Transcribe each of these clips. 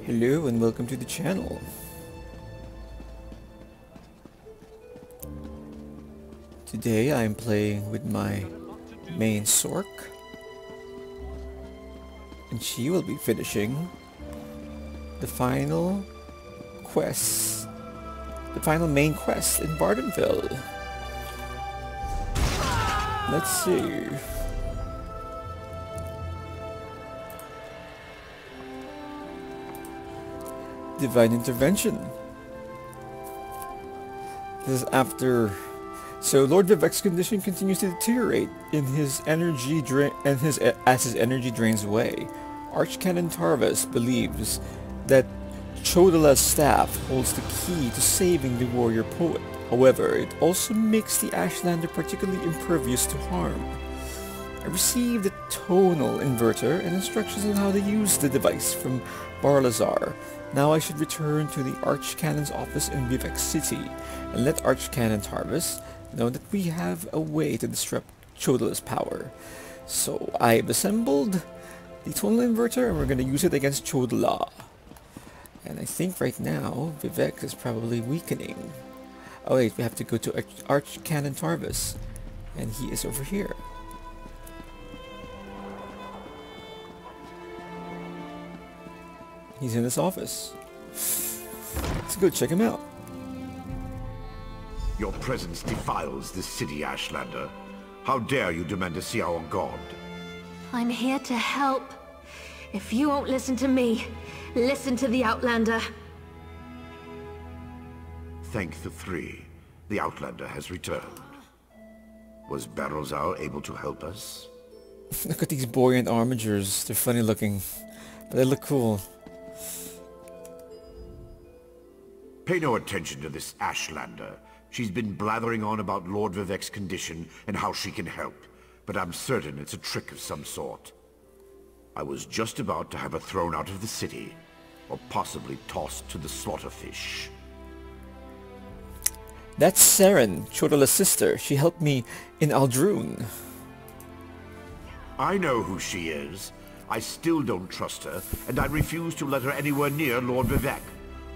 Hello and welcome to the channel. Today I am playing with my main Sork, and she will be finishing the final quest, the final main quest in Bardenville. Let's see. Divine intervention. This is after. So Lord Vivek's condition continues to deteriorate in his energy as his energy drains away. Archcanon Tarvis believes that Chodala's staff holds the key to saving the warrior poet. However, it also makes the Ashlander particularly impervious to harm. I received a tonal inverter and instructions on how to use the device from Barlazar. Now I should return to the Archcanon's office in Vivek City and let Archcanon Tarvis know that we have a way to disrupt Chodala's power. So I've assembled the tonal inverter and we're going to use it against Chodala. And I think right now Vivek is probably weakening. Oh wait, we have to go to Archcanon Tarvis, and he is over here. He's in his office. Let's go check him out. Your presence defiles this city, Ashlander. How dare you demand to see our god? I'm here to help. If you won't listen to me, listen to the Outlander. Thank the three. The Outlander has returned. Was Barlazar able to help us? Look at these buoyant armatures. They're funny looking, but they look cool. Pay no attention to this Ashlander. She's been blathering on about Lord Vivek's condition and how she can help, but I'm certain it's a trick of some sort. I was just about to have her thrown out of the city, or possibly tossed to the slaughterfish. That's Saren, Chodala's sister. She helped me in Aldrune. I know who she is. I still don't trust her, and I refuse to let her anywhere near Lord Vivek.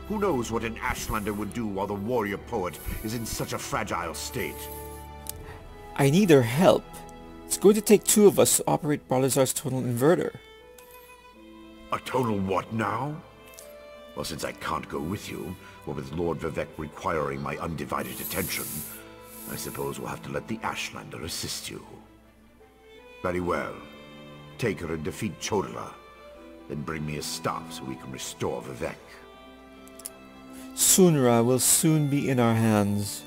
Who knows what an Ashlander would do while the warrior poet is in such a fragile state? I need her help. It's going to take two of us to operate Barlazar's tonal inverter. A tonal what now? Well, since I can't go with you, or with Lord Vivek requiring my undivided attention, I suppose we'll have to let the Ashlander assist you. Very well. Take her and defeat Chodala. Then bring me his staff so we can restore Vivek. Sunra will soon be in our hands.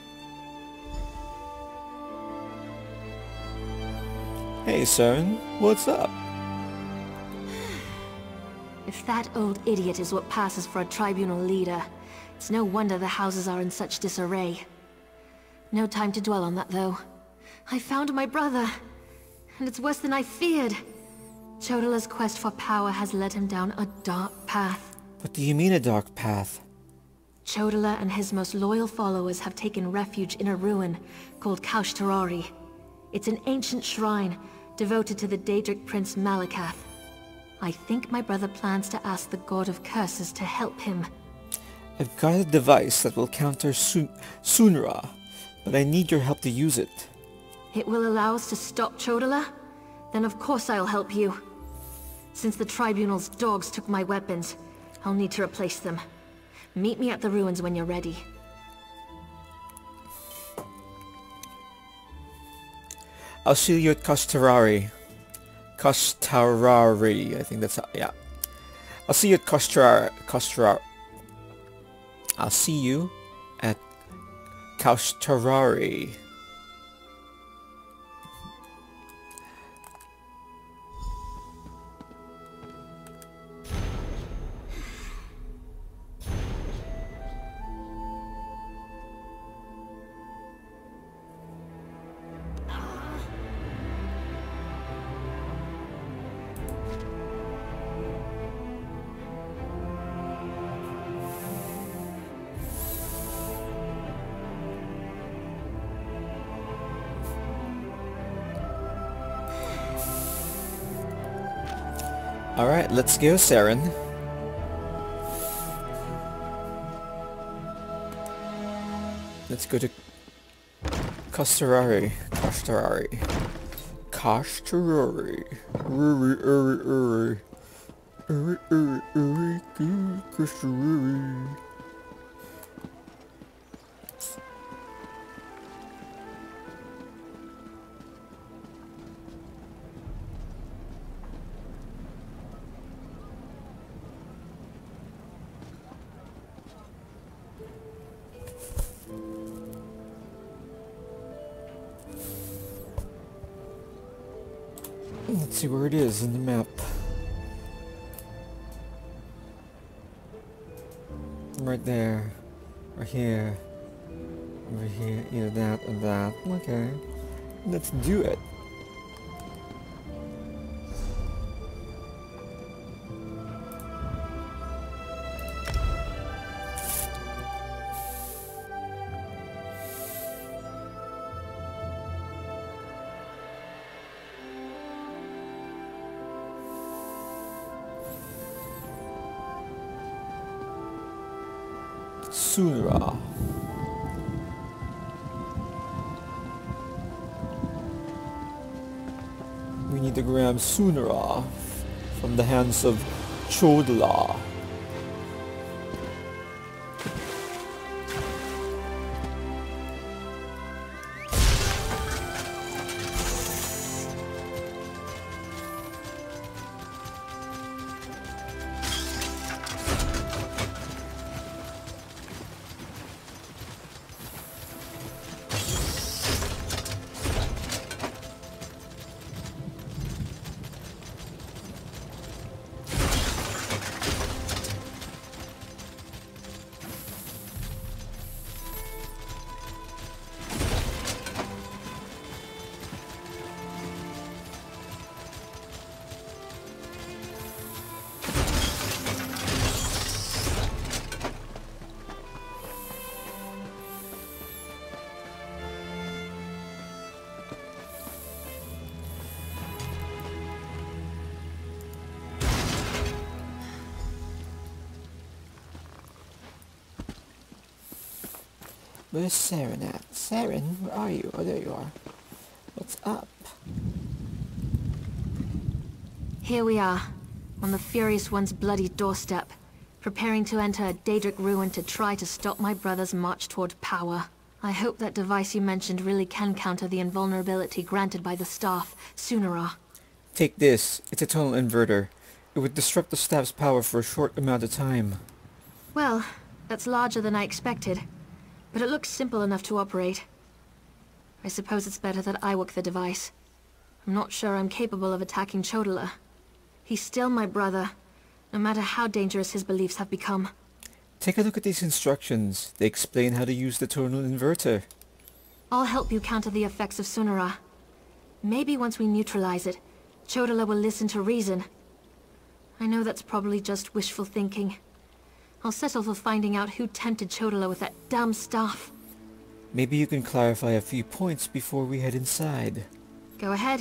Hey, Saren, what's up? If that old idiot is what passes for a tribunal leader, it's no wonder the houses are in such disarray. No time to dwell on that, though. I found my brother, and it's worse than I feared. Chodala's quest for power has led him down a dark path. What do you mean a dark path? Chodala and his most loyal followers have taken refuge in a ruin called Kaush Tarari. It's an ancient shrine devoted to the Daedric Prince Malakath. I think my brother plans to ask the God of Curses to help him. I've got a device that will counter Sunra, but I need your help to use it. It will allow us to stop Chodala? Then of course I'll help you. Since the Tribunal's dogs took my weapons, I'll need to replace them. Meet me at the ruins when you're ready. I'll see you at Kashtarari. Kashtarari, I think that's how, yeah. I'll see you at Kashtarari. I'll see you at Kashtarari. Alright, let's go, Saren. Let's go to Kastarari. Kastarari. Kastarari. Kastarari. Let's see where it is in the map. Right there. Right here. Over here. Either that or that. Okay. Let's do it. Sunra. We need to grab Sunra from the hands of Chodla. Where's Saren at? Saren, where are you? Oh, there you are. What's up? Here we are, on the Furious One's bloody doorstep, preparing to enter a Daedric ruin to try to stop my brother's march toward power. I hope that device you mentioned really can counter the invulnerability granted by the staff, Sunara. Take this. It's a tunnel inverter. It would disrupt the staff's power for a short amount of time. Well, that's larger than I expected, but it looks simple enough to operate. I suppose it's better that I work the device. I'm not sure I'm capable of attacking Chodala. He's still my brother, no matter how dangerous his beliefs have become. Take a look at these instructions. They explain how to use the tunnel inverter. I'll help you counter the effects of Sunara. Maybe once we neutralize it, Chodala will listen to reason. I know that's probably just wishful thinking. I'll settle for finding out who tempted Chodala with that damn stuff. Maybe you can clarify a few points before we head inside. Go ahead.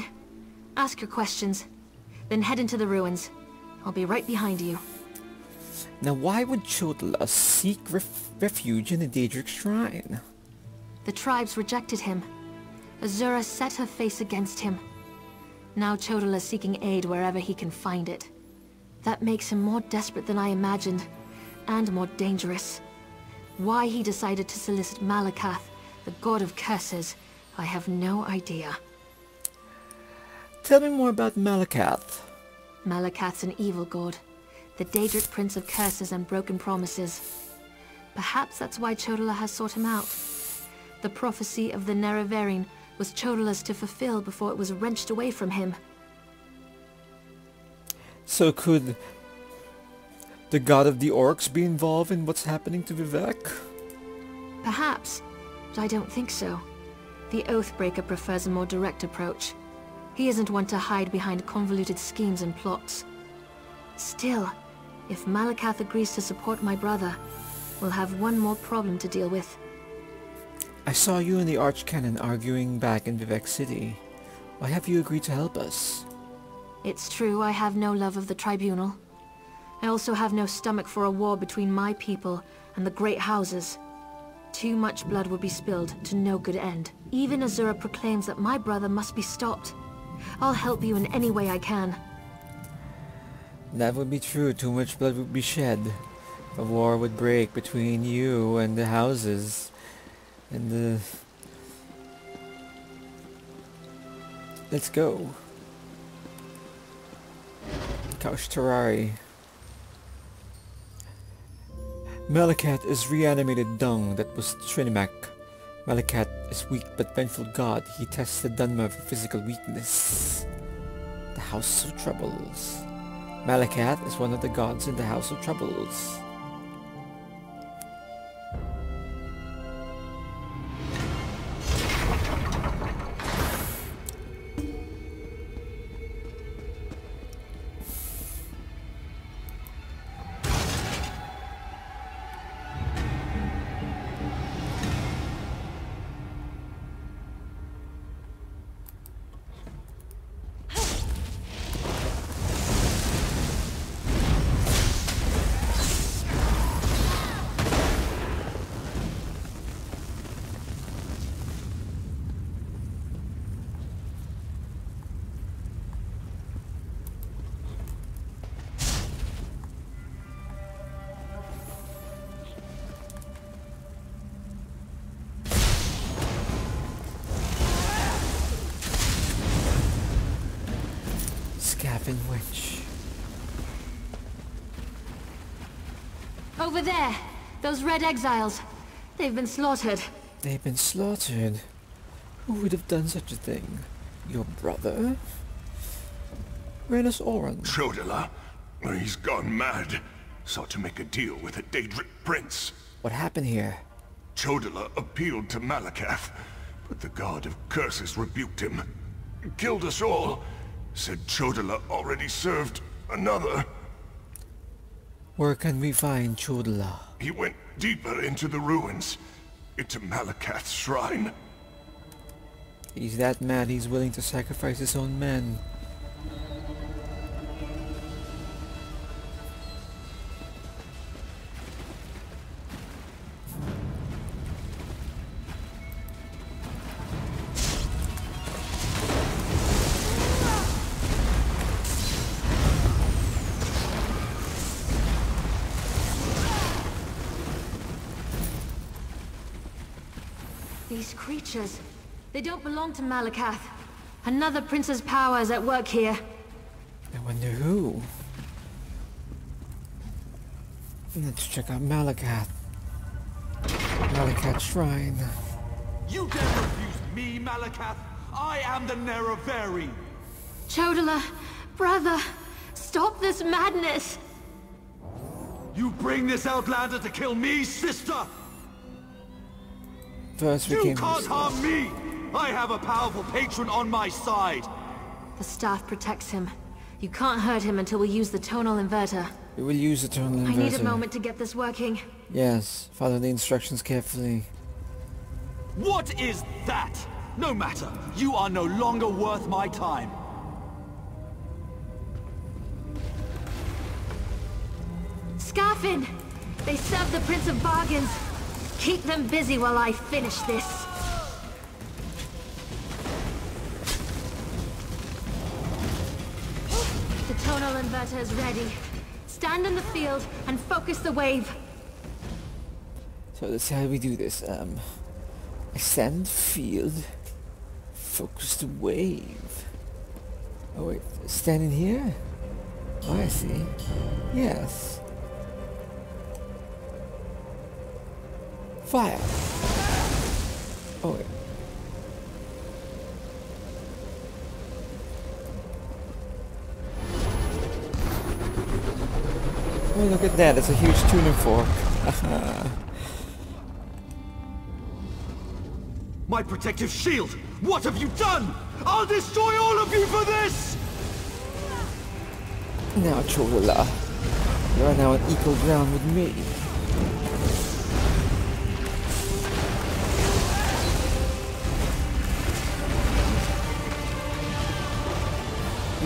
Ask your questions. Then head into the ruins. I'll be right behind you. Now why would Chodala seek refuge in the Daedric Shrine? The tribes rejected him. Azura set her face against him. Now Chodala's seeking aid wherever he can find it. That makes him more desperate than I imagined, and more dangerous. Why he decided to solicit Malakath, the god of curses, I have no idea. Tell me more about Malakath. Malakath's an evil god, the Daedric prince of curses and broken promises. Perhaps that's why Chodala has sought him out. The prophecy of the Nerevarine was Chodala's to fulfill before it was wrenched away from him. So could the god of the orcs be involved in what's happening to Vivek? Perhaps, but I don't think so. The Oathbreaker prefers a more direct approach. He isn't one to hide behind convoluted schemes and plots. Still, if Malakath agrees to support my brother, we'll have one more problem to deal with. I saw you and the Archcanon arguing back in Vivek City. Why have you agreed to help us? It's true I have no love of the Tribunal. I also have no stomach for a war between my people and the Great Houses. Too much blood would be spilled to no good end. Even Azura proclaims that my brother must be stopped. I'll help you in any way I can. That would be true. Too much blood would be shed. A war would break between you and the houses. And the... Let's go. Couch Terrari. Malakat is reanimated dung that was Trinimac. Malakat is weak but vengeful god. He tested Dunma for physical weakness. The House of Troubles. Malakat is one of the gods in the House of Troubles. Winch. Over there! Those red exiles. They've been slaughtered. They've been slaughtered? Who would have done such a thing? Your brother? Rhaenys Oran. Chodala. He's gone mad. Sought to make a deal with a Daedric prince. What happened here? Chodala appealed to Malakath, but the god of curses rebuked him. Killed us all. Said Chodala already served another. Where can we find Chodala? He went deeper into the ruins, into Malakath's shrine. He's that mad he's willing to sacrifice his own men. These creatures, they don't belong to Malakath. Another prince's power is at work here. I wonder who? Let's check out Malakath. Malakath Shrine. You dare refuse me, Malakath? I am the Nerevari! Chodala, brother, stop this madness! You bring this outlander to kill me, sister? First we You came can't harm me! I have a powerful patron on my side! The staff protects him. You can't hurt him until we use the tonal inverter. We will use the tonal inverter. I need a moment to get this working. Yes, follow the instructions carefully. What is that? No matter. You are no longer worth my time. Scarfin! They serve the Prince of Bargains. Keep them busy while I finish this. The tonal inverter is ready. Stand in the field and focus the wave. So that's how we do this. Extend field. Focus the wave. Oh wait, stand in here? Oh, I see. Yes. Fire. Oh wait. Oh, look at that. It's a huge tuning fork. My protective shield! What have you done? I'll destroy all of you for this! Now, Chodala, you are now on equal ground with me.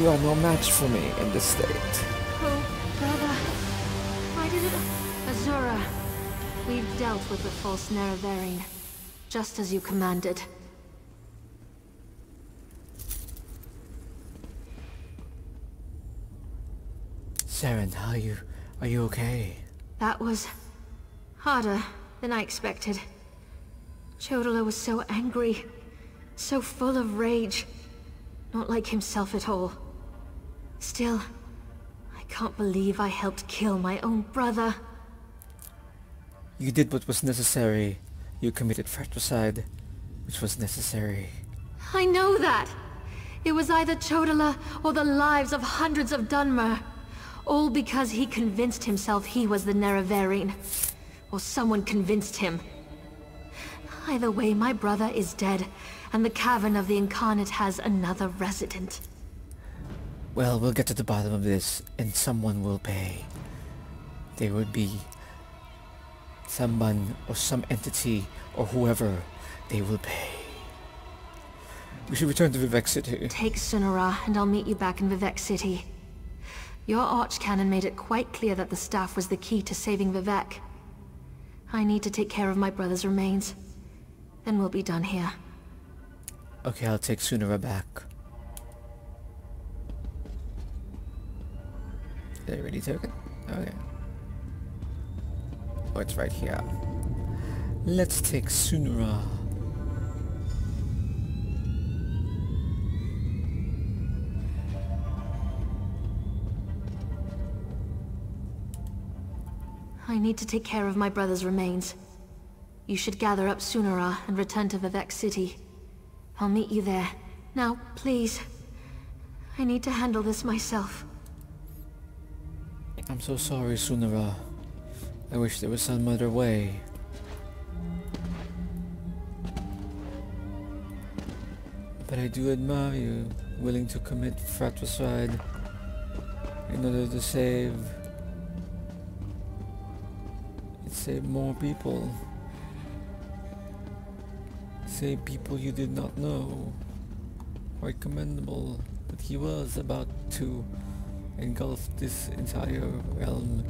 You are no match for me in this state. Oh, brother. Why did it... Azura. We've dealt with the false Nerevarine, just as you commanded. Saren, are you okay? That was harder than I expected. Chodala was so angry, so full of rage. Not like himself at all. Still, I can't believe I helped kill my own brother. You did what was necessary. You committed fratricide, which was necessary. I know that! It was either Chodala or the lives of hundreds of Dunmer. All because he convinced himself he was the Nerevarine. Or someone convinced him. Either way, my brother is dead, and the Cavern of the Incarnate has another resident. Well, we'll get to the bottom of this, and someone will pay. There would be someone or some entity or whoever. They will pay. We should return to Vivek City. Take Sunara, and I'll meet you back in Vivek City. Your Archcanon made it quite clear that the staff was the key to saving Vivek. I need to take care of my brother's remains. Then we'll be done here. Okay, I'll take Sunara back. Did I already take it? Okay. Oh, it's right here. Let's take Sunara. I need to take care of my brother's remains. You should gather up Sunara and return to Vivek City. I'll meet you there. Now, please. I need to handle this myself. I'm so sorry, Sunara. I wish there was some other way. But I do admire you, willing to commit fratricide in order to save more people. Save people you did not know. Quite commendable that he was about to engulf this entire realm.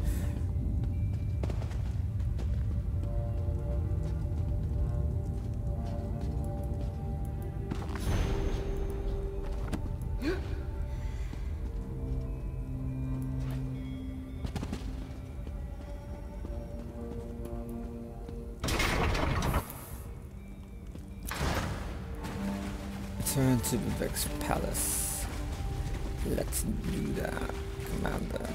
Return to Vivek's palace. Let's do that, Commander.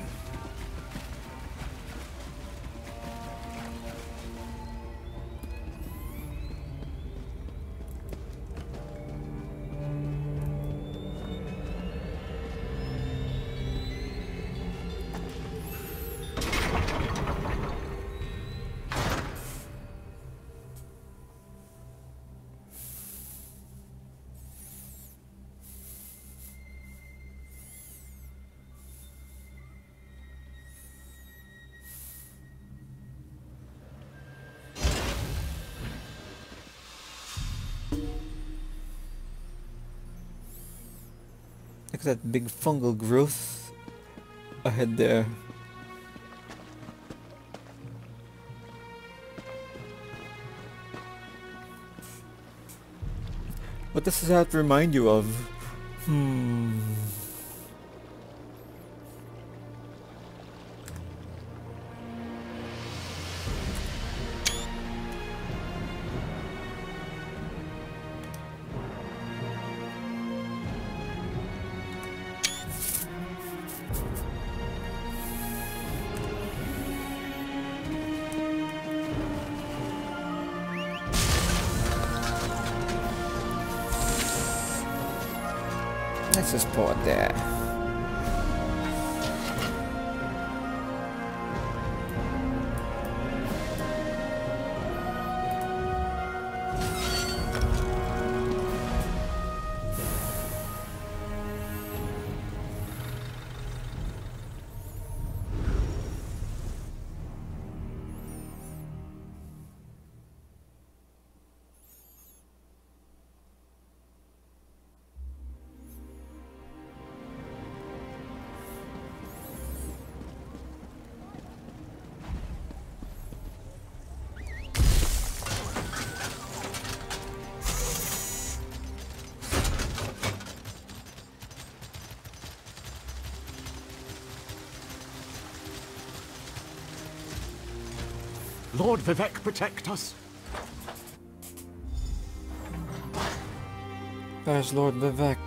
Look at that big fungal growth ahead there. What does that remind you of? Let's just put it there. Lord Vivek protect us. There's Lord Vivek.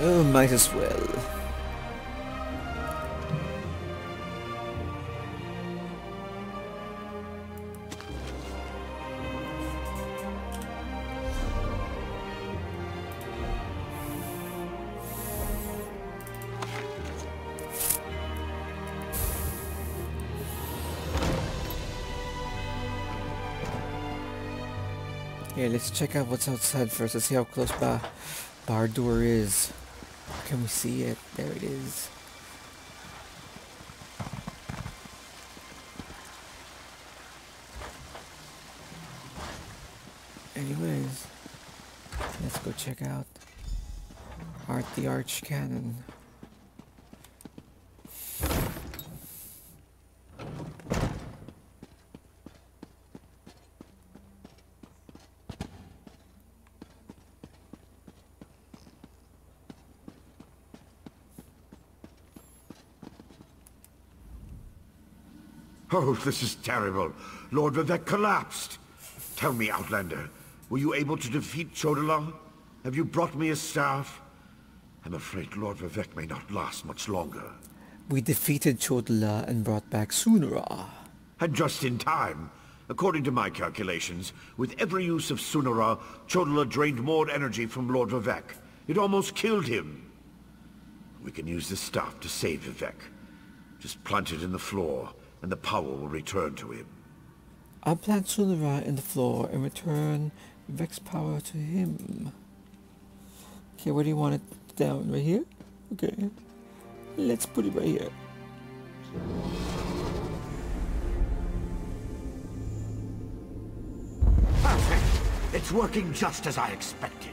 Oh, might as well. Yeah, let's check out what's outside first. Let's see how close bar door is. Can we see it? There it is. Anyways, let's go check out the arch cannon. Oh, this is terrible. Lord Vivek collapsed. Tell me, Outlander, were you able to defeat Chodala? Have you brought me a staff? I'm afraid Lord Vivek may not last much longer. We defeated Chodala and brought back Sunara. And just in time. According to my calculations, with every use of Sunara, Chodala drained more energy from Lord Vivek. It almost killed him. We can use this staff to save Vivek. Just plant it in the floor, and the power will return to him. I'll plant Sunara in the floor and return Vivek's power to him. Okay, where do you want it down? Right here? Okay. Let's put it right here. Perfect! It's working just as I expected.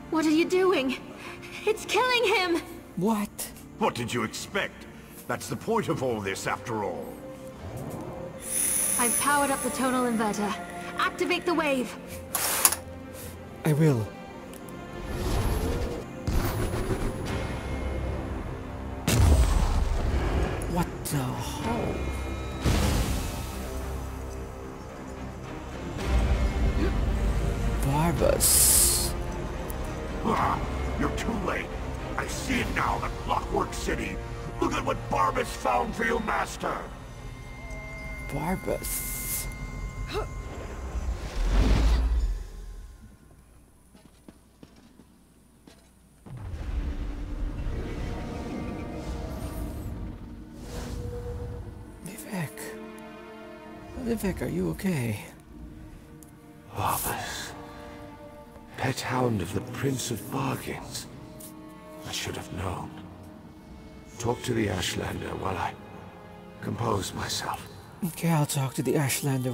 What are you doing? It's killing him! What? What did you expect? That's the point of all this, after all. I've powered up the tonal inverter. Activate the wave. I will. What the hell? Barbas. Ah, you're too late. I see it now, the Clockwork City. Look at what Barbas found for you, Master. Barbas. Vivek. Vivek, are you okay? Barbas. Pet hound of the Prince of Bargains. I should have known. Talk to the Ashlander while I compose myself. Okay, I'll talk to the Ashlander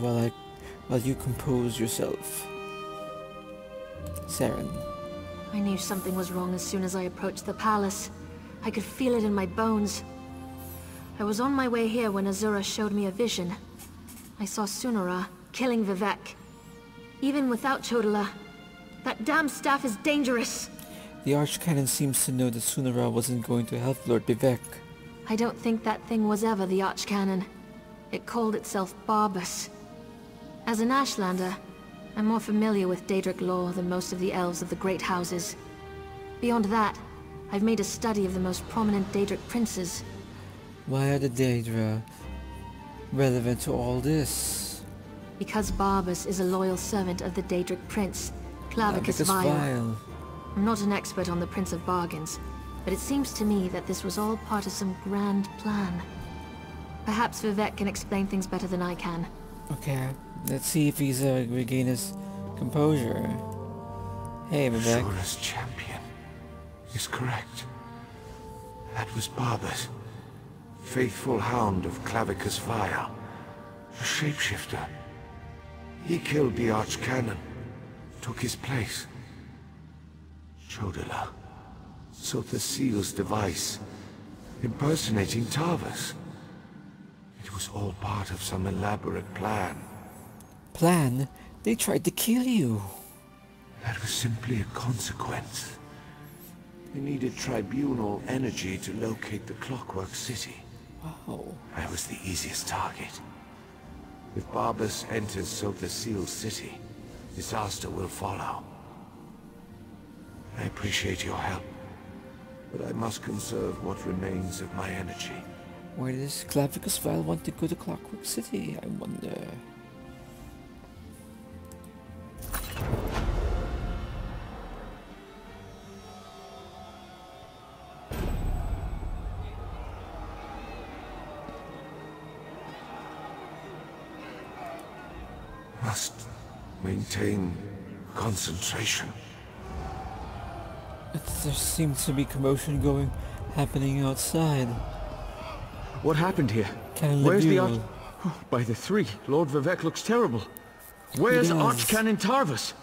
while you compose yourself. Saren. I knew something was wrong as soon as I approached the palace. I could feel it in my bones. I was on my way here when Azura showed me a vision. I saw Sunara killing Vivek. Even without Chodala, that damn staff is dangerous. The Archcanon seems to know that Sunara wasn't going to help Lord Vivek. I don't think that thing was ever the Archcanon. It called itself Barbas. As an Ashlander, I'm more familiar with Daedric lore than most of the elves of the Great Houses. Beyond that, I've made a study of the most prominent Daedric princes. Why are the Daedra relevant to all this? Because Barbas is a loyal servant of the Daedric prince, Clavicus Vile. I'm not an expert on the Prince of Bargains, but it seems to me that this was all part of some grand plan. Perhaps Vivek can explain things better than I can. Okay, let's see if he's regain his composure. Hey, Vivek. Azura's champion is correct. That was Barbas, faithful hound of Clavicus Vile, a shapeshifter. He killed the Archcanon, took his place. Chodala. So the seal's device, impersonating Tarvas. It was all part of some elaborate plan. Plan? They tried to kill you. That was simply a consequence. They needed tribunal energy to locate the Clockwork City. Wow. I was the easiest target. If Barbas enters Sotha Seal's city, disaster will follow. I appreciate your help, but I must conserve what remains of my energy. Why does Clavicus Vile want to go to Clockwork City, I wonder? Must maintain concentration. There seems to be commotion happening outside. What happened here? Canon Where's the Lebuel. By the three, Lord Vivek looks terrible. Where's does. Archcanon Tarvas?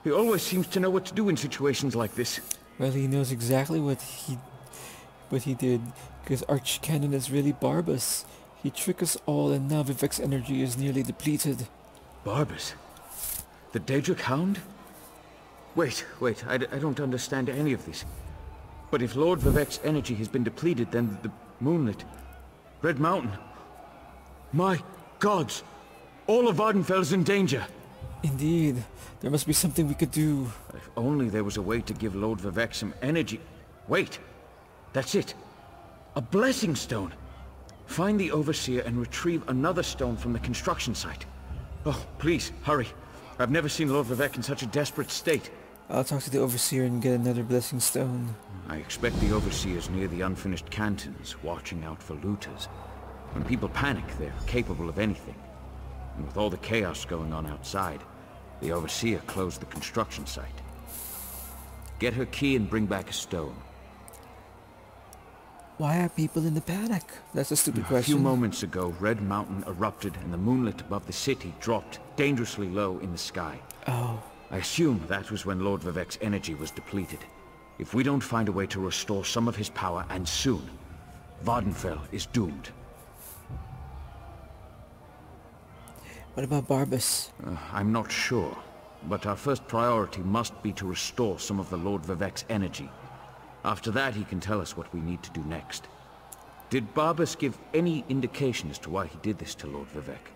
He always seems to know what to do in situations like this. Well, he knows exactly what he did, because Archcanon is really Barbas. He tricked us all, and now Vivek's energy is nearly depleted. Barbas? The Daedric Hound? Wait, I don't understand any of this. But if Lord Vivek's energy has been depleted, then the Moonlit, Red Mountain... My gods! All of Vardenfell's in danger! Indeed, there must be something we could do. If only there was a way to give Lord Vivek some energy... Wait! That's it! A blessing stone! Find the Overseer and retrieve another stone from the construction site. Oh, please, hurry. I've never seen Lord Vivek in such a desperate state. I'll talk to the Overseer and get another blessing stone. I expect the Overseer's near the unfinished cantons, watching out for looters. When people panic, they're capable of anything. And with all the chaos going on outside, the Overseer closed the construction site. Get her key and bring back a stone. Why are people in the panic? That's a stupid A question. few moments ago, Red Mountain erupted and the moonlit above the city dropped dangerously low in the sky. Oh. I assume that was when Lord Vivek's energy was depleted. If we don't find a way to restore some of his power, and soon, Vardenfell is doomed. What about Barbas? I'm not sure, but our first priority must be to restore some of the Lord Vivek's energy. After that, he can tell us what we need to do next. Did Barbas give any indication as to why he did this to Lord Vivek?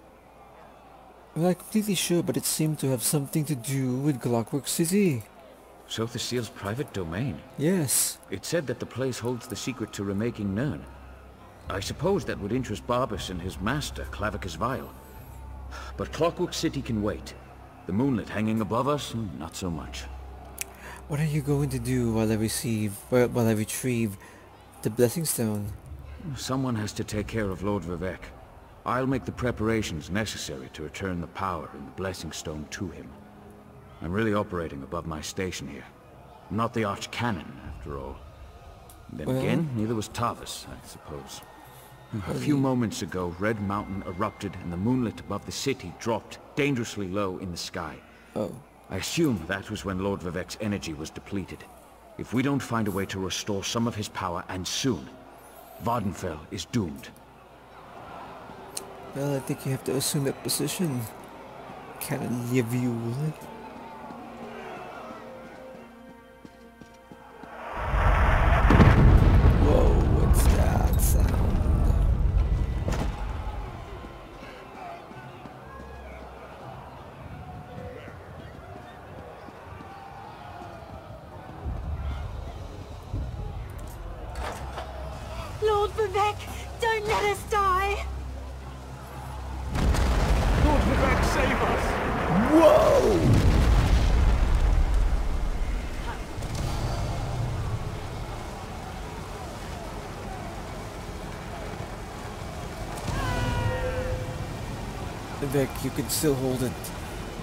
I'm not completely sure, but it seemed to have something to do with Clockwork City. Sotha Seal's private domain? Yes. It said that the place holds the secret to remaking Nirn. I suppose that would interest Barbas and his master, Clavicus Vile. But Clockwork City can wait. The moonlit hanging above us, not so much. What are you going to do while I retrieve the blessing stone? Someone has to take care of Lord Vivek. I'll make the preparations necessary to return the power and the blessing stone to him. I'm really operating above my station here. I'm not the Archcanon, after all. Then again, neither was Tarvas, I suppose. A few moments ago, Red Mountain erupted and the moonlit above the city dropped dangerously low in the sky. Oh. I assume that was when Lord Vivek's energy was depleted. If we don't find a way to restore some of his power, and soon, Vardenfell is doomed. Well, I think you have to assume that position. Canon Lebuel. Whoa, what's that sound? Lord Vivek, don't let us die! Lord Vivek, save us! Whoa! Vivek, you can still hold it.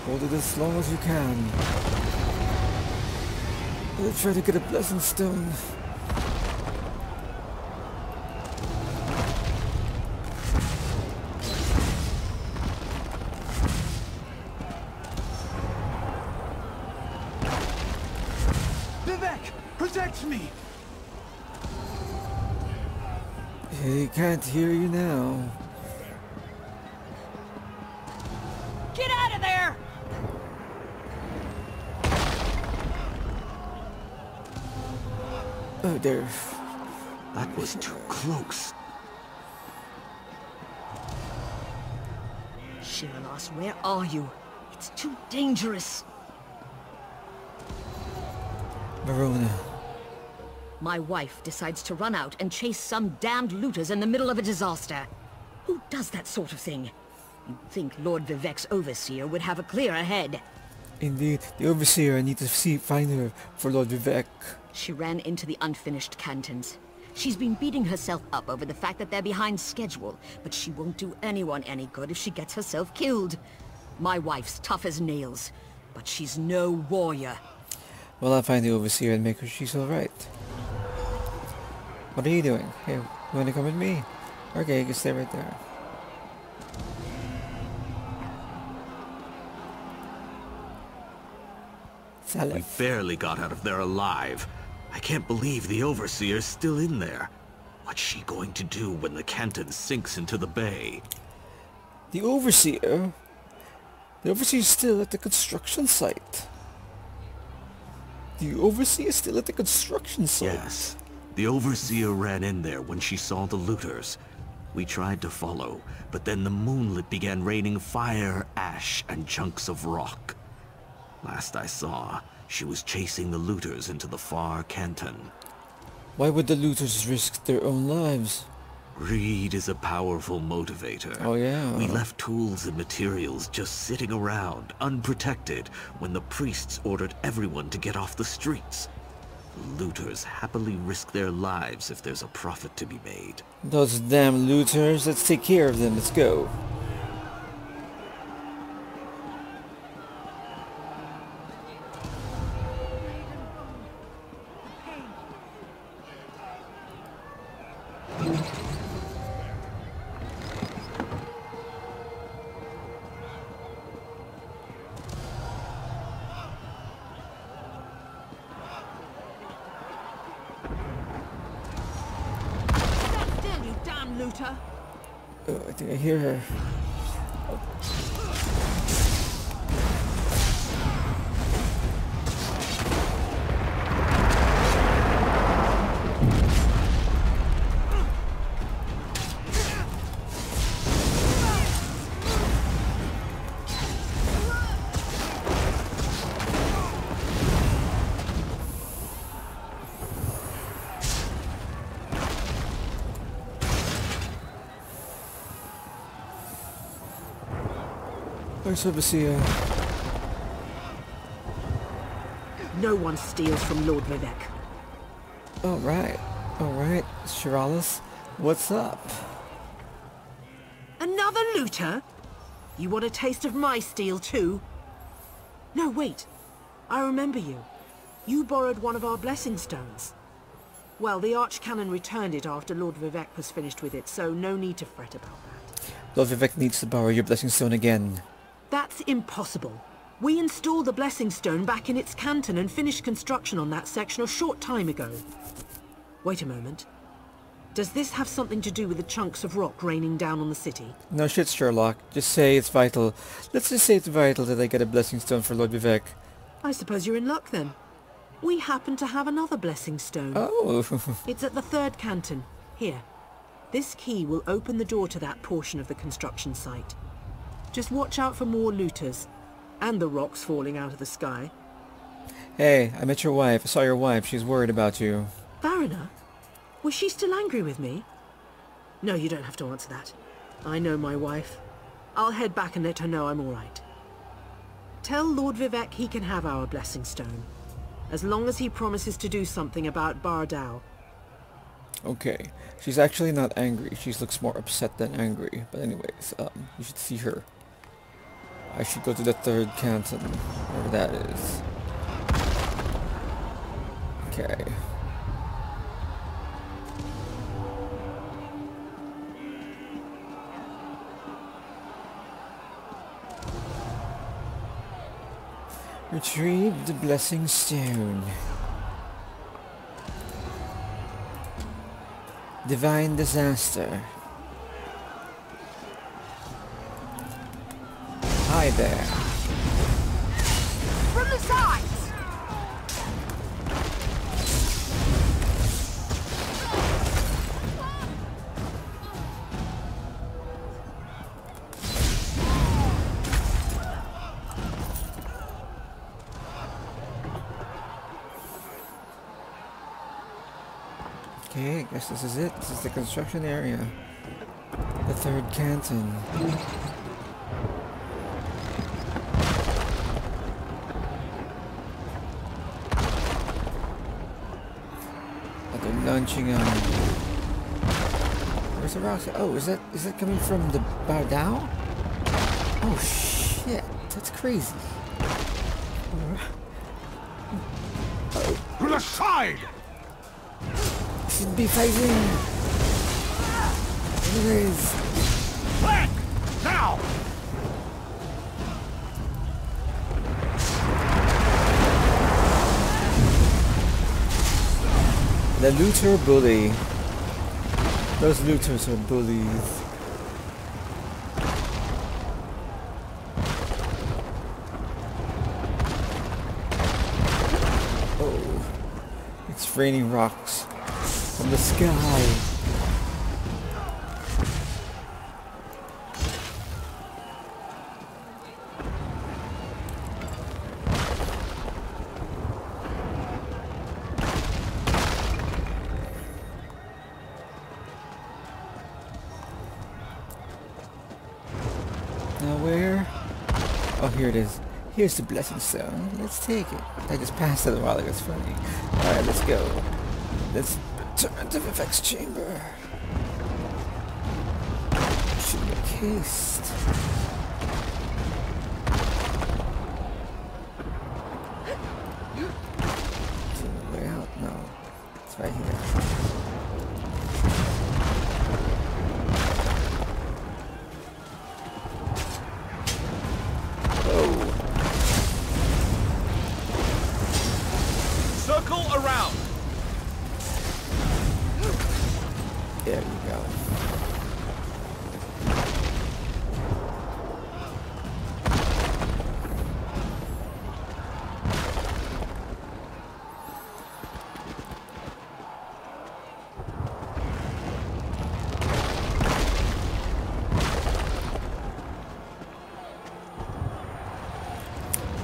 Hold it as long as you can. Let's try to get a blessing stone. Vivek! Protect me! He can't hear you now. Get out of there! Oh, there. That was too close. Shiralas, where are you? It's too dangerous. Verona. My wife decides to run out and chase some damned looters in the middle of a disaster. Who does that sort of thing? You'd think Lord Vivek's overseer would have a clearer head. Indeed, the overseer. I need to find her for Lord Vivek. She ran into the unfinished cantons. She's been beating herself up over the fact that they're behind schedule, but she won't do anyone any good if she gets herself killed. My wife's tough as nails, but she's no warrior. Well, I'll find the overseer and make sure she's alright. What are you doing? Hey, you wanna come with me? Okay, you can stay right there. We barely got out of there alive. I can't believe the Overseer's still in there. What's she going to do when the Canton sinks into the bay? The Overseer? The Overseer's still at the construction site. The Overseer's still at the construction site? Yes. The Overseer ran in there when she saw the looters. We tried to follow, but then the moonlit began raining fire, ash, and chunks of rock. Last I saw, she was chasing the looters into the far canton. Why would the looters risk their own lives? Greed is a powerful motivator. Oh yeah. We left tools and materials just sitting around, unprotected, when the priests ordered everyone to get off the streets. The looters happily risk their lives if there's a profit to be made. Those damn looters, let's take care of them, let's go. Looter. Oh, I think I hear her. Where's Overseer? No one steals from Lord Vivek. Alright, Shiralis, what's up? Another looter? You want a taste of my steel too? No, wait. I remember you. You borrowed one of our blessing stones. Well, the Archcanon returned it after Lord Vivek was finished with it, so no need to fret about that. Lord Vivek needs to borrow your blessing stone again. That's impossible. We installed the blessing stone back in its canton and finished construction on that section a short time ago. Wait a moment. Does this have something to do with the chunks of rock raining down on the city? No shit, Sherlock. Just say it's vital. Let's just say it's vital that I get a blessing stone for Lord Vivek. I suppose you're in luck then. We happen to have another blessing stone. Oh. It's at the third canton. Here. This key will open the door to that portion of the construction site. Just watch out for more looters. And the rocks falling out of the sky. Hey, I met your wife. I saw your wife. She's worried about you. Varina? Was she still angry with me? No, you don't have to answer that. I know my wife. I'll head back and let her know I'm alright. Tell Lord Vivek he can have our blessing stone. As long as he promises to do something about Bardal. Okay. She's actually not angry. She looks more upset than angry. But anyways, you should see her. I should go to the third canton, wherever that is. Okay. Retrieve the blessing stone. Divine disaster. Hi there. From the sides! Okay, I guess this is it. This is the construction area. The third canton. They're launching on. Where's the rocks? Oh, is that coming from the Bardao? Oh shit, that's crazy. To the side! Should be fighting. Anyways. Flank! Now! The looter bully. Those looters are bullies. Oh, it's raining rocks from the sky. Now where? Oh, here it is. Here's the blessing stone. Let's take it. I just passed it a while ago. It's funny. Alright, let's go. Let's return to Vivek's chamber. Should make haste. Is it the way out? No. It's right here. Circle around! There you go.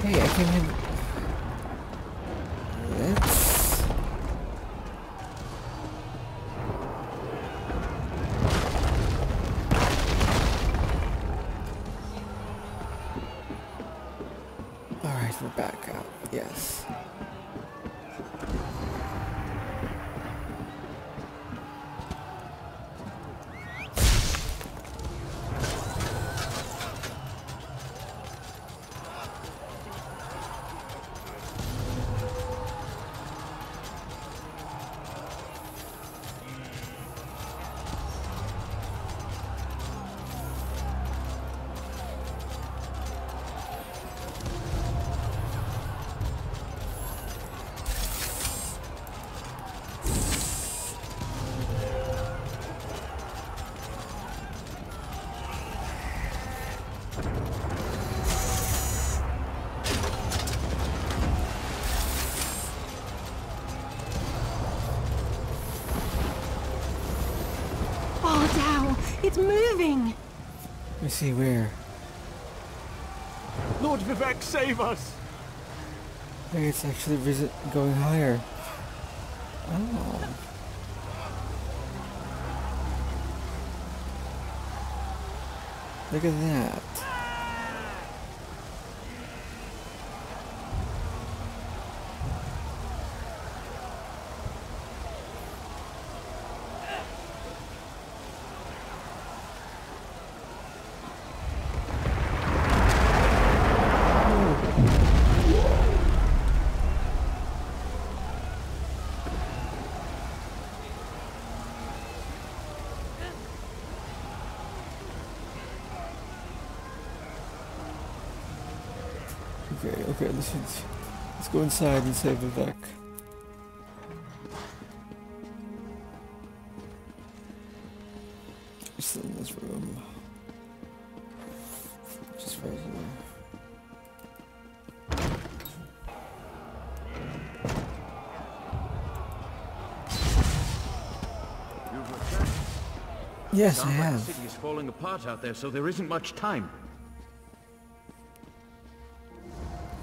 Hey, I can hit. Let's. Alright, we're back out. Yes. It's moving! Let me see where. Lord Vivek, save us! Hey, it's actually going higher. Oh. Look at that. Okay, let's go inside and save Vivek. Yes, I Sounds like have. the city is falling apart out there, so there isn't much time.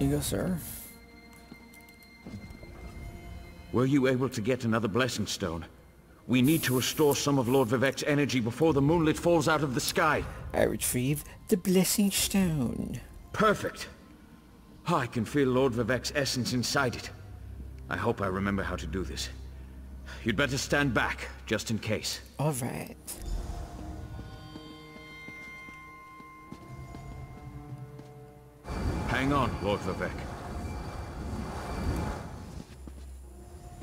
Here you go, sir. Were you able to get another blessing stone? We need to restore some of Lord Vivek's energy before the moonlit falls out of the sky. I retrieved the blessing stone. Perfect. I can feel Lord Vivek's essence inside it. I hope I remember how to do this. You'd better stand back, just in case. All right. Hang on, Lord Vivek.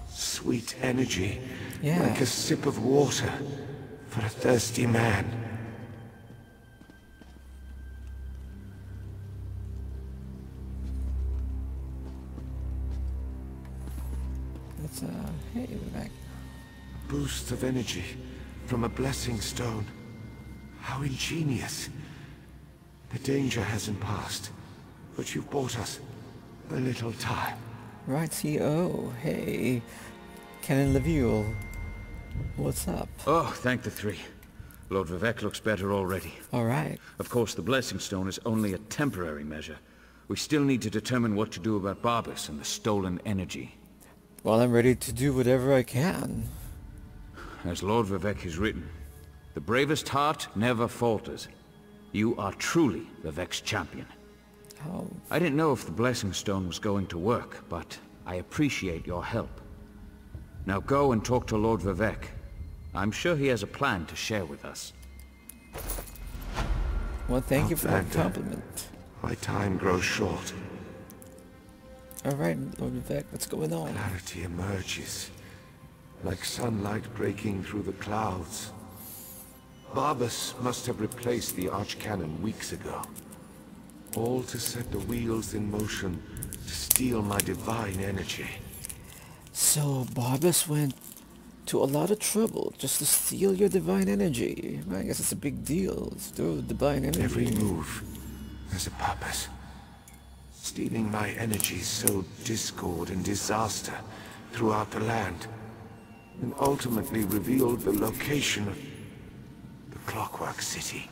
Sweet energy, Yeah. like a sip of water for a thirsty man. Let's hey, back. Boost of energy from a blessing stone. How ingenious. The danger hasn't passed, but you've bought us a little time. Right, CEO. Hey, Canon Leviel. What's up? Oh, thank the three. Lord Vivek looks better already. All right. Of course, the blessing stone is only a temporary measure. We still need to determine what to do about Barbas and the stolen energy. Well, I'm ready to do whatever I can. As Lord Vivek has written, the bravest heart never falters. You are truly Vivek's champion. Oh, I didn't know if the blessing stone was going to work, but I appreciate your help. Now go and talk to Lord Vivek. I'm sure he has a plan to share with us. well, thank you for that Outlander. compliment. My time grows short. All right, Lord Vivek, what's going on? Clarity emerges, like sunlight breaking through the clouds. Barbas must have replaced the archcannon weeks ago. All to set the wheels in motion to steal my divine energy. So, Barbas went to a lot of trouble just to steal your divine energy. I guess it's a big deal. Steal divine energy. Every move has a purpose. Stealing my energy sowed discord and disaster throughout the land, and ultimately revealed the location of the Clockwork City.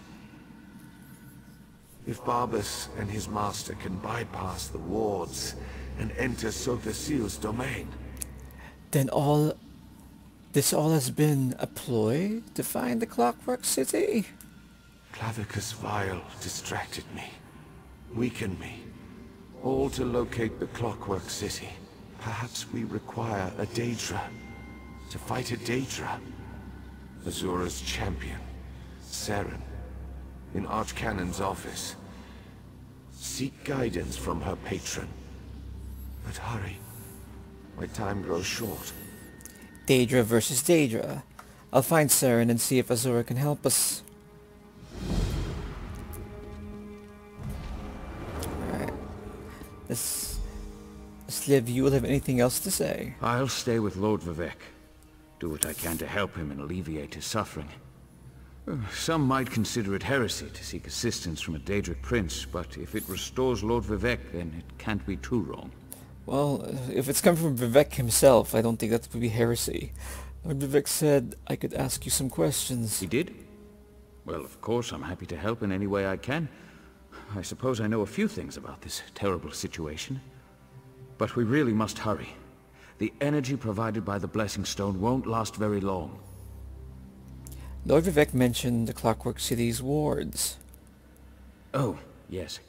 If Barbas and his master can bypass the wards and enter Sothasil's domain, Then this all has been a ploy to find the Clockwork City? Clavicus Vile distracted me, weakened me, all to locate the Clockwork City. Perhaps we require a Daedra, to fight a Daedra. Azura's champion, Saren, in Archcannon's office. Seek guidance from her patron. But hurry, my time grows short. Daedra versus Daedra. I'll find Saren and see if Azura can help us. Alright. Let's live. You will have anything else to say? I'll stay with Lord Vivek. Do what I can to help him and alleviate his suffering. Some might consider it heresy to seek assistance from a Daedric prince, but if it restores Lord Vivek, then it can't be too wrong. Well, if it's coming from Vivek himself, I don't think that would be heresy. Lord Vivek said I could ask you some questions. He did? Well, of course, I'm happy to help in any way I can. I suppose I know a few things about this terrible situation. But we really must hurry. The energy provided by the Blessing Stone won't last very long. Lord Vivek mentioned the Clockwork City's wards. Oh, yes.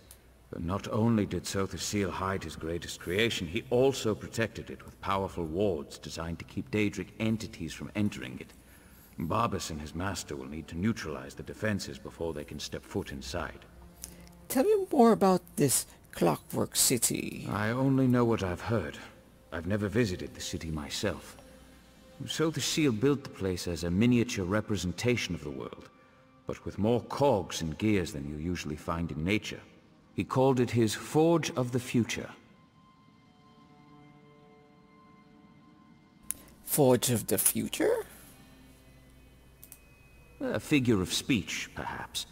But not only did Sothasil hide his greatest creation, he also protected it with powerful wards designed to keep Daedric entities from entering it. Barbas and his master will need to neutralize the defenses before they can step foot inside. Tell me more about this Clockwork City. I only know what I've heard. I've never visited the city myself. Sothasil built the place as a miniature representation of the world, but with more cogs and gears than you usually find in nature. He called it his Forge of the Future. Forge of the Future? A figure of speech, perhaps.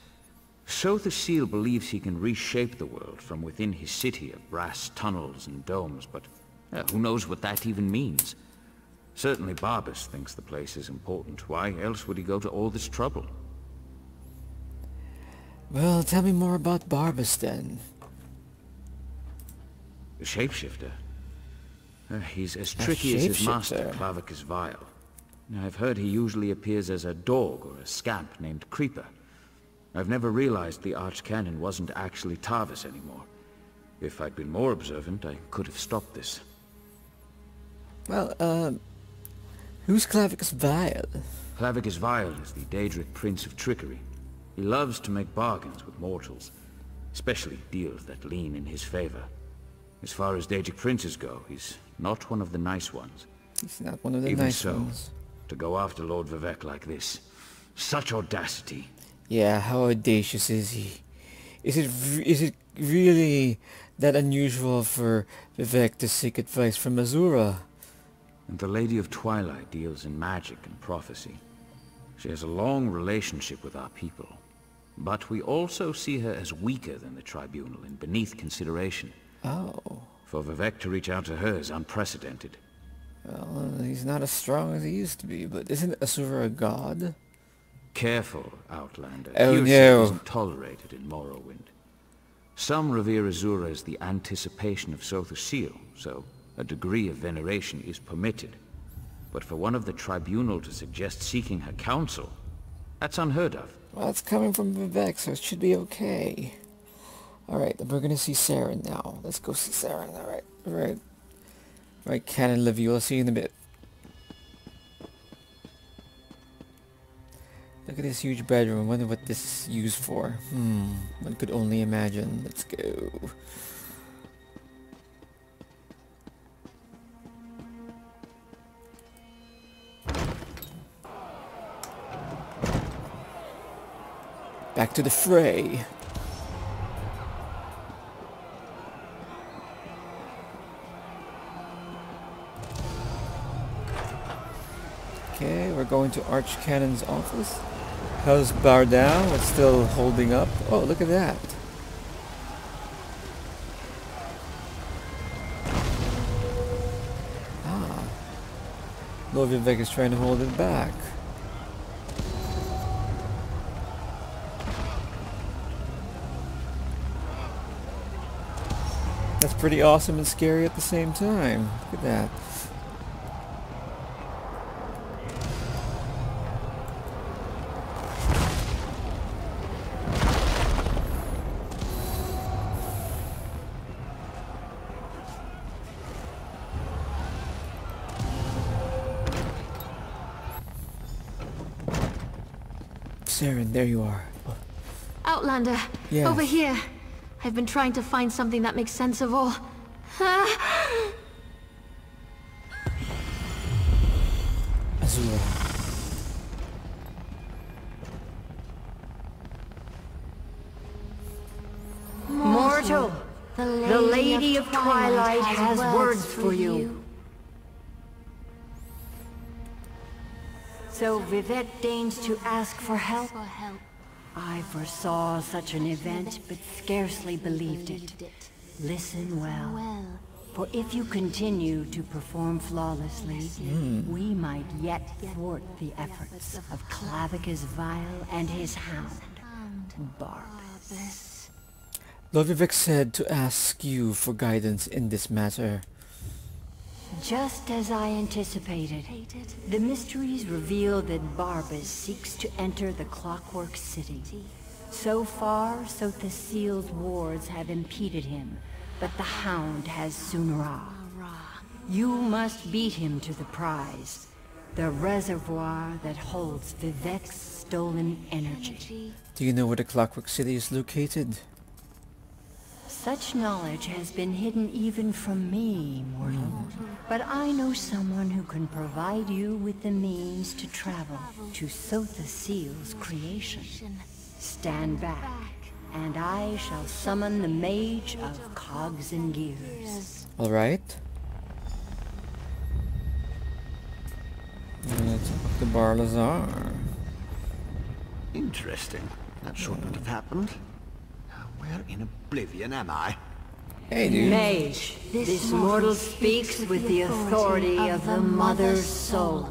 Sothasil believes he can reshape the world from within his city of brass tunnels and domes, but who knows what that even means? Certainly Barbas thinks the place is important. Why else would he go to all this trouble? Well, tell me more about Barbas then. The shapeshifter? He's as tricky as his master, shapeshifter. Clavicus Vile. I've heard he usually appears as a dog or a scamp named Creeper. I've never realized the Archcanon wasn't actually Tarvis anymore. If I'd been more observant, I could have stopped this. Well, who's Clavicus Vile? Clavicus Vile is the Daedric Prince of Trickery. He loves to make bargains with mortals, especially deals that lean in his favor. As far as Daedric Princes go, he's not one of the nice ones. He's not one of the Even nice so, ones. to go after Lord Vivec like this, such audacity. Yeah, how audacious is he? Is it really that unusual for Vivec to seek advice from Azura? And the Lady of Twilight deals in magic and prophecy. She has a long relationship with our people. But we also see her as weaker than the Tribunal and beneath consideration. Oh. For Vivec to reach out to her is unprecedented. Well, he's not as strong as he used to be, but isn't Azura a god? Careful, Outlander. Oh, Hearsay no. isn't tolerated in Morrowind. Some revere Azura as the anticipation of Sothis Seal, so a degree of veneration is permitted. But for one of the Tribunal to suggest seeking her counsel, that's unheard of. Well, it's coming from Vivec, so it should be okay. Alright, we're gonna see Saren now. Let's go see Saren. Alright. Right, Canon Livy, I'll see you in a bit. Look at this huge bedroom. I wonder what this is used for. One could only imagine. Let's go. Back to the fray. Okay, we're going to Archcanon's office. How's Bardal? It's still holding up. Oh, look at that. Ah. Lord Vivec is trying to hold it back. That's pretty awesome and scary at the same time. Look at that. Saren, there you are. Outlander, Yes. over here. I've been trying to find something that makes sense of all. Azura. Mortal, the Lady of Twilight has words for you. So Vivec deigns to ask for help? I foresaw such an event, but scarcely believed it. Listen well, for if you continue to perform flawlessly, we might yet thwart the efforts of Clavicus Vile and his hound, Barbas. Lord Vivec said to ask you for guidance in this matter. Just as I anticipated, the mysteries reveal that Barbas seeks to enter the Clockwork City. So far, Sothis Seal's wards have impeded him, but the Hound has Sunra. You must beat him to the prize, the reservoir that holds Vivec's stolen energy. Do you know where the Clockwork City is located? Such knowledge has been hidden even from me, mortal. But I know someone who can provide you with the means to travel to Sothis Seal's creation. Stand back, and I shall summon the Mage of Cogs and Gears. Alright. Let's talk to Barlazar. Interesting. That shouldn't have happened. Where in oblivion am I? Hey, dude. Mage, this mortal speaks with the authority of the Mother's soul.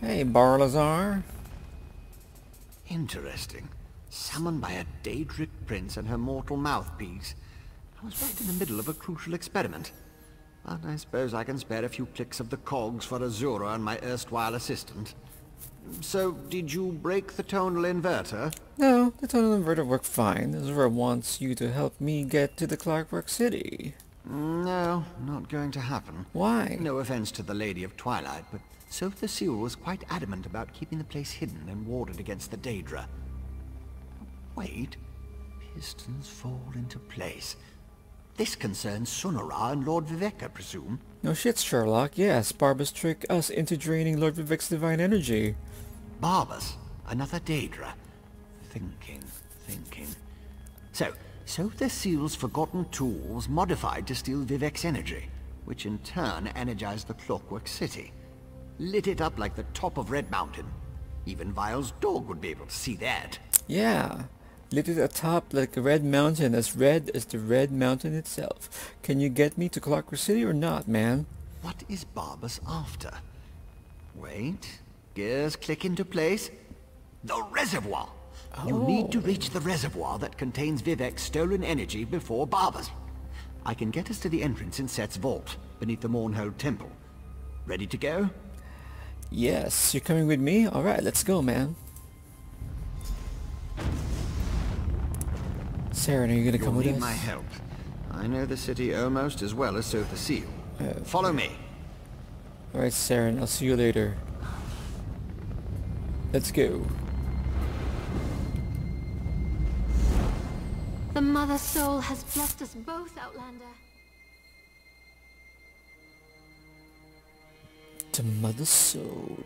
Hey, Barlazar. Interesting. Summoned by a Daedric prince and her mortal mouthpiece. I was right in the middle of a crucial experiment. But I suppose I can spare a few clicks of the cogs for Azura and my erstwhile assistant. So, did you break the tonal inverter? No, the tonal inverter worked fine. Azura wants you to help me get to the Clockwork City. No, not going to happen. Why? No offense to the Lady of Twilight, but Sotha Seal was quite adamant about keeping the place hidden and warded against the Daedra. Wait. Pistons fall into place. This concerns Sunara and Lord Vivek, I presume? No shit, Sherlock. Yes, Barbas tricked us into draining Lord Vivek's divine energy. Barbas? Another Daedra? Thinking. So the Seal's forgotten tools modified to steal Vivek's energy, which in turn energized the Clockwork City. Lit it up like the top of Red Mountain. Even Vile's dog would be able to see that. Yeah. Lit it atop like a red mountain, as red as the Red Mountain itself. Can you get me to Clockwork City or not, man? What is Barbas after? Wait. Gears click into place. The reservoir! You need to reach the reservoir that contains Vivek's stolen energy before Barbas. I can get us to the entrance in Set's vault, beneath the Mournhold Temple. Ready to go? Yes, you're coming with me? Alright, let's go, man. Saren, are you gonna come with us? You'll need my help. I know the city almost as well as Sotha Seal. Follow me. Alright, Saren, I'll see you later. Let's go. The Mother Soul has blessed us both, Outlander. The Mother Soul.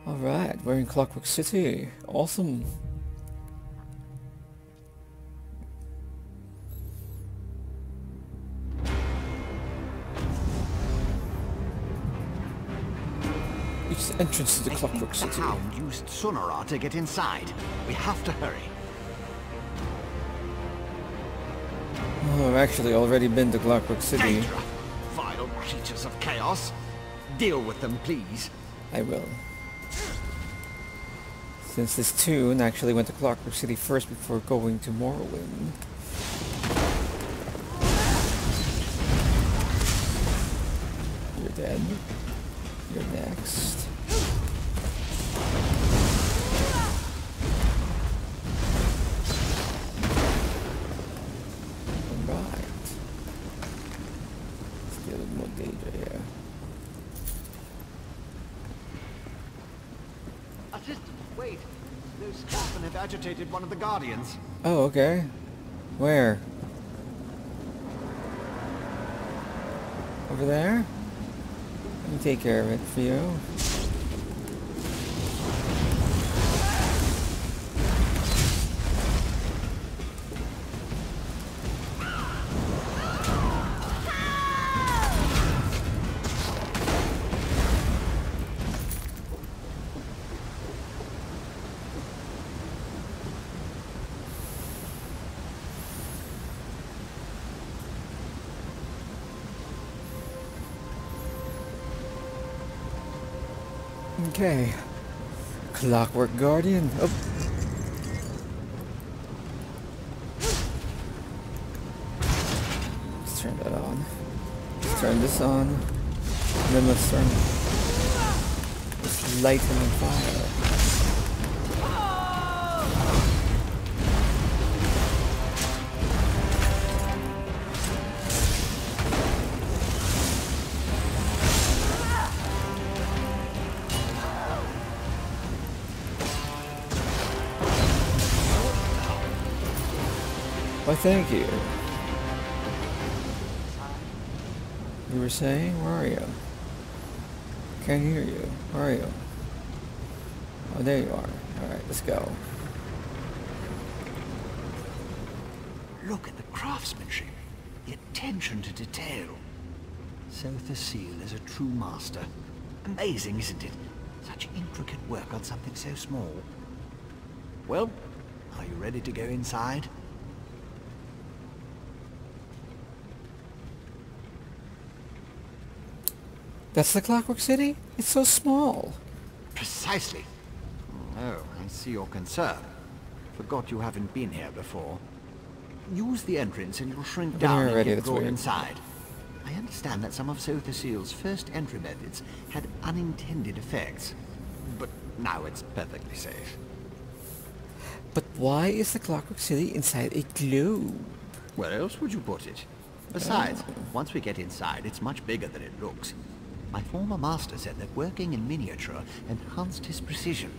Alright, we're in Clockwork City. Awesome. It's the entrance to the Clockwork City. The Hound used Sunara to get inside. We have to hurry. Oh, I've actually already been to Clockwork City. Daedra! Vile creatures of chaos. Deal with them, please. I will. Since this tune actually went to Clockwork City first before going to Morrowind. You're dead. You're next. Alright. Let's get a little more danger here. Assistant, wait. Those Scarfen have agitated one of the Guardians. Oh, okay. Where? Over there? Let me take care of it for you. Okay. Clockwork Guardian. Oh. Let's turn that on. Let's turn this on. And then let's turn this light him on fire. Why, thank you. You were saying? Where are you? Can't hear you. Where are you? Oh, there you are. Alright, let's go. Look at the craftsmanship. The attention to detail. Sotha Seal is a true master. Amazing, isn't it? Such intricate work on something so small. Well, are you ready to go inside? That's the Clockwork City? It's so small. Precisely. Oh, I see your concern. Forgot you haven't been here before. Use the entrance and you'll shrink I've been down here and already, get that's drawn weird. inside. I understand that some of Sotherseal's first entry methods had unintended effects, but now it's perfectly safe. But why is the Clockwork City inside a globe? Where else would you put it? Besides, once we get inside, it's much bigger than it looks. My former master said that working in miniature enhanced his precision,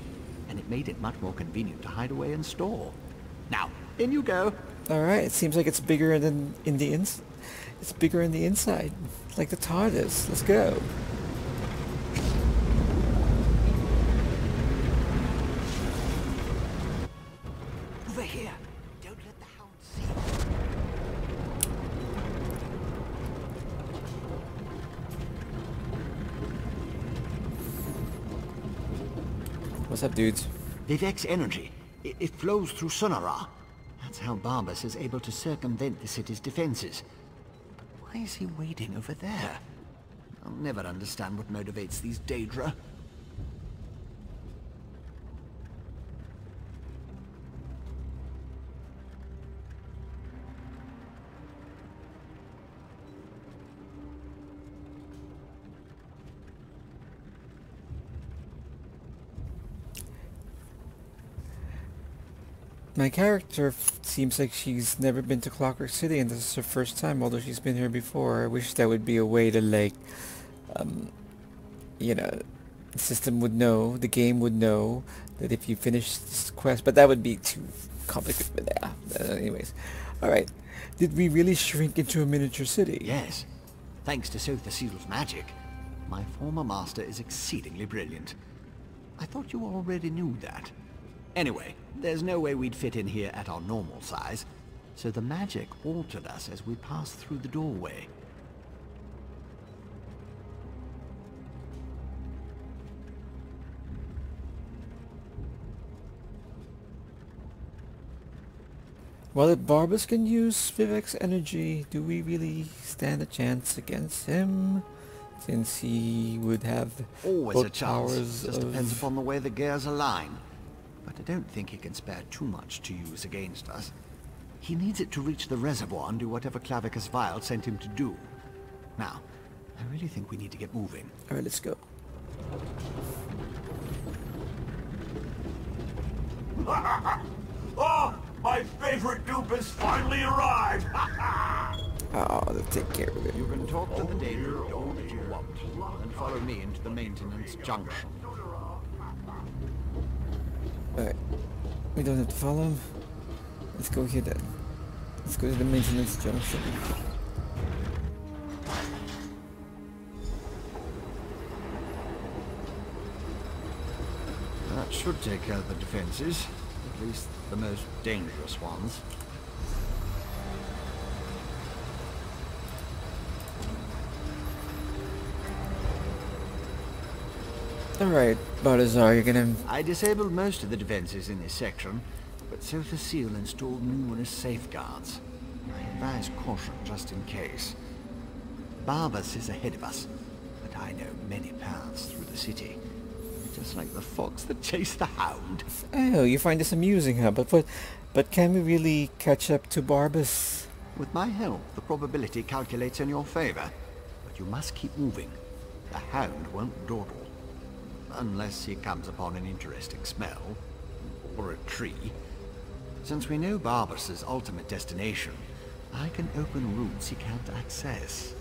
and it made it much more convenient to hide away and store. Now, in you go. Alright, it seems like it's bigger than in the it's bigger in the inside. Like the TARDIS. Let's go. Over here. Don't let the hound see you. What's up, dudes? Vivek's energy. It flows through Sonara. That's how Barbas is able to circumvent the city's defenses. But why is he waiting over there? I'll never understand what motivates these Daedra. My character seems like she's never been to Clockwork City and this is her first time, although she's been here before. I wish that would be a way to, like, you know, the system would know, the game would know that if you finish this quest, but that would be too complicated. But yeah, anyways. Alright, did we really shrink into a miniature city? Yes. Thanks to Sotherseal's magic. My former master is exceedingly brilliant. I thought you already knew that. Anyway, there's no way we'd fit in here at our normal size, so the magic altered us as we passed through the doorway. Well, if Barbas can use Vivek's energy, do we really stand a chance against him? Since he would have Always both a chance. powers Just of... depends upon the way the gears align. But I don't think he can spare too much to use against us. He needs it to reach the reservoir and do whatever Clavicus Vile sent him to do. Now, I really think we need to get moving. Alright, let's go. Oh, my favorite dupe has finally arrived! Oh, they'll take care of it. You can talk to the Daedra all that you want, and follow me into the maintenance junction. Alright. We don't have to follow him. Let's go here then. Let's go to the maintenance junction. That should take care of the defenses, at least the most dangerous ones. Alright, Balazar, you're gonna... I disabled most of the defenses in this section, but Sotherseal installed numerous safeguards. I advise caution just in case. Barbas is ahead of us, but I know many paths through the city. Just like the fox that chased the hound. Oh, you find this amusing, huh? But can we really catch up to Barbas? With my help, the probability calculates in your favor. But you must keep moving. The hound won't dawdle. Unless he comes upon an interesting smell. Or a tree. Since we know Barbas's ultimate destination, I can open routes he can't access.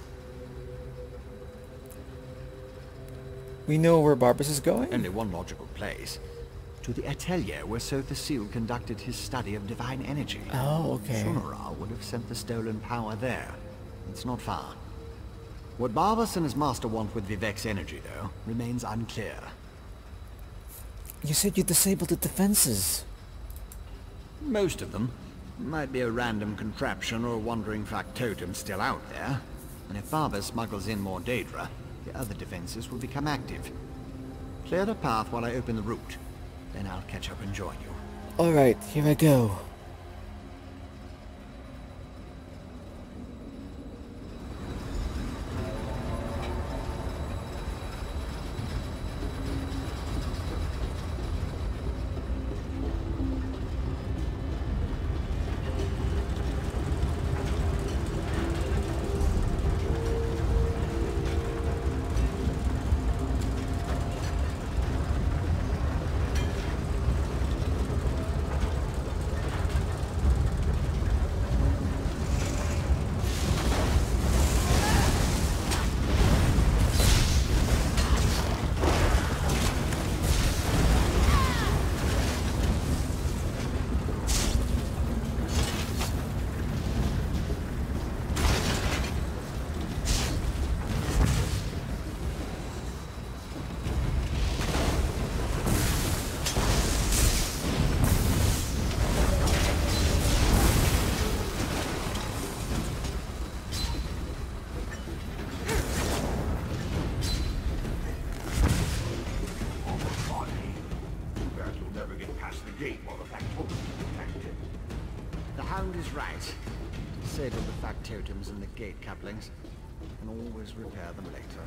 We know where Barbas is going? Only one logical place. To the atelier where Sotherseal conducted his study of divine energy. Oh, okay. Sonara would have sent the stolen power there. It's not far. What Barbas and his master want with Vivek's energy, though, remains unclear. You said you disabled the defenses. Most of them. Might be a random contraption or a wandering factotum still out there. And if Barbas smuggles in more Daedra, the other defenses will become active. Clear the path while I open the route. Then I'll catch up and join you. Alright, here I go. the gate couplings. Can always repair them later.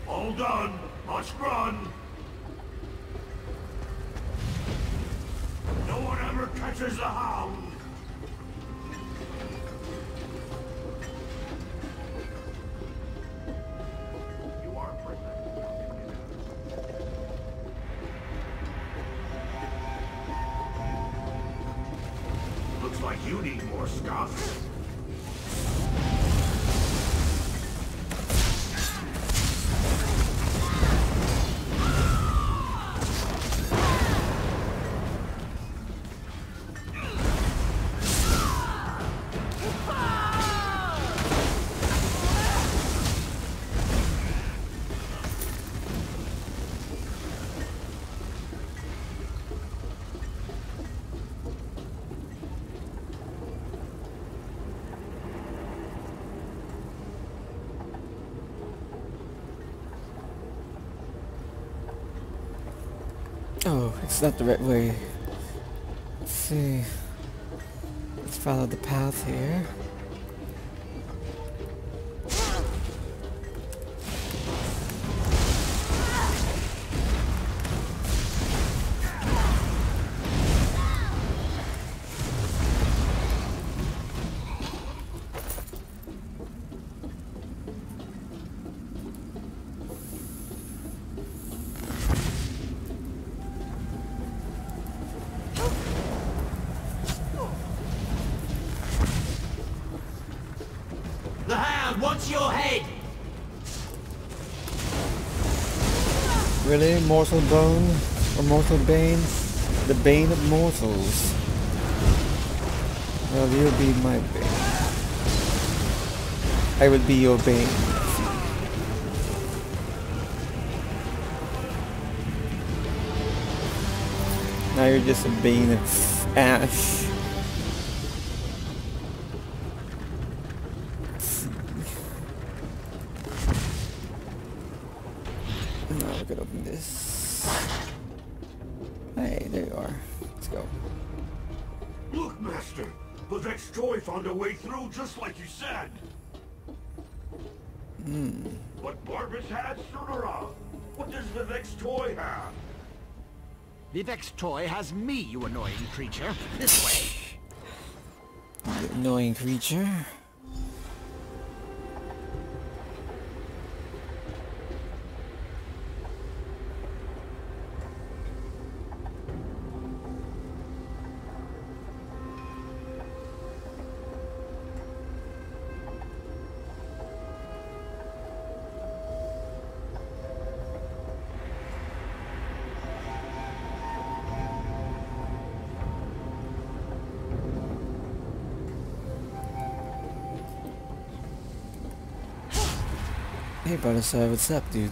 All done. Must run. No one ever catches the hound. You are a prisoner. Looks like you need more scuff. Oh, it's not the right way. Let's see. Let's follow the path here. The Hound wants your head! Really? Mortal Bone? Or Mortal Bane? The Bane of Mortals. Well, you'll be my Bane. I will be your Bane. Now you're just a Bane of Ash. Now we can open this. Hey, there you are. Let's go. Look, Master! Vivek's toy found a way through just like you said! What Barbas had stood around. What does Vivek's toy have? Vivek's toy has me, you annoying creature. This way. You annoying creature. Hey, Butterside, what's up, dude?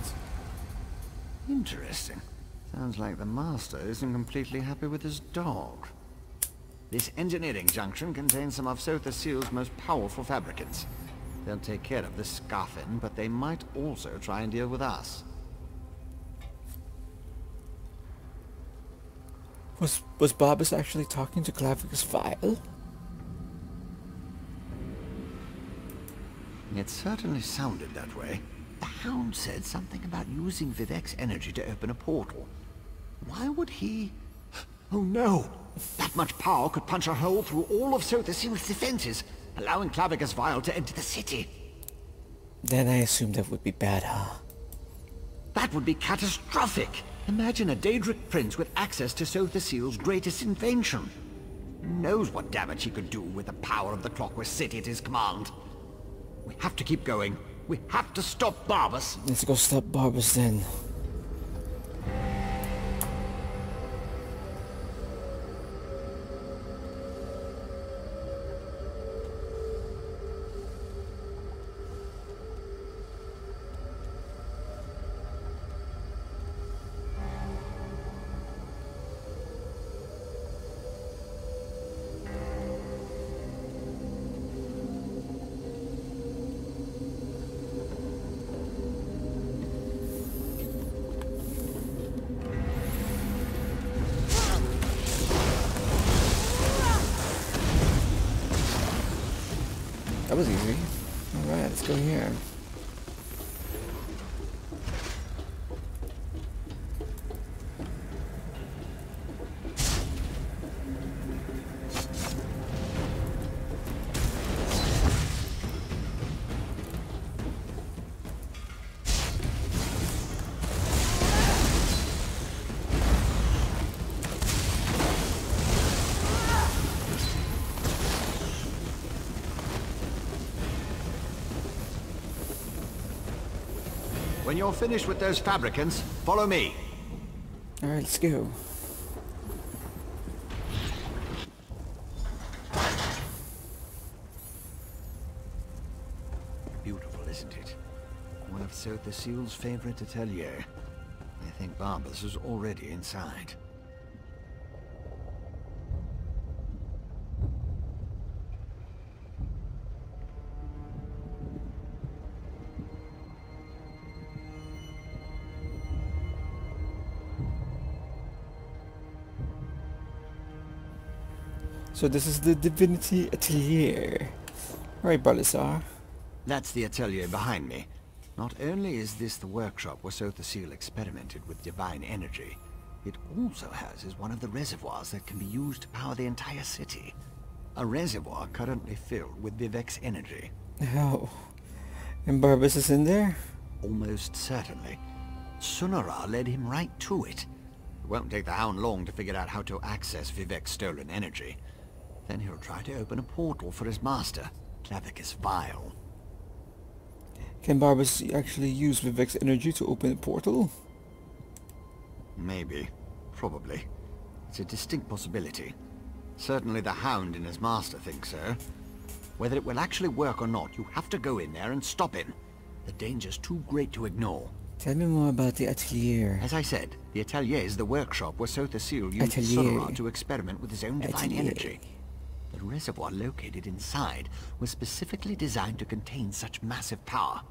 Interesting. Sounds like the Master isn't completely happy with his dog. This engineering junction contains some of Sotha Seal's most powerful fabricants. They'll take care of the Scoffin, but they might also try and deal with us. Was Barbas actually talking to Clavic's file? It certainly sounded that way. The Hound said something about using Vivek's energy to open a portal. Why would he... Oh no! That much power could punch a hole through all of Sotha Seal's defenses. allowing Clavicus Vial to enter the city. Then I assume that would be bad, huh? That would be catastrophic. Imagine a Daedric prince with access to Sothasyl's greatest invention. Who knows what damage he could do with the power of the Clockwork City at his command. We have to keep going. We have to stop Barbas. Let's go stop Barbas then. That was easy. Alright, let's go here. When you're finished with those fabricants, follow me. Alright, let's go. Beautiful, isn't it? One of Sothasyl's favorite atelier. I think Barbas is already inside. So this is the Divinity Atelier. Alright, Balasar. That's the atelier behind me. Not only is this the workshop where Sothasyl experimented with divine energy, it also houses one of the reservoirs that can be used to power the entire city. A reservoir currently filled with Vivek's energy. Oh. And Barbas is in there? Almost certainly. Sunara led him right to it. It won't take the Hound long to figure out how to access Vivek's stolen energy. Then he'll try to open a portal for his master, Clavicus Vial. Can Barbas actually use Vivek's energy to open a portal? Maybe. Probably. It's a distinct possibility. Certainly the Hound and his master think so. Whether it will actually work or not, you have to go in there and stop him. The danger's too great to ignore. Tell me more about the Atelier. As I said, the atelier is the workshop where Sothasyl used Sunara to experiment with his own divine energy. The reservoir located inside was specifically designed to contain such massive power.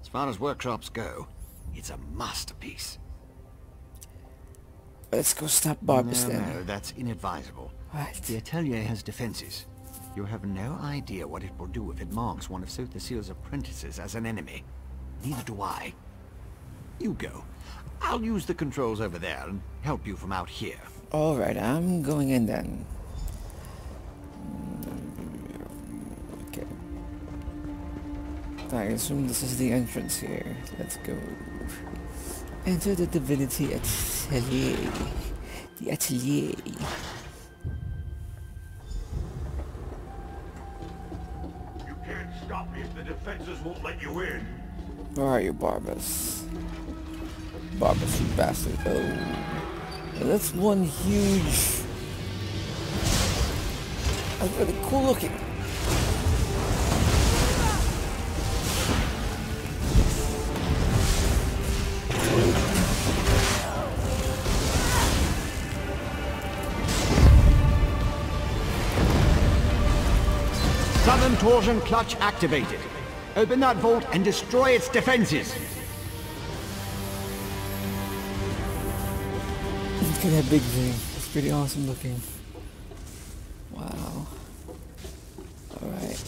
As far as workshops go, it's a masterpiece. Let's go stop Barbas then. No, that's inadvisable. What? The atelier has defenses. You have no idea what it will do if it marks one of Sothasyl's apprentices as an enemy. Neither do I. You go. I'll use the controls over there and help you from out here. Alright, I'm going in then. Okay. I assume this is the entrance here. Let's go. Enter the Divinity Atelier. The Atelier. You can't stop me if the defenses won't let you in. Where are you, Barbas? Barbas, you bastard. Oh. That's one huge... That's really cool looking. Southern Torsion Clutch activated. Open that vault and destroy its defenses. Look at that big thing. It's pretty awesome looking. Wow. Alright.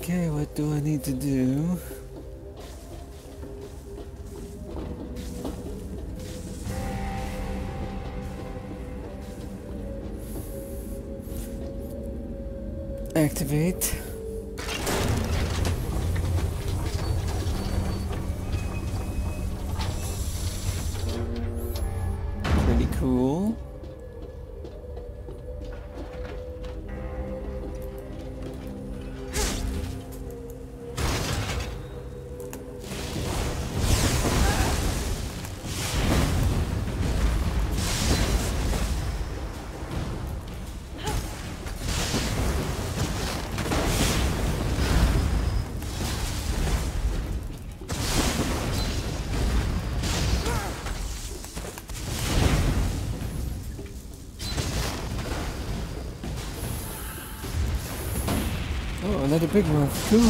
Okay, what do I need to do? Activate. Pretty cool. Oh, another big one. Cool.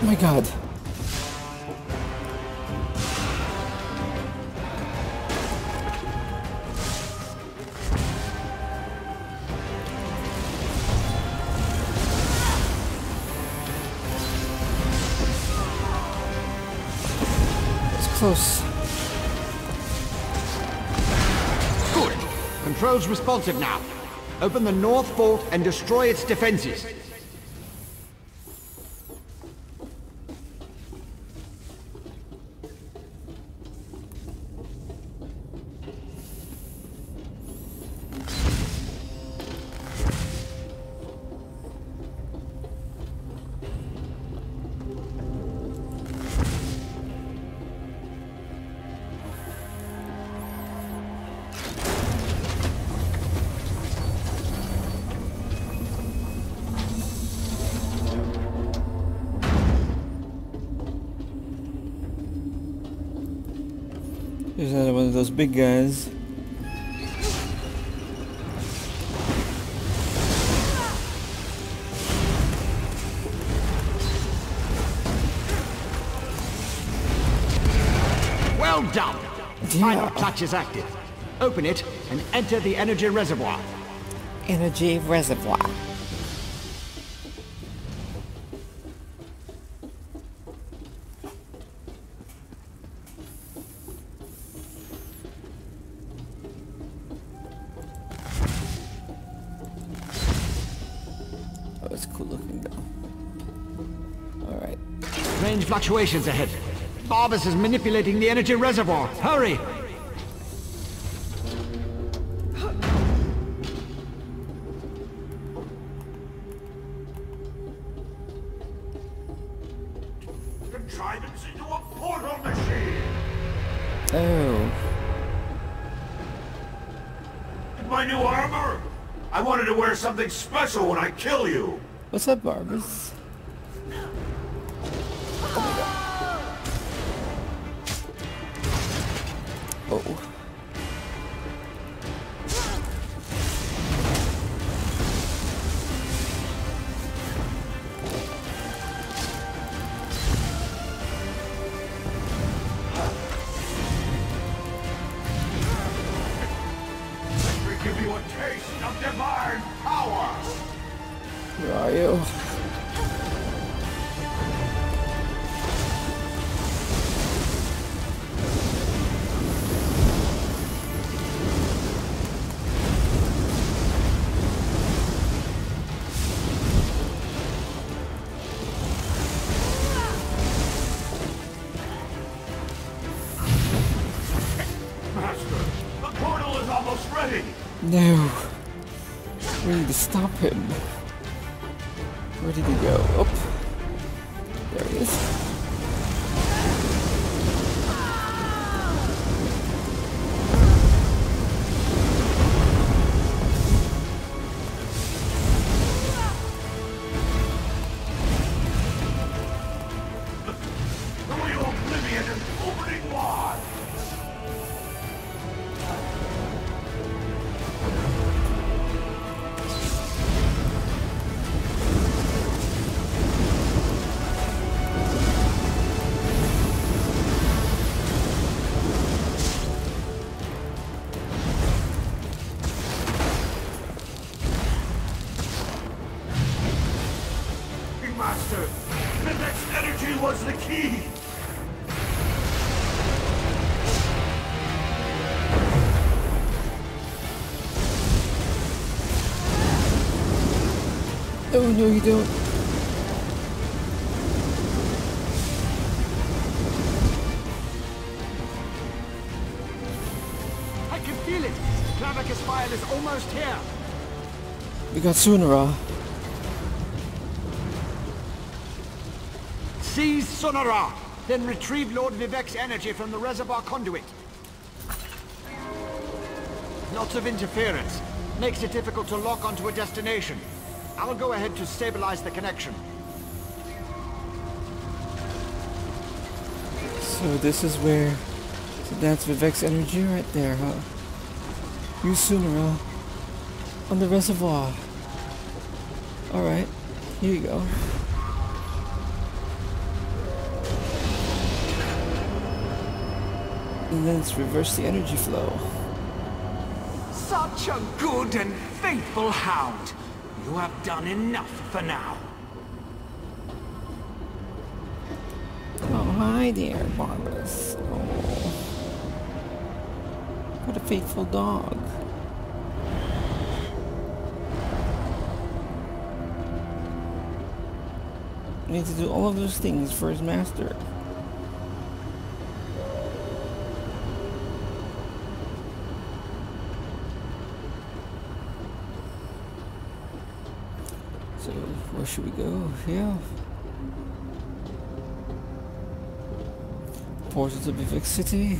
Oh my god. Close. Good. Control's responsive now. Open the north vault and destroy its defenses. There's another one of those big guys. Well done! Final clutch is active. Open it and enter the energy reservoir. Energy reservoir. Oh, it's cool looking though. Alright. Range fluctuations ahead. Barbas is manipulating the energy reservoir. Hurry! Contrivance into a portal machine! Oh. My new armor? I wanted to wear something special when I kill you! What's up, Barbas? Oh. Let me give you a taste of divine power! Where are you? Master, the portal is almost ready! No. We need to stop him. Where did he go? Oh. There he is. The wheel of Oblivion is opening wide! was the key! Oh no, you don't. I can feel it! Clavicus file is almost here! We got Sunara. Seize Sunara! Then retrieve Lord Vivek's energy from the reservoir conduit. Lots of interference. Makes it difficult to lock onto a destination. I'll go ahead to stabilize the connection. So this is where... So that's Vivek's energy right there, huh? Use Sunara on the reservoir. Alright, here you go. And then let's reverse the energy flow. Such a good and faithful hound. You have done enough for now. Oh, hi there, Barbas. Oh. What a faithful dog. I need to do all of those things for his master. So, where should we go? Here. Portal to Vivek City.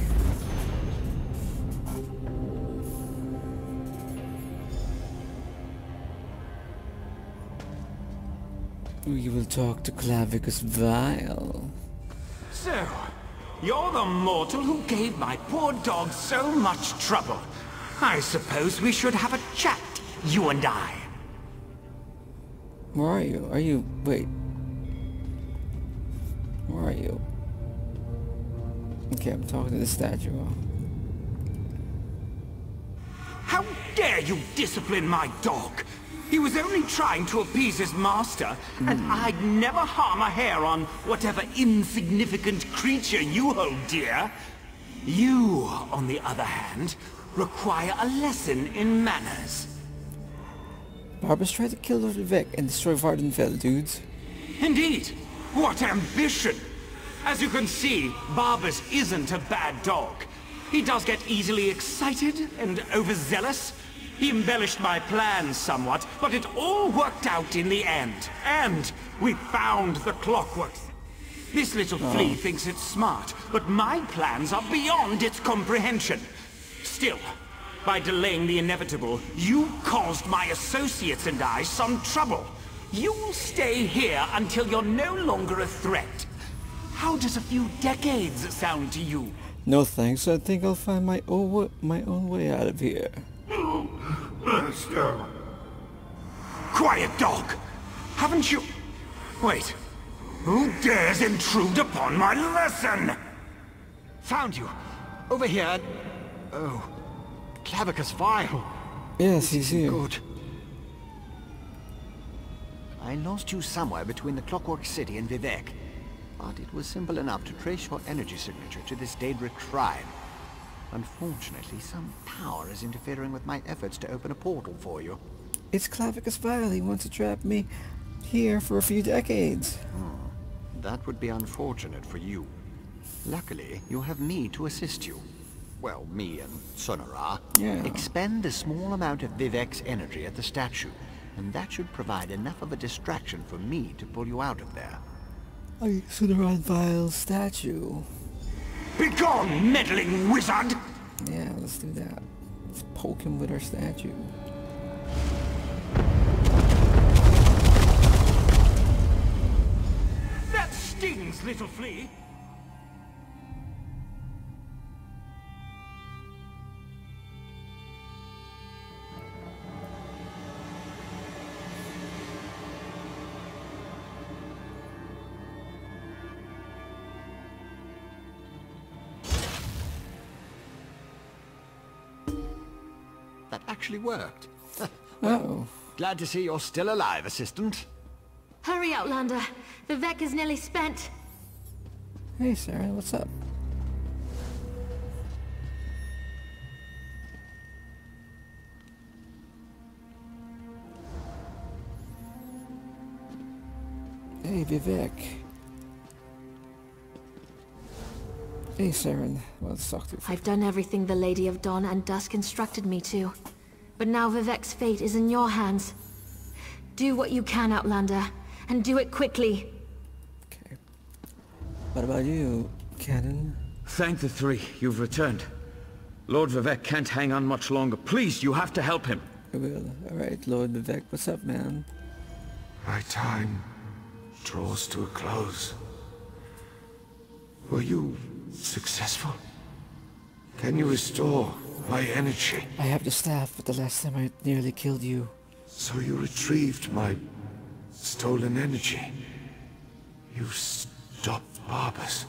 We will talk to Clavicus Vile. So, you're the mortal who gave my poor dog so much trouble. I suppose we should have a chat, you and I. Where are you? Are you... Wait. Where are you? Okay, I'm talking to the statue. How dare you discipline my dog? He was only trying to appease his master, and I'd never harm a hair on whatever insignificant creature you hold dear. You, on the other hand, require a lesson in manners. Barbas tried to kill Lord Vivek and destroy Vardenfell, dudes. Indeed. What ambition! As you can see, Barbas isn't a bad dog. He does get easily excited and overzealous. He embellished my plans somewhat, but it all worked out in the end. And we found the clockwork. This little flea thinks it's smart, but my plans are beyond its comprehension. Still, by delaying the inevitable, you caused my associates and I some trouble. You'll stay here until you're no longer a threat. How does a few decades sound to you? No thanks, I think I'll find my own way out of here. Master! Quiet, dog! Haven't you... Wait. Who dares intrude upon my lesson? Found you! Over here! Oh... Clavicus Vile! Yes, he's here. Good. I lost you somewhere between the Clockwork City and Vivek. But it was simple enough to trace your energy signature to this Daedric shrine. Unfortunately, some power is interfering with my efforts to open a portal for you. It's Clavicus Vile. He wants to trap me here for a few decades. That would be unfortunate for you. Luckily, you have me to assist you. Well, me and Sunara. Yeah. Expend a small amount of Vivek's energy at the statue, and that should provide enough of a distraction for me to pull you out of there. I Sunara Vile's statue. Begone, meddling wizard! Yeah, let's do that. Let's poke him with our statue. That stings, little flea! That actually worked. Uh-oh. Glad to see you're still alive, Assistant. Hurry, Outlander. Vivek is nearly spent. Hey, Saren, what's up? Hey, Vivek. Hey, Saren. Let's talk to you. I've done everything the Lady of Dawn and Dusk instructed me to. But now Vivek's fate is in your hands. Do what you can, Outlander, and do it quickly. Okay. What about you, Cannon? Thank the three. You've returned. Lord Vivek can't hang on much longer. Please, you have to help him. I will. Alright, Lord Vivek, what's up, man? My time draws to a close. Were you successful? Can you restore my energy? I have the staff, but the last time I nearly killed you. So you retrieved my stolen energy. You stopped Barbas.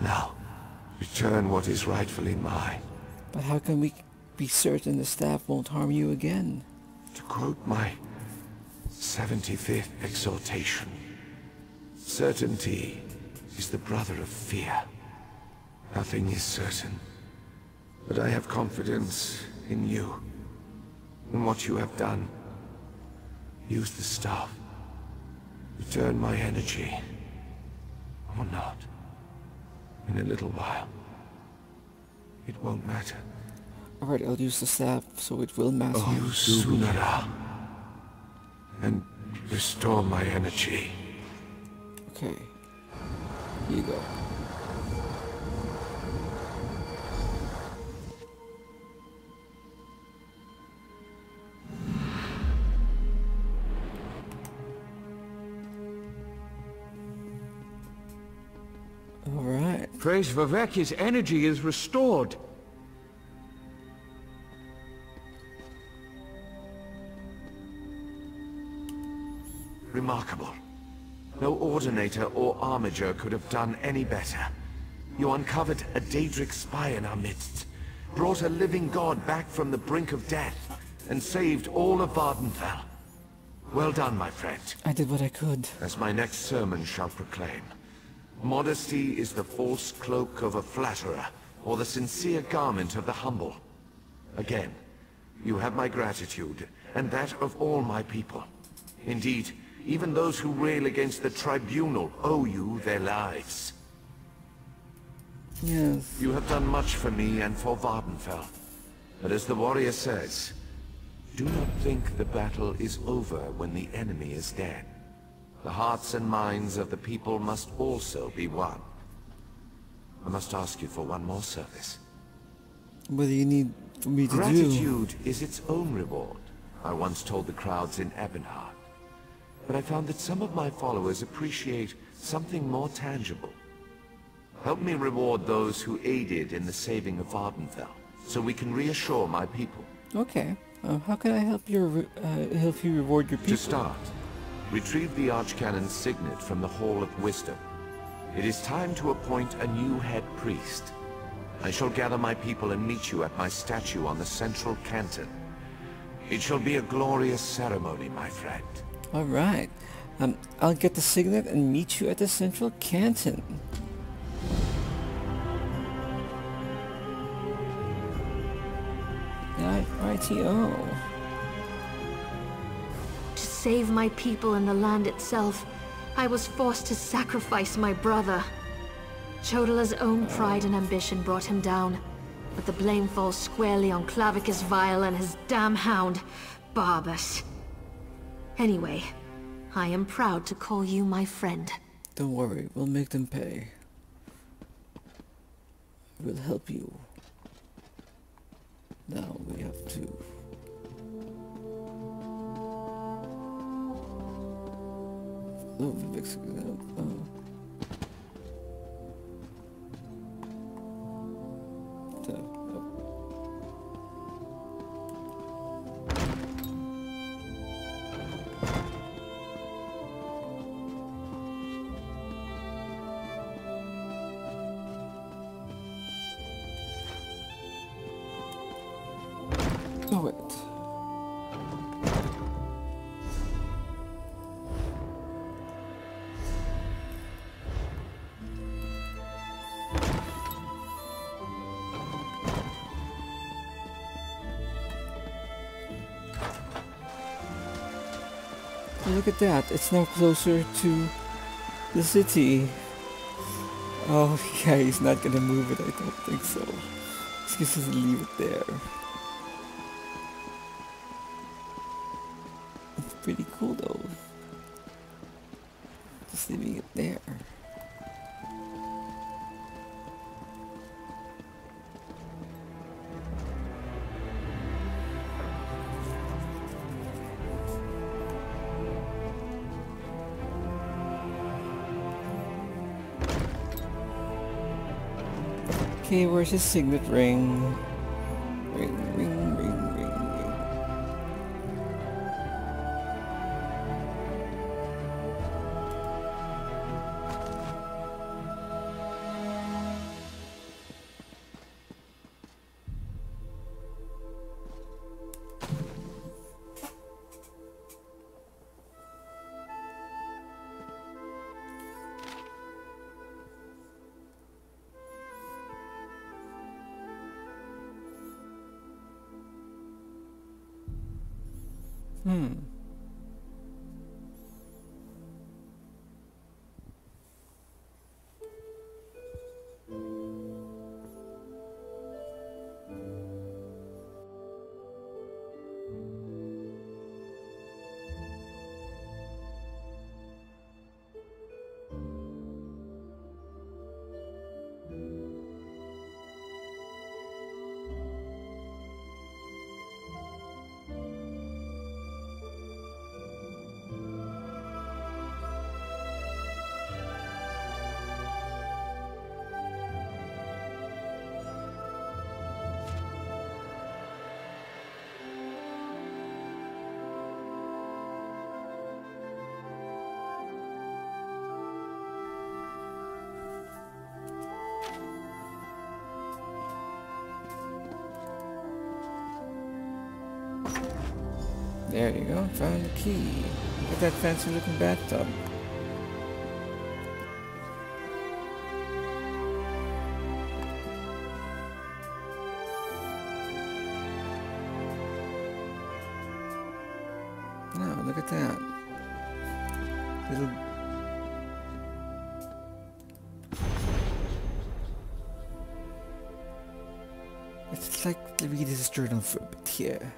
Now, return what is rightfully mine. But how can we be certain the staff won't harm you again? To quote my 75th exhortation, certainty is the brother of fear. Nothing is certain, but I have confidence in you, in what you have done. Use the staff. Return my energy, or not. In a little while. It won't matter. Alright, I'll use the staff so it will matter. Use Sunara and restore my energy. Okay. Here you go. Alright. Praise Vivek, his energy is restored. Remarkable. No Ordinator or Armiger could have done any better. You uncovered a Daedric spy in our midst, brought a living god back from the brink of death, and saved all of Vardenfell. Well done, my friend. I did what I could. As my next sermon shall proclaim, modesty is the false cloak of a flatterer, or the sincere garment of the humble. Again, you have my gratitude, and that of all my people. Indeed, even those who rail against the tribunal owe you their lives. Yes. You have done much for me and for Vardenfell. But as the warrior says, do not think the battle is over when the enemy is dead. The hearts and minds of the people must also be won. I must ask you for one more service. What do you need for me to do? Gratitude is its own reward, I once told the crowds in Ebonheart. But I found that some of my followers appreciate something more tangible. Help me reward those who aided in the saving of Vardenfell, so we can reassure my people. Okay. How can I help you reward your people? To start, retrieve the Archcanon's signet from the Hall of Wisdom. It is time to appoint a new head priest. I shall gather my people and meet you at my statue on the central canton. It shall be a glorious ceremony, my friend. Alright. I'll get the signet and meet you at the central canton. ITO. To save my people and the land itself, I was forced to sacrifice my brother. Chodala's own pride and ambition brought him down, but the blame falls squarely on Clavicus Vile and his damn hound, Barbas. Anyway, I am proud to call you my friend. Don't worry, we'll make them pay. We'll help you. Now we have to... Oh, Vivek's... Oh. Oh, wait. look at that. It's now closer to the city. Oh, yeah, he's not gonna move it. I don't think so. He's just gonna leave it there. It's pretty cool, though. Just leaving it there. Okay, where's his signet ring? Ring, ring, ring, ring, ring. There you go, found the key. Look at that fancy looking bathtub. No, look at that. Little... It's like to read his journal for a bit here.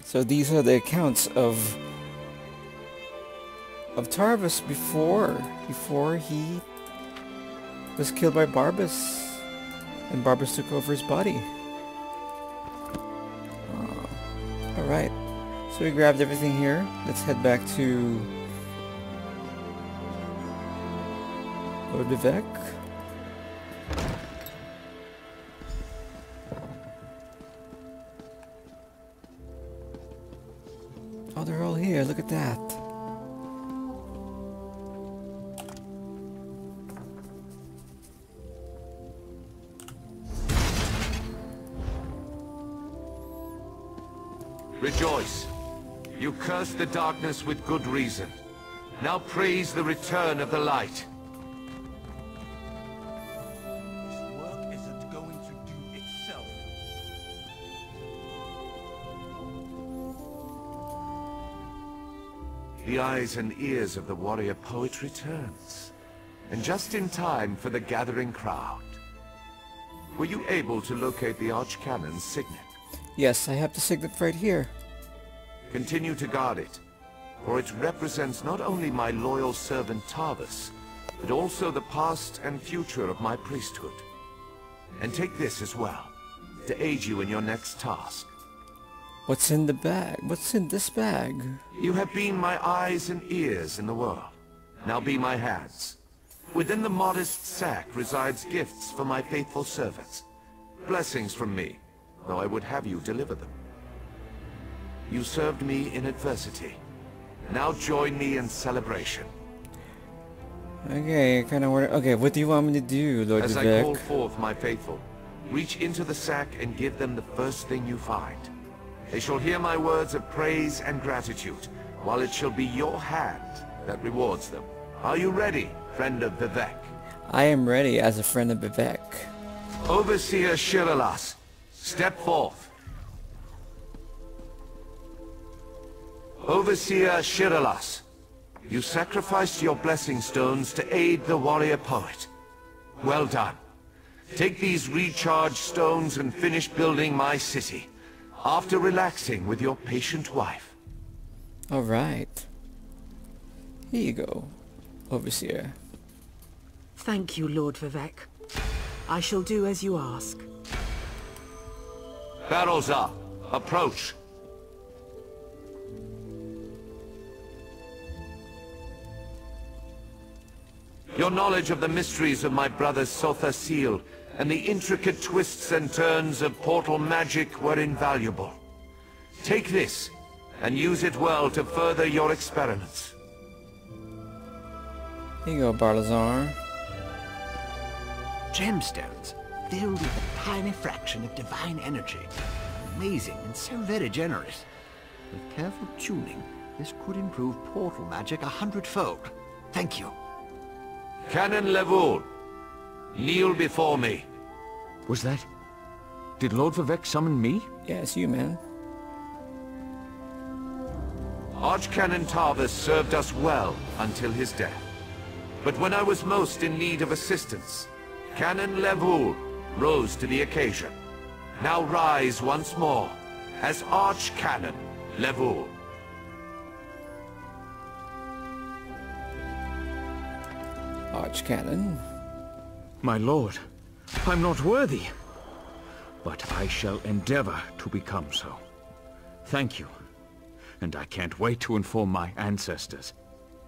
So these are the accounts of Tarvis before he was killed by Barbas, and Barbas took over his body. All right, so we grabbed everything here. Let's head back to Lord Vivek. Oh, they're all here. Look at that. Rejoice. You cursed the darkness with good reason. Now praise the return of the light. This work isn't going to do itself. The eyes and ears of the warrior poet returns. And just in time for the gathering crowd. Were you able to locate the Archcannon's signet? Yes, I have the signet right here. Continue to guard it, for it represents not only my loyal servant Tarvis, but also the past and future of my priesthood. And take this as well, to aid you in your next task. What's in the bag? What's in this bag? You have been my eyes and ears in the world. Now be my hands. Within the modest sack resides gifts for my faithful servants. Blessings from me, though I would have you deliver them. You served me in adversity. Now join me in celebration. Okay, okay, what do you want me to do, Lord As I Vivek? call forth my faithful, reach into the sack and give them the first thing you find. They shall hear my words of praise and gratitude, while it shall be your hand that rewards them. Are you ready, friend of Vivek? I am ready as a friend of Vivek. Overseer Shiralas, step forth. Overseer Shiralas, you sacrificed your blessing stones to aid the warrior poet. Well done. Take these recharged stones and finish building my city, after relaxing with your patient wife. Alright. Here you go, Overseer. Thank you, Lord Vivek. I shall do as you ask. Barrels up. Approach. Your knowledge of the mysteries of my brother's Sotha seal and the intricate twists and turns of portal magic were invaluable. Take this and use it well to further your experiments. Here you go, Barlazar. Gemstones, filled with a tiny fraction of divine energy. Amazing and so very generous. With careful tuning, this could improve portal magic 100-fold. Thank you. Canon Levoul, kneel before me. Was that... Did Lord Vivek summon me? Yeah, it's you, man. Archcanon Tarvis served us well until his death. But when I was most in need of assistance, Canon Levoul rose to the occasion. Now rise once more as Archcanon Levoul. Archcanon. My lord, I'm not worthy. But I shall endeavor to become so. Thank you. And I can't wait to inform my ancestors.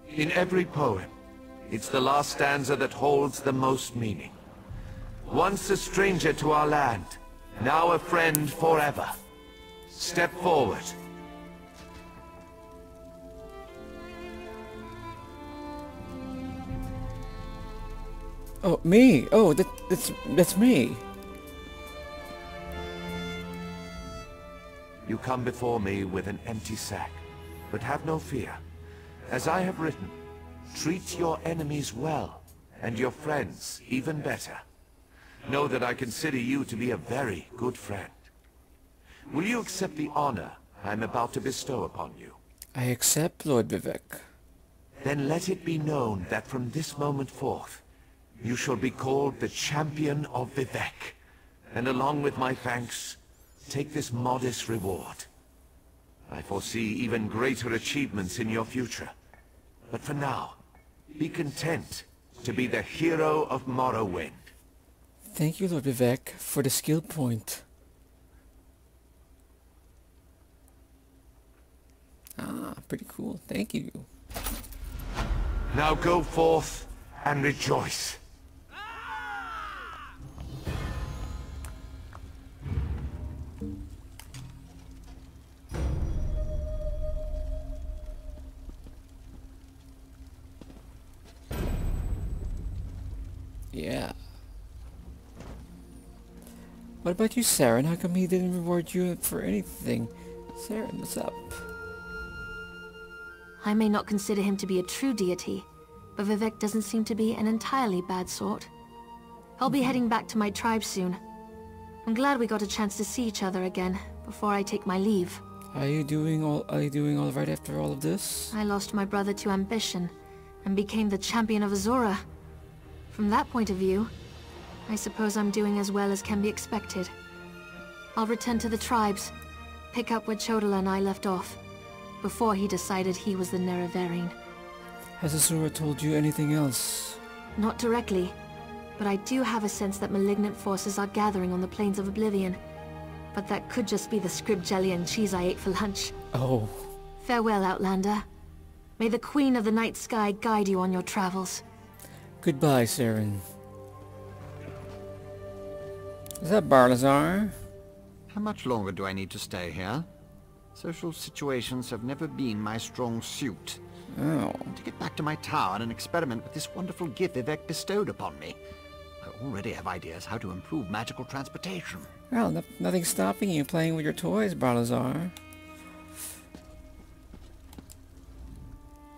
In every poem, it's the last stanza that holds the most meaning. Once a stranger to our land, now a friend forever. Step forward. Oh, me! Oh, that's me! You come before me with an empty sack, but have no fear. As I have written, treat your enemies well, and your friends even better. Know that I consider you to be a very good friend. Will you accept the honor I'm about to bestow upon you? I accept, Lord Vivek. Then let it be known that from this moment forth, you shall be called the Champion of Vivek, and along with my thanks, take this modest reward. I foresee even greater achievements in your future. But for now, be content to be the hero of Morrowind. Thank you, Lord Vivek, for the skill point. Ah, pretty cool. Thank you. Now go forth and rejoice. Yeah. What about you, Saren? How come he didn't reward you for anything? Saren, what's up? I may not consider him to be a true deity, but Vivek doesn't seem to be an entirely bad sort. I'll be heading back to my tribe soon. I'm glad we got a chance to see each other again before I take my leave. Are you doing all right after all of this? I lost my brother to ambition and became the champion of Azora. From that point of view, I suppose I'm doing as well as can be expected. I'll return to the tribes, pick up where Chodala and I left off, before he decided he was the Nerevarine. Has Azura told you anything else? Not directly, but I do have a sense that malignant forces are gathering on the plains of Oblivion. But that could just be the scrib jelly and cheese I ate for lunch. Oh. Farewell, Outlander. May the Queen of the Night Sky guide you on your travels. Goodbye, Saren. Is that Barlazar? How much longer do I need to stay here? Social situations have never been my strong suit. Oh. To get back to my tower and experiment with this wonderful gift Vivek bestowed upon me. I already have ideas how to improve magical transportation. Well, nothing's stopping you playing with your toys, Barlazar.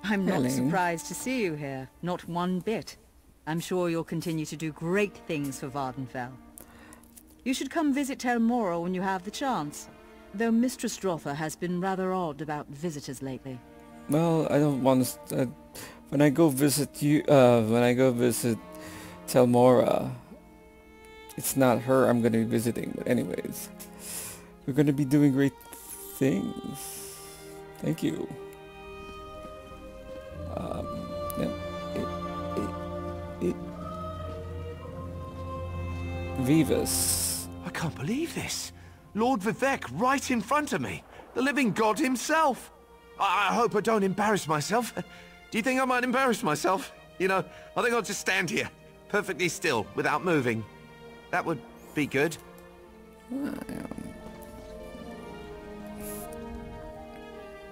I'm not surprised to see you here. Not one bit. I'm sure you'll continue to do great things for Vardenfell. You should come visit Tel Mora when you have the chance. Though Mistress Drotha has been rather odd about visitors lately. Well, I don't want to... when I go visit you... when I go visit Telmora, it's not her I'm going to be visiting. But anyways, we're going to be doing great things. Thank you. Yeah. Vivas. I can't believe this. Lord Vivek right in front of me. The living god himself. I hope I don't embarrass myself. Do you think I might embarrass myself? You know, I think I'll just stand here, perfectly still, without moving. That would be good.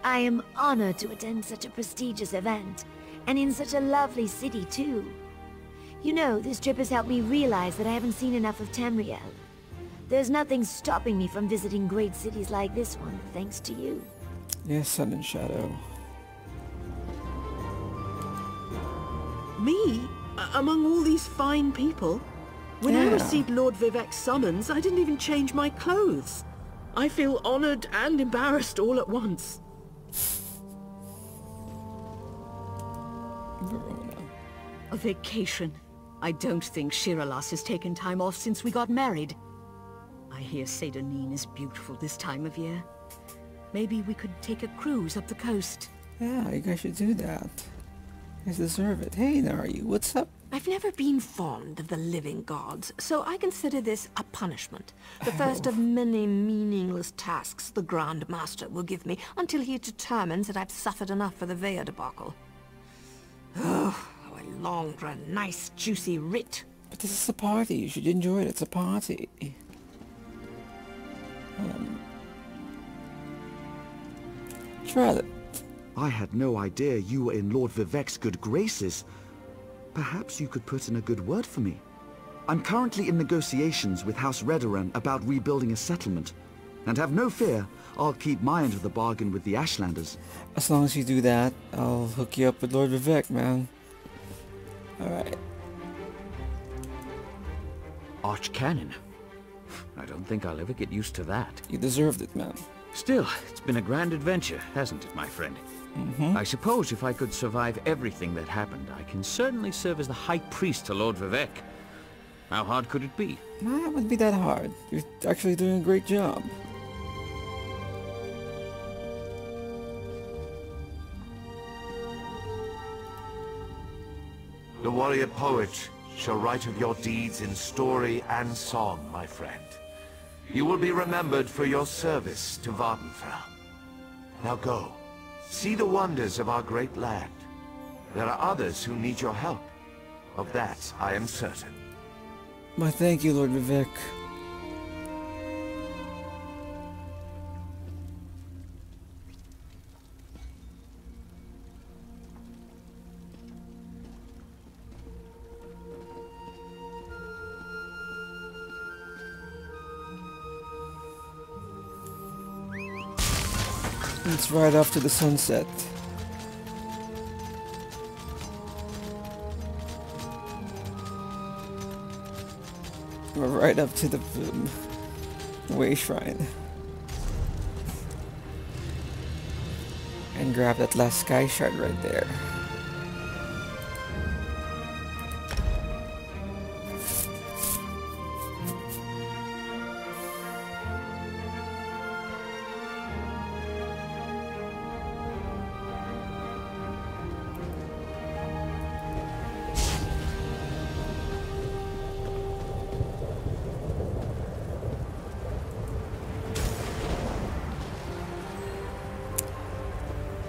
I am honored to attend such a prestigious event, and in such a lovely city too. You know, this trip has helped me realize that I haven't seen enough of Tamriel. There's nothing stopping me from visiting great cities like this one, thanks to you. Yes, Sun and Shadow. Me? Among all these fine people? When I received Lord Vivek's summons, I didn't even change my clothes. I feel honored and embarrassed all at once. Verona. A vacation. I don't think Shiralas has taken time off since we got married. I hear Seydonin is beautiful this time of year. Maybe we could take a cruise up the coast. Yeah, you guys should do that. You guys deserve it. Hey, Nari, what's up? I've never been fond of the living gods, so I consider this a punishment. The first of many meaningless tasks the Grand Master will give me until he determines that I've suffered enough for the Vea debacle. Oh, I long for a nice, juicy writ. But this is a party. You should enjoy it. It's a party. Try it. I had no idea you were in Lord Vivek's good graces. Perhaps you could put in a good word for me. I'm currently in negotiations with House Redoran about rebuilding a settlement. And have no fear, I'll keep my end of the bargain with the Ashlanders. As long as you do that, I'll hook you up with Lord Vivek, man. Alright. Archcanon? I don't think I'll ever get used to that. You deserved it, man. Still, it's been a grand adventure, hasn't it, my friend? I suppose if I could survive everything that happened, I can certainly serve as the High Priest to Lord Vivek. How hard could it be? Nah, it wouldn't be that hard. You're actually doing a great job. The warrior poet shall write of your deeds in story and song, my friend. You will be remembered for your service to Vardenfell. Now go. See the wonders of our great land. There are others who need your help. Of that, I am certain. Why, thank you, Lord Vivek. Let's ride off to the sunset. We're right up to the way shrine. And grab that last sky shard right there.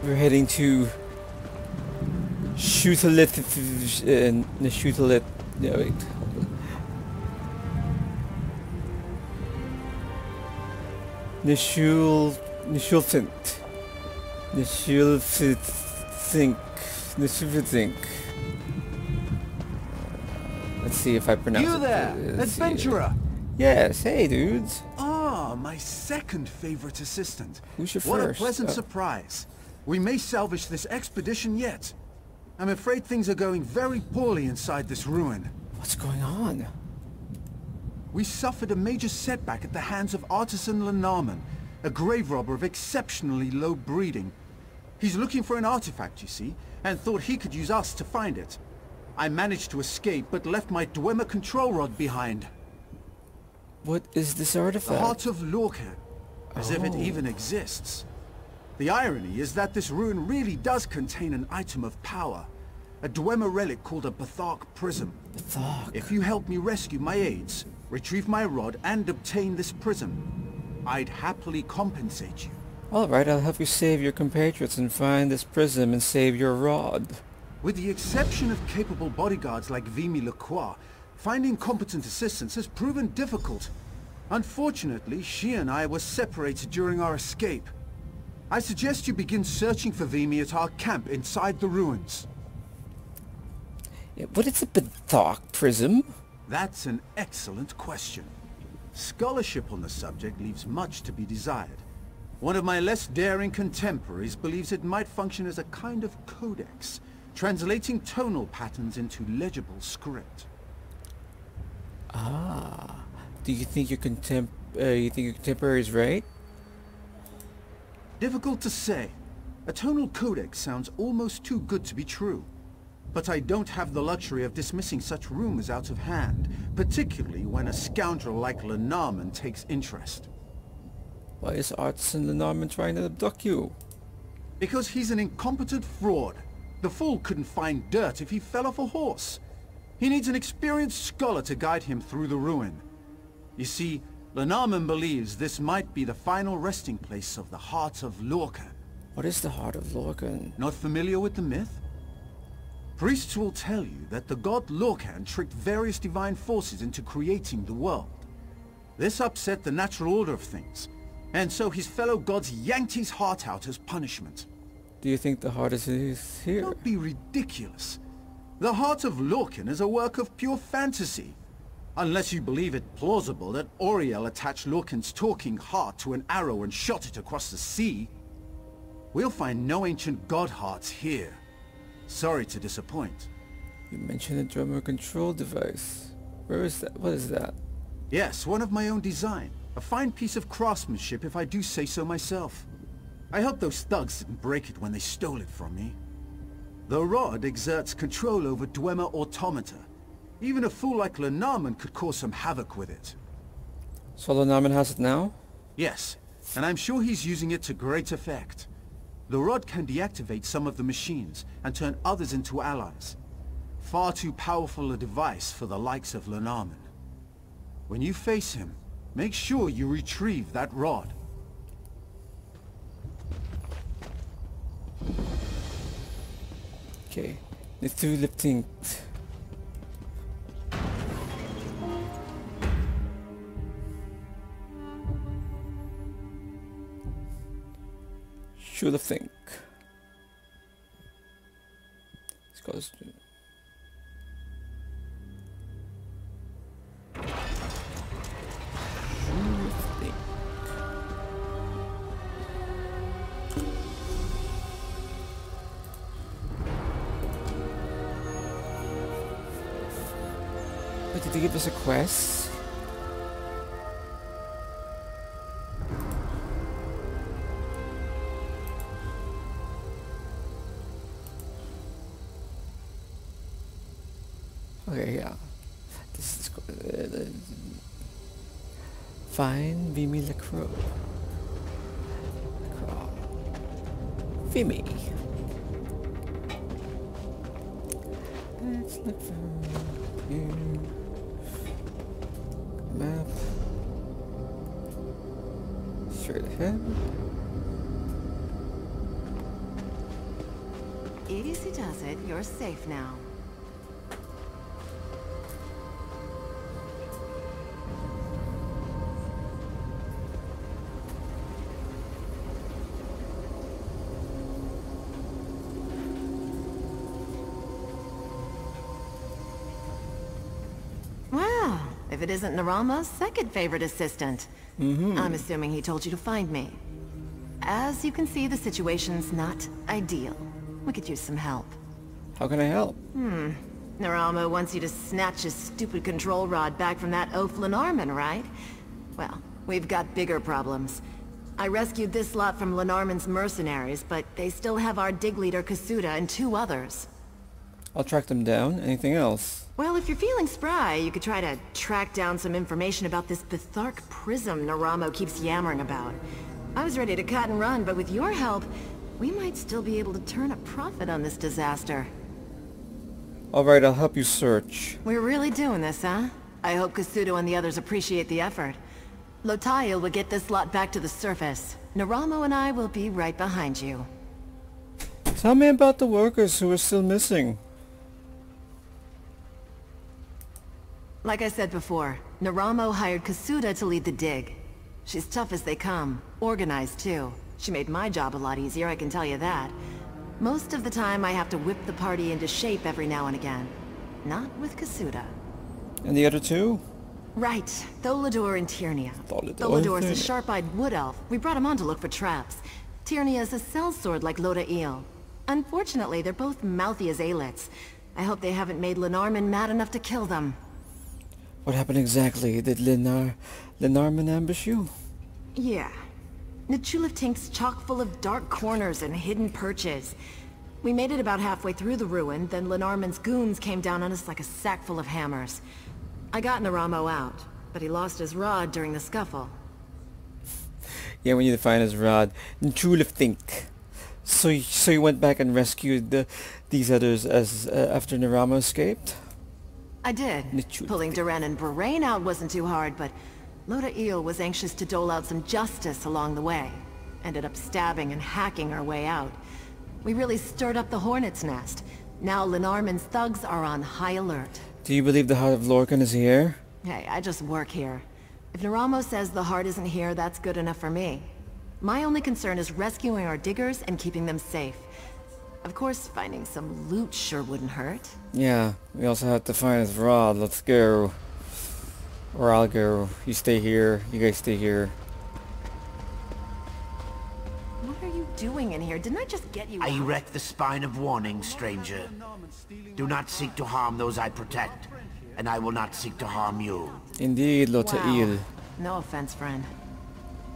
We're heading to Shootalith, no wait. Nishulfint. Let's see if I pronounce it. You there, adventurer! Yes, hey dudes. Ah, my second favorite assistant. Who's your What first? a pleasant surprise. We may salvage this expedition yet. I'm afraid things are going very poorly inside this ruin. What's going on? We suffered a major setback at the hands of artisan Lenarman, a grave robber of exceptionally low breeding. He's looking for an artifact, you see, and thought he could use us to find it. I managed to escape, but left my Dwemer control rod behind. What is this artifact? The Heart of Lorcan, as if it even exists. The irony is that this ruin really does contain an item of power. A Dwemer relic called a Bathark Prism. Bathark? If you help me rescue my aides, retrieve my rod, and obtain this prism, I'd happily compensate you. Alright, I'll help you save your compatriots and find this prism and save your rod. With the exception of capable bodyguards like Vimy Lacroix, finding competent assistants has proven difficult. Unfortunately, she and I were separated during our escape. I suggest you begin searching for Vimy at our camp inside the ruins. Yeah, what is a Bathark prism? That's an excellent question. Scholarship on the subject leaves much to be desired. One of my less daring contemporaries believes it might function as a kind of codex, translating tonal patterns into legible script. Ah, do you think your contemporary is right? Difficult to say. A tonal codex sounds almost too good to be true. But I don't have the luxury of dismissing such rumors out of hand, particularly when a scoundrel like Lenarman takes interest. Why is Artisan Lenarman trying to abduct you? Because he's an incompetent fraud. The fool couldn't find dirt if he fell off a horse. He needs an experienced scholar to guide him through the ruin. You see, Lenarman believes this might be the final resting place of the Heart of Lorcan. What is the Heart of Lorcan? Not familiar with the myth? Priests will tell you that the god Lorcan tricked various divine forces into creating the world. This upset the natural order of things, and so his fellow gods yanked his heart out as punishment. Do you think the heart is here? Don't be ridiculous. The Heart of Lorcan is a work of pure fantasy. Unless you believe it plausible that Auriel attached Lorcan's talking heart to an arrow and shot it across the sea. We'll find no ancient god hearts here. Sorry to disappoint. You mentioned a drummer control device. Where is that? What is that? Yes, one of my own design. A fine piece of craftsmanship if I do say so myself. I hope those thugs didn't break it when they stole it from me. The rod exerts control over Dwemer automata. Even a fool like Lenarman could cause some havoc with it. So Lenarman has it now? Yes, and I'm sure he's using it to great effect. The rod can deactivate some of the machines and turn others into allies. Far too powerful a device for the likes of Lenarman. When you face him, make sure you retrieve that rod. Okay, the two lifting. Should have think. Let's go. Should think. Did they give us a quest? Okay, yeah. This is find Vimy LaCroix. Vimy. Let's look for you. Map. Straight ahead. Easy does it. You're safe now. Well, if it isn't Narama's second favorite assistant. I'm assuming he told you to find me. As you can see, the situation's not ideal. We could use some help. How can I help? Narama wants you to snatch his stupid control rod back from that oaf Lenarman, right? Well, we've got bigger problems. I rescued this lot from Lenarman's mercenaries, but they still have our dig leader Kasuda and 2 others. I'll track them down. Anything else? Well, if you're feeling spry, you could try to track down some information about this Bethark prism Naramo keeps yammering about. I was ready to cut and run, but with your help, we might still be able to turn a profit on this disaster. Alright, I'll help you search. We're really doing this, huh? I hope Kasudo and the others appreciate the effort. Lotail will get this lot back to the surface. Naramo and I will be right behind you. Tell me about the workers who are still missing. Like I said before, Naramo hired Kasuda to lead the dig. She's tough as they come, organized too. She made my job a lot easier, I can tell you that. Most of the time I have to whip the party into shape every now and again. Not with Kasuda. And the other 2? Right, Tholador and Tyrnia. Tholador Tholador's a sharp-eyed wood elf. We brought him on to look for traps. Tyrnia's a sellsword like Lotail. Unfortunately, they're both mouthy as ailets. I hope they haven't made Lenarman mad enough to kill them. What happened exactly? Did Lenarman ambush you? Yeah. Nachulif Tink's chock full of dark corners and hidden perches. We made it about halfway through the ruin, then Lenarman's goons came down on us like a sack full of hammers. I got Naramo out, but he lost his rod during the scuffle. Yeah, we need to find his rod. Nachulif Tink. So you went back and rescued these others as after Naramo escaped? I did. Pulling Duran and Barain out wasn't too hard, but Lotail was anxious to dole out some justice along the way. Ended up stabbing and hacking our way out. We really stirred up the hornet's nest. Now Lenarman's thugs are on high alert. Do you believe the heart of Lorcan is here? Hey, I just work here. If Naramo says the heart isn't here, that's good enough for me. My only concern is rescuing our diggers and keeping them safe. Of course, finding some loot sure wouldn't hurt. Yeah, we also have to find his rod. Let's go. Or I'll go. You stay here. You guys stay here. What are you doing in here? Didn't I just get you I out? erect the spine of warning, stranger. Do not seek to harm those I protect, and I will not seek to harm you. Indeed, Lotail. Wow. No offense, friend.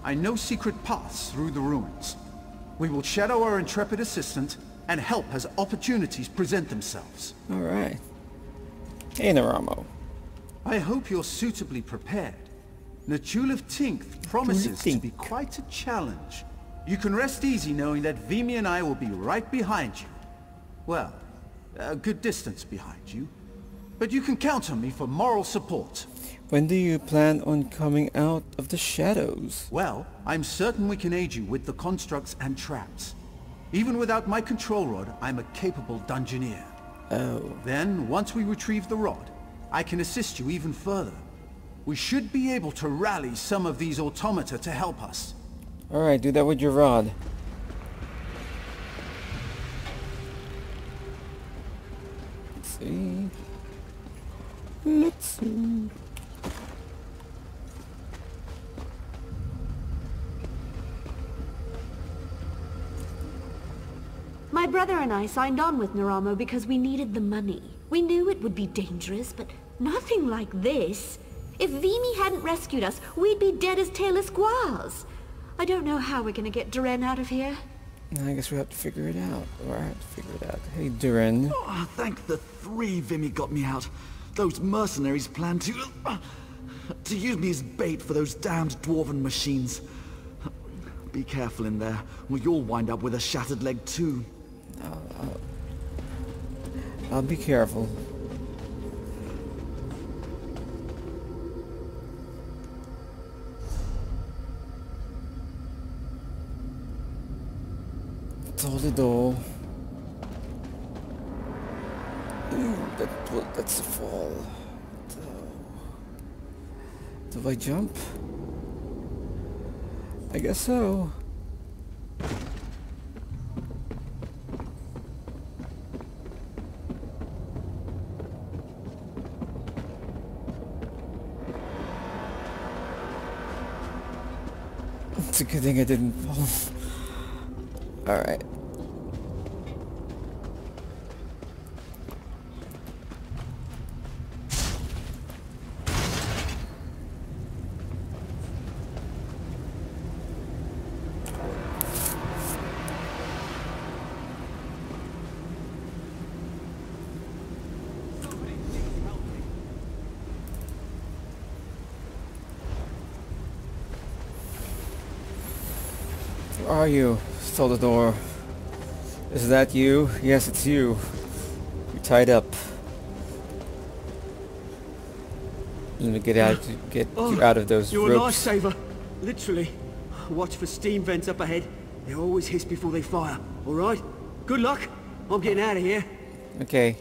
I know secret paths through the ruins. We will shadow our intrepid assistant and help as opportunities present themselves. Alright. Hey, Naramo. I hope you're suitably prepared. Nachulif Tink promises to be quite a challenge. You can rest easy knowing that Vimy and I will be right behind you. Well, a good distance behind you. But you can count on me for moral support. When do you plan on coming out of the shadows? Well, I'm certain we can aid you with the constructs and traps. Even without my control rod, I'm a capable dungeoneer. Oh. Then, once we retrieve the rod, I can assist you even further. We should be able to rally some of these automata to help us. Alright, do that with your rod. Let's see. Let's see. My brother and I signed on with Naramo because we needed the money. We knew it would be dangerous, but Nothing like this. If Vimy hadn't rescued us, we'd be dead as tailless squaws. I don't know how we're gonna get Duran out of here. I guess we have to figure it out. Or I have to figure it out. Hey, Duran. Oh, thank the 3 Vimy got me out. Those mercenaries planned to use me as bait for those damned dwarven machines. Be careful in there, or you'll wind up with a shattered leg too. I'll be careful. Hold the door. Ooh, that's a fall. Do I jump? I guess so. It's a good thing I didn't fall. Alright. Where are you? Stole the door. Is that you? Yes, it's you. You're tied up. Let me get you out of those You're ropes. a lifesaver, literally. Watch for steam vents up ahead. They always hiss before they fire. All right? Good luck. I'm getting out of here. Okay.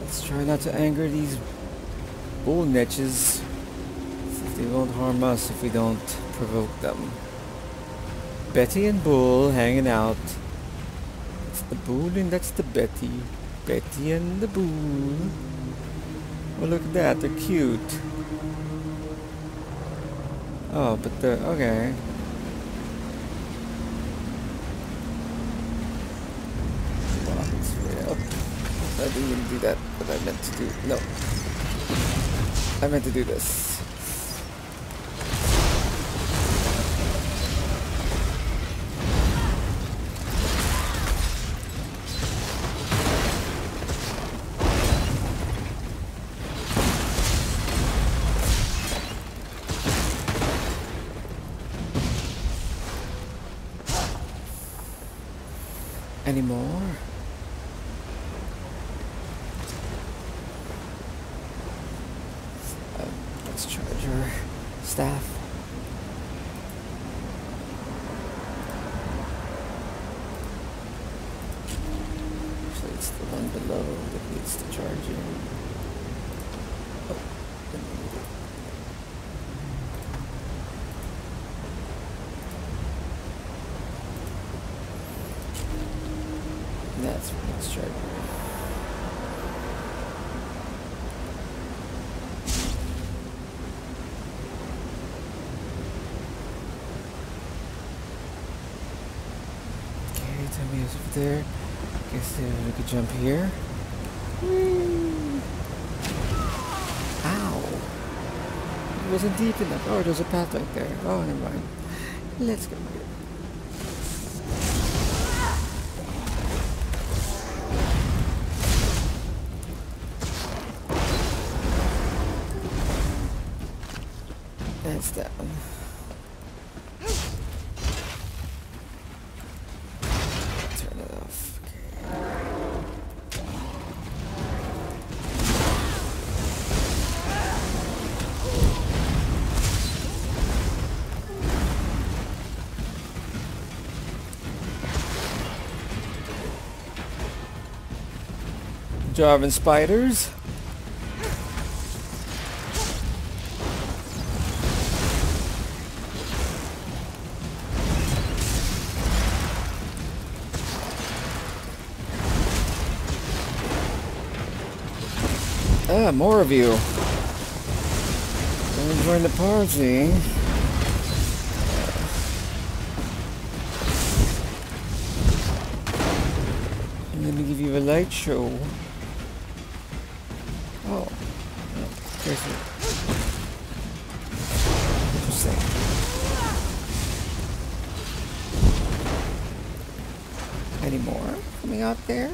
Let's try not to anger these bull niches. They won't harm us if we don't provoke them. Betty and Bull hanging out. That's the Bull and that's the Betty. Betty and the Bull. Oh, look at that, they're cute. Oh, but they're okay. I didn't even do that, but I meant to do. No. I meant to do this. Any more? Let's charge our staff. Actually, it's the one below that needs the charging. Oh, that's what it's charging. Tommy is over there. Guess we could jump here. Whee! Ow! It wasn't deep enough. Oh, there's a path right there. Oh, never mind. Let's go here. That's that one. Jarvan spiders. Ah, more of you. Don't join the party. I'm gonna give you a light show. Oh. There's it. Interesting. Any more coming out there?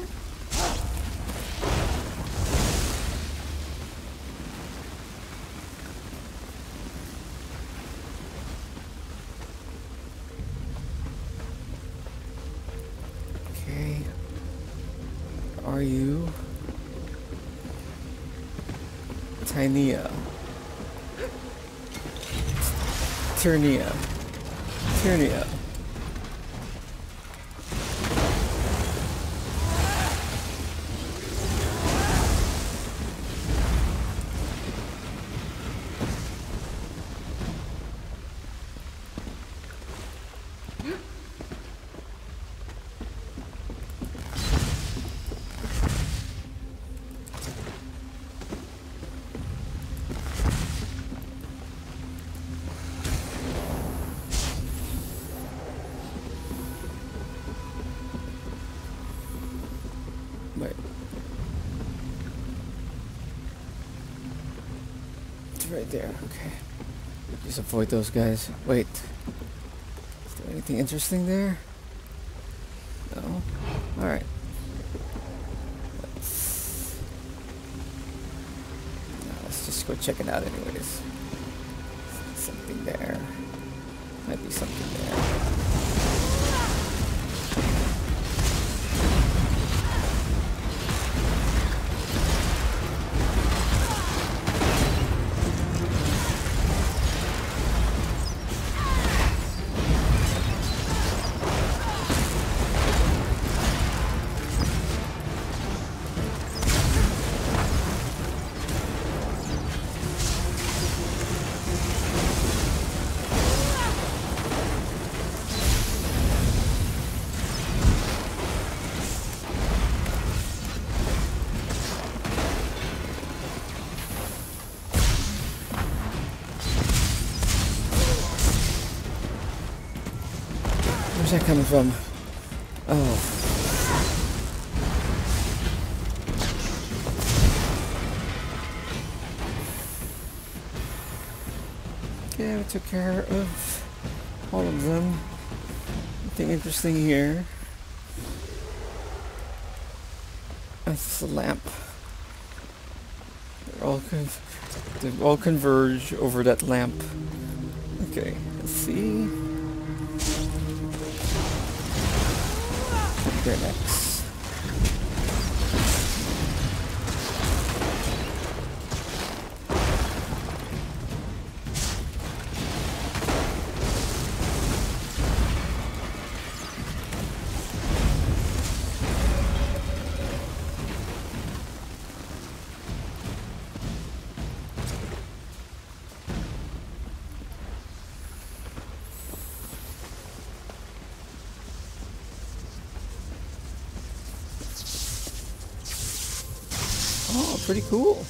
Okay. Are you? Tinea. Ternia. Ternia. Wait. It's right there, okay. Just avoid those guys. Wait. Is there anything interesting there? No? Alright. Let's just go check it out anyways. Something there. Might be something there. Where's that coming from? Oh. Yeah, we took care of all of them. Nothing interesting here. That's the lamp. They all converge over that lamp. Okay, let's see. There next. Oh, pretty cool.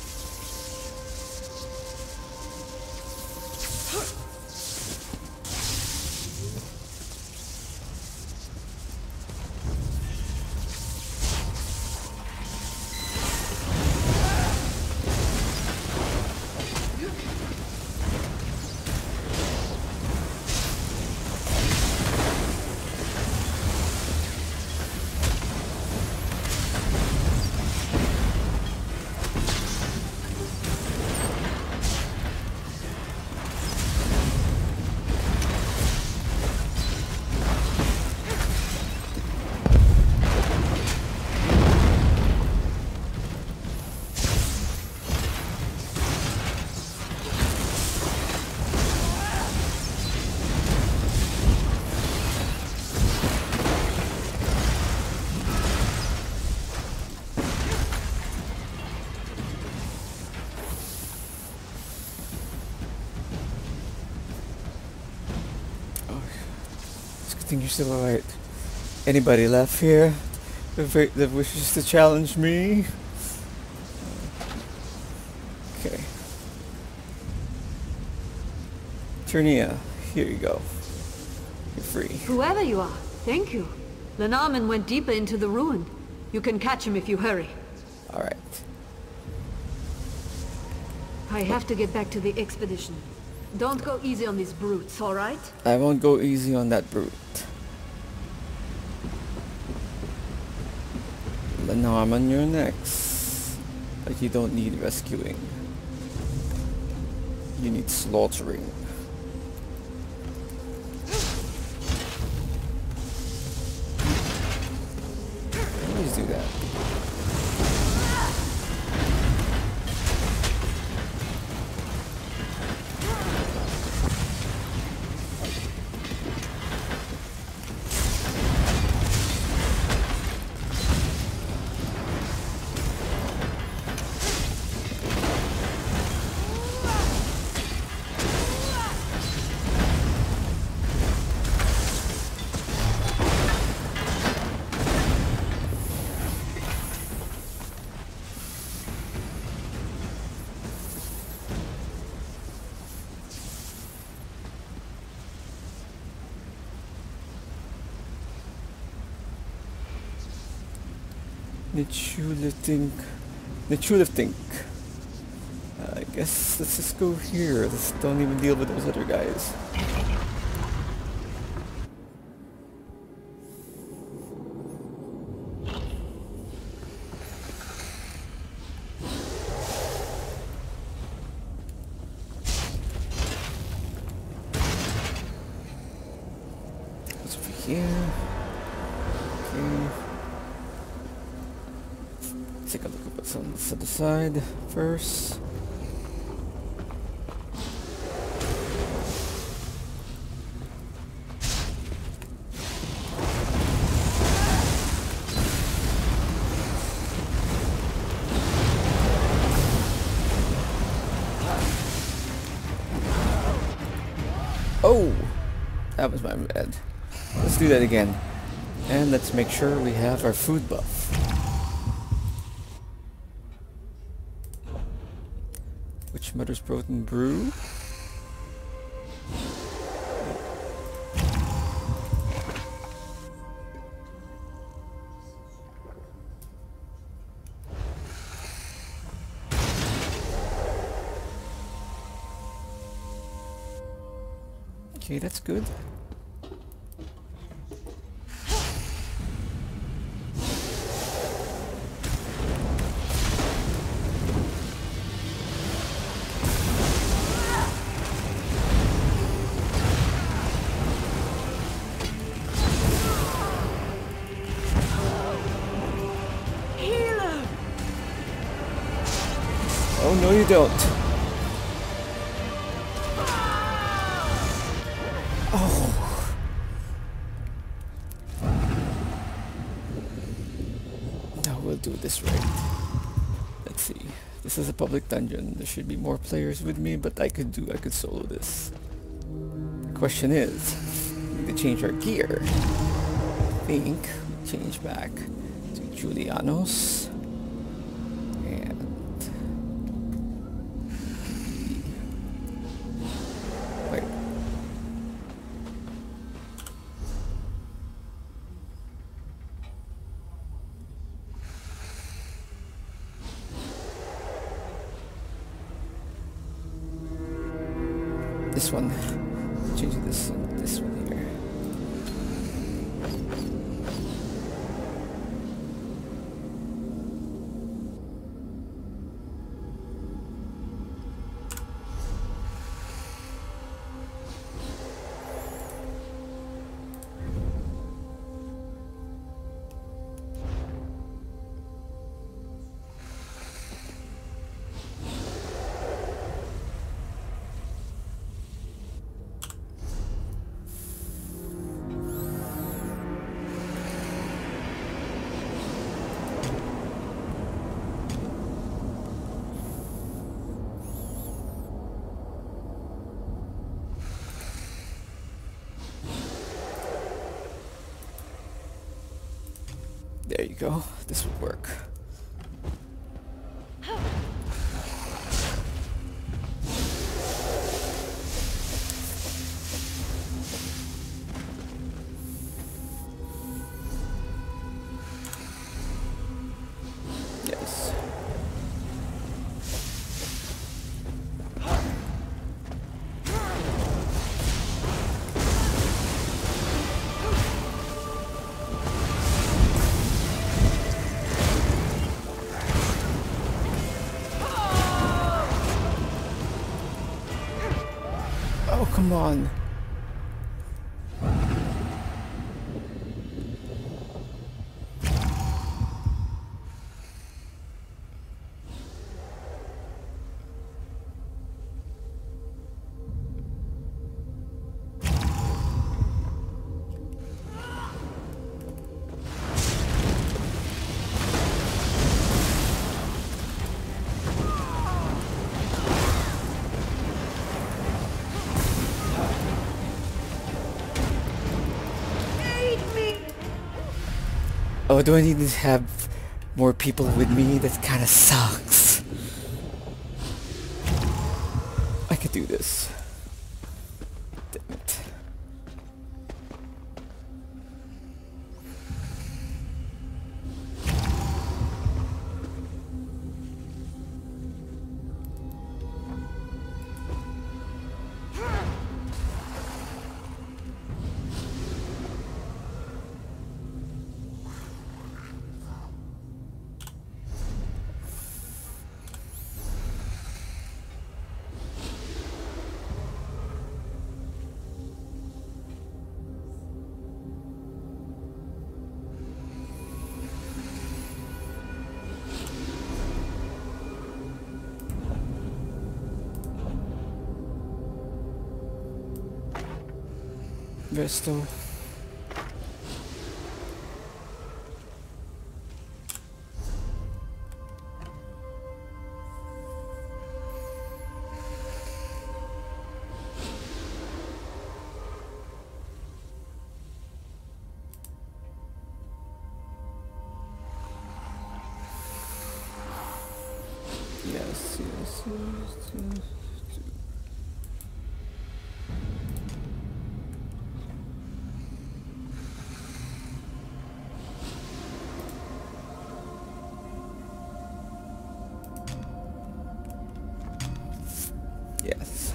I think you're still alright. Anybody left here that wishes to challenge me? Okay. Ternia, here you go. You're free. Whoever you are, thank you. Lenormand went deeper into the ruin. You can catch him if you hurry. Alright. I have to get back to the expedition. Don't go easy on these brutes, alright? I won't go easy on that brute. But now I'm on your necks. Like you don't need rescuing. You need slaughtering. Always do that. Lifting. I guess let's just go here. Let's don't even deal with those other guys. What's over here? Okay. Take a look at what's on this other side first. Oh! That was my bad. Let's do that again. And let's make sure we have our food buff. Which Mother's Protein Brew? Okay, that's good. Oh, no you don't. Oh. Now we'll do this right. Let's see. This is a public dungeon. There should be more players with me, but I could solo this. The question is, we need to change our gear. I think we change back to Julianos. This one. Change this one here. There you go. This would work. come on. Oh, do I need to have more people with me? That kind of sucks. I could do this. Damn it. Bristol. Yes. Yes.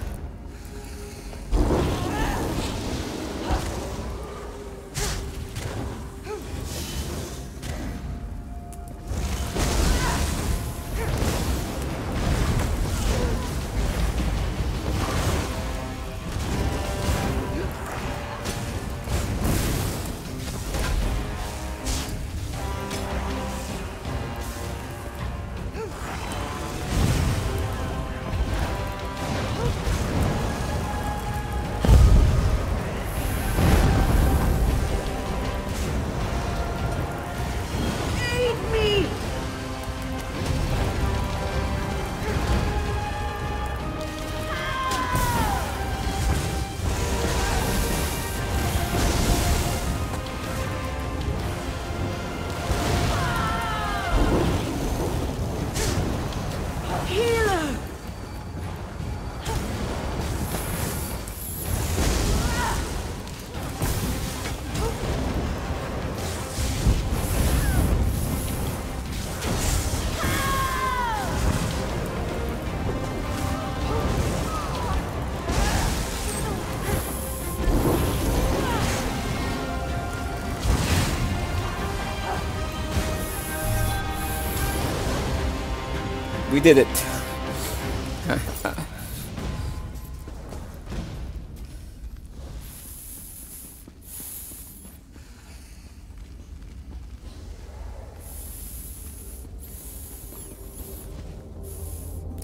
We did it.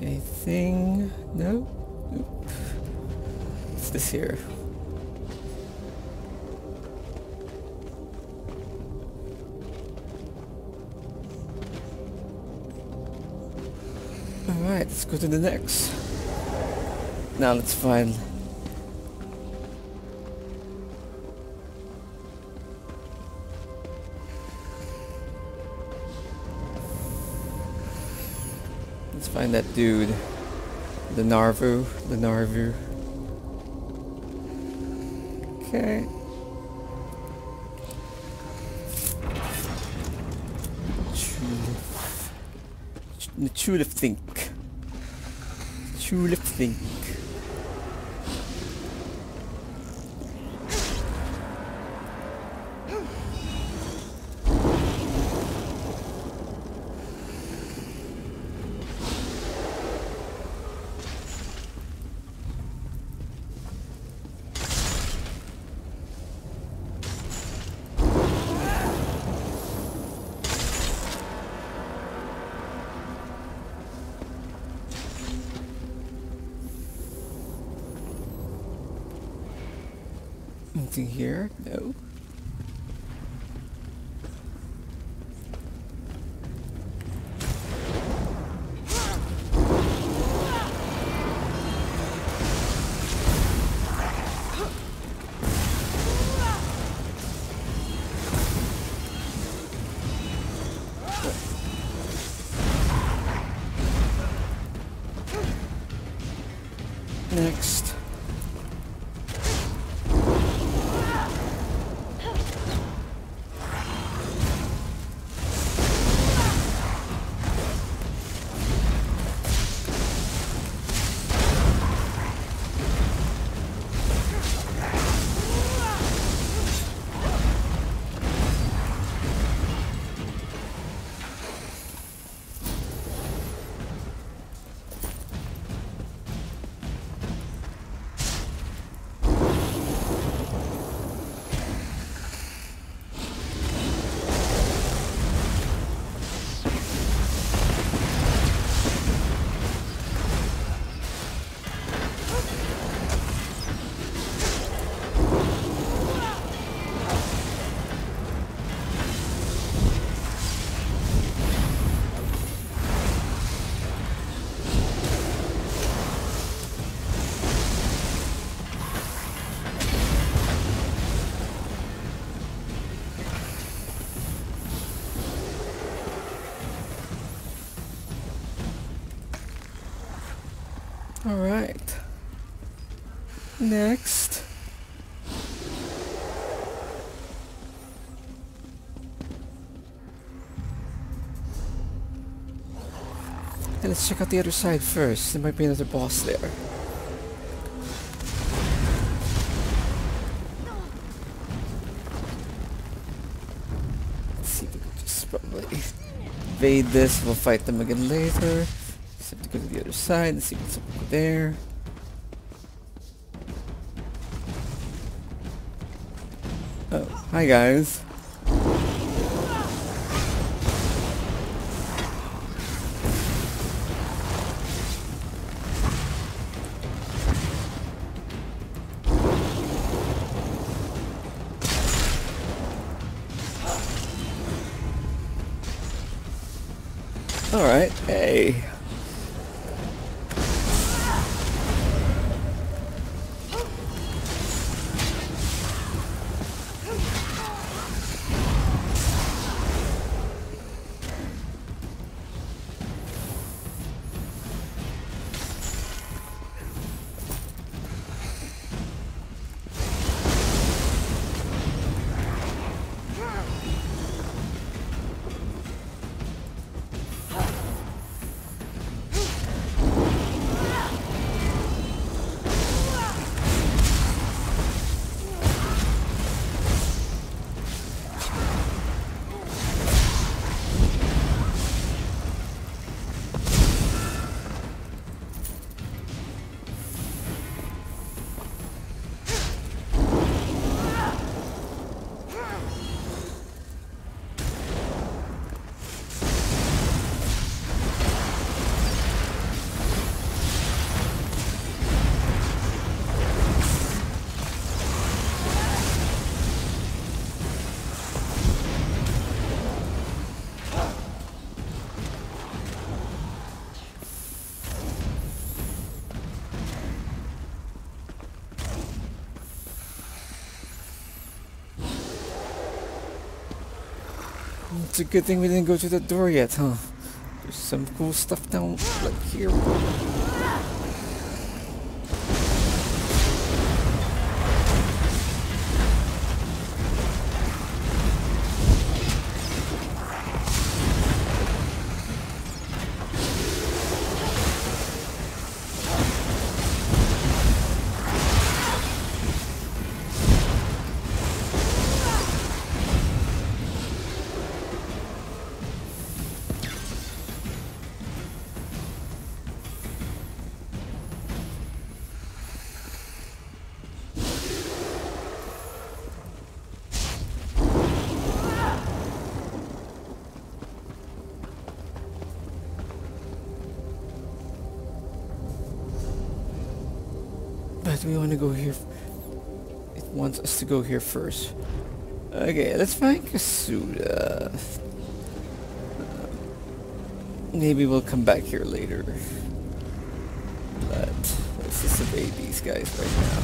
Anything? No? Nope. What's this here? Alright, let's go to the next. Now let's find... Let's find that dude. The Narvu. Okay. Tulip think. Anything here? No. Next. Alright. Next. And let's check out the other side first. There might be another boss there. Let's see if we can just probably evade this. We'll fight them again later. Just have to go to the other side and see what's up over there. Oh, hi guys. Alright, hey. It's a good thing we didn't go to the door yet, huh? There's some cool stuff down like here. But we want to go here. wants us to go here first. Okay, let's find Kasuda. Maybe we'll come back here later. But let's just evade these guys right now.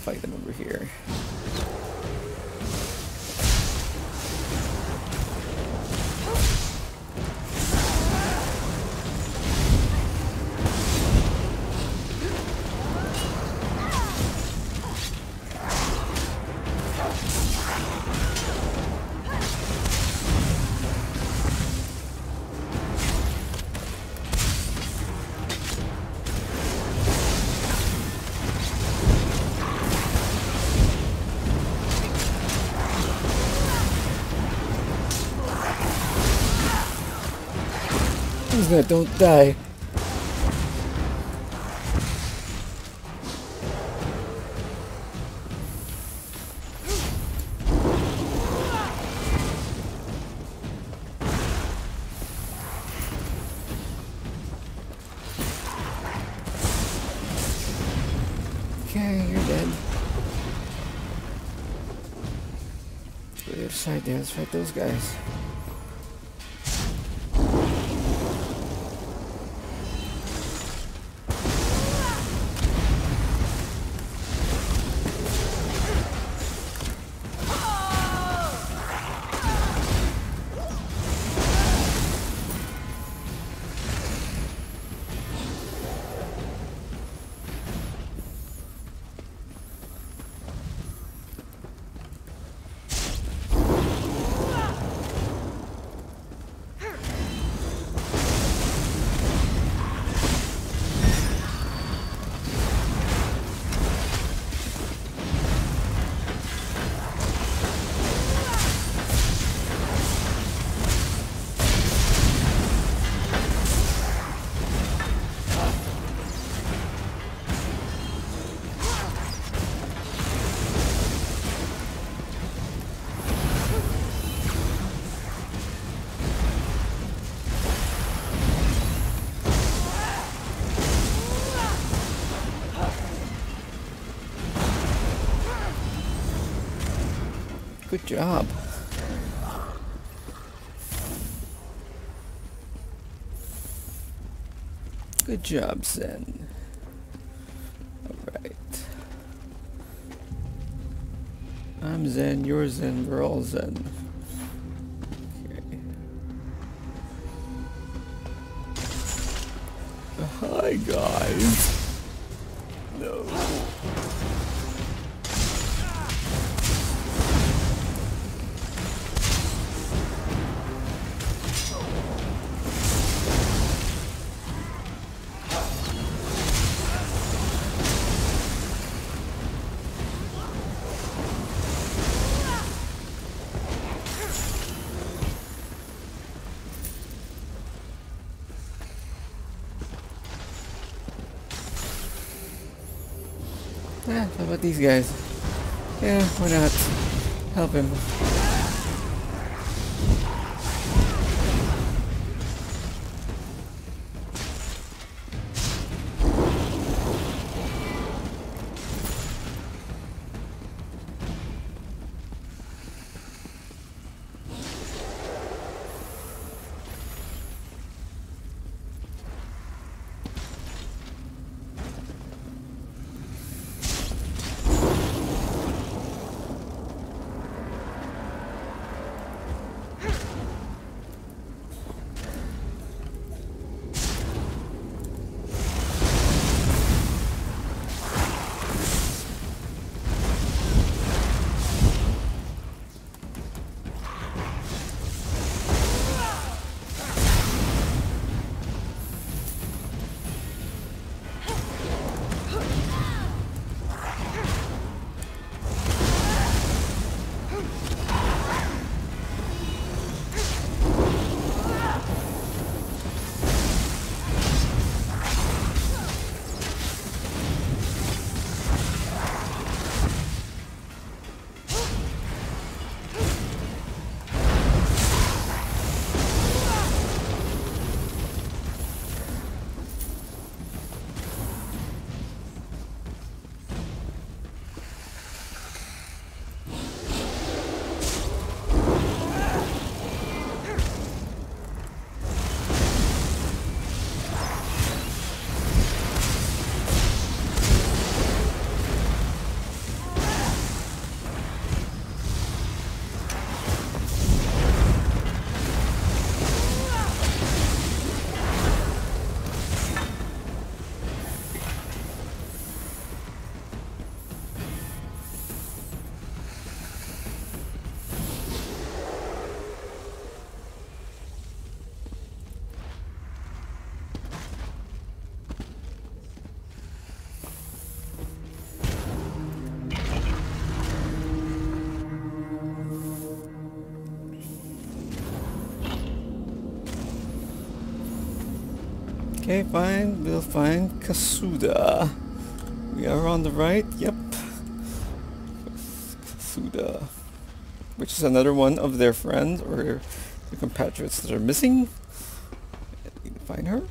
Fight them over here. Who's that? Don't die. Okay, you're dead. Go to the other side there. Let's fight those guys. Good job. Good job, Zen. Alright. I'm Zen, you're Zen, we're all Zen. Okay. Hi, guys. No. Yeah, how about these guys? Yeah, why not? Help him. Okay, fine. We'll find Kasuda. We are on the right. Yep. Kasuda. Which is another one of their friends or their compatriots that are missing. We can find her.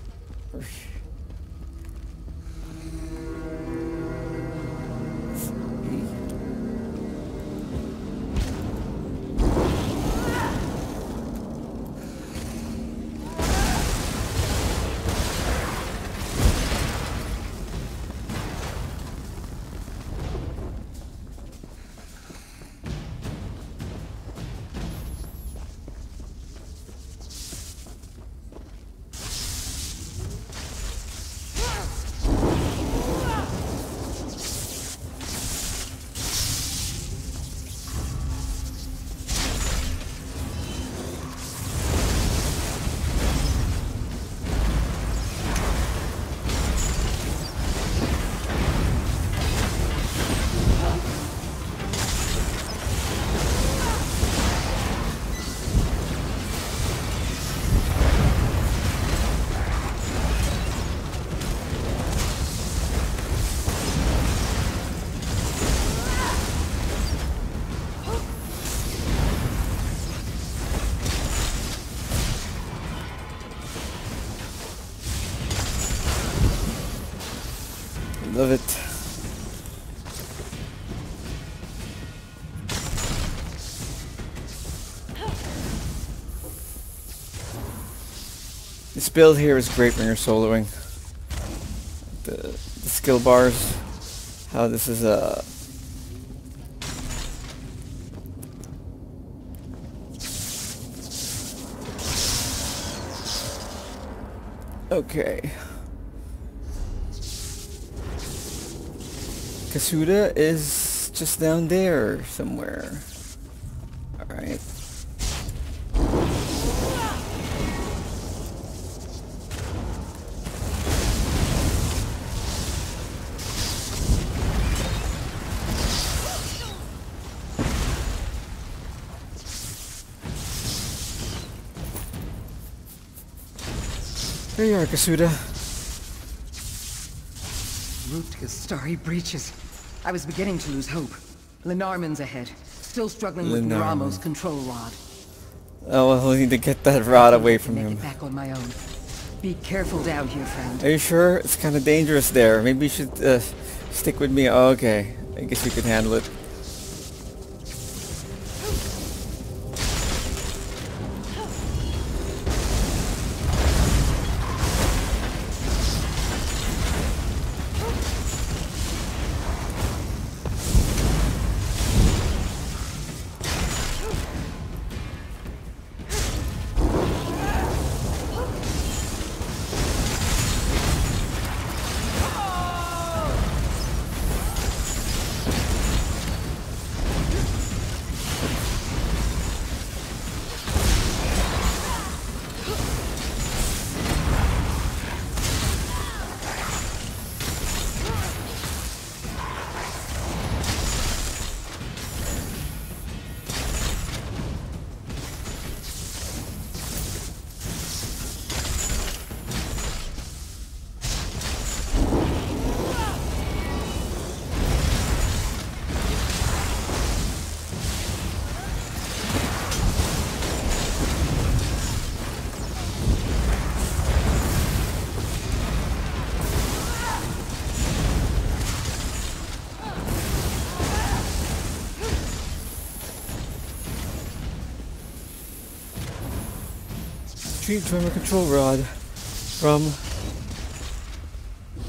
Love it. This build here is great when you're soloing. The skill bars, how this is a okay. Kasuda is just down there somewhere. Alright. There you are, Kasuda. Route to starry breaches. I was beginning to lose hope. Lenarman's ahead, still struggling with Naramo's control rod. Oh, well, we'll need to get that rod away from him. Back on my own. Be careful down here, friend. Are you sure? It's kind of dangerous there. Maybe you should stick with me. Oh, okay. I guess you can handle it. Retrieve timer control rod from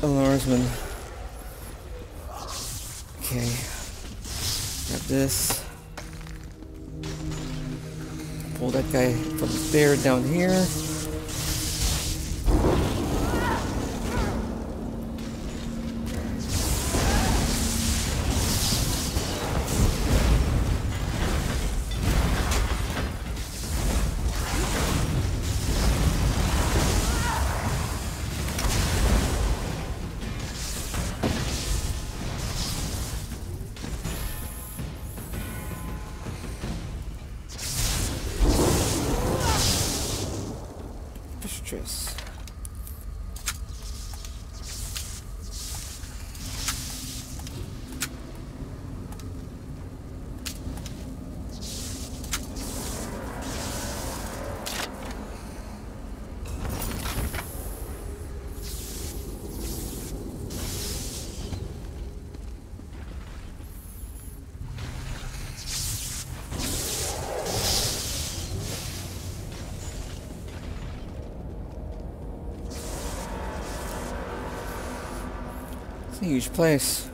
Alarmsman. Okay. Grab this. Pull that guy from there down here. It's a huge place.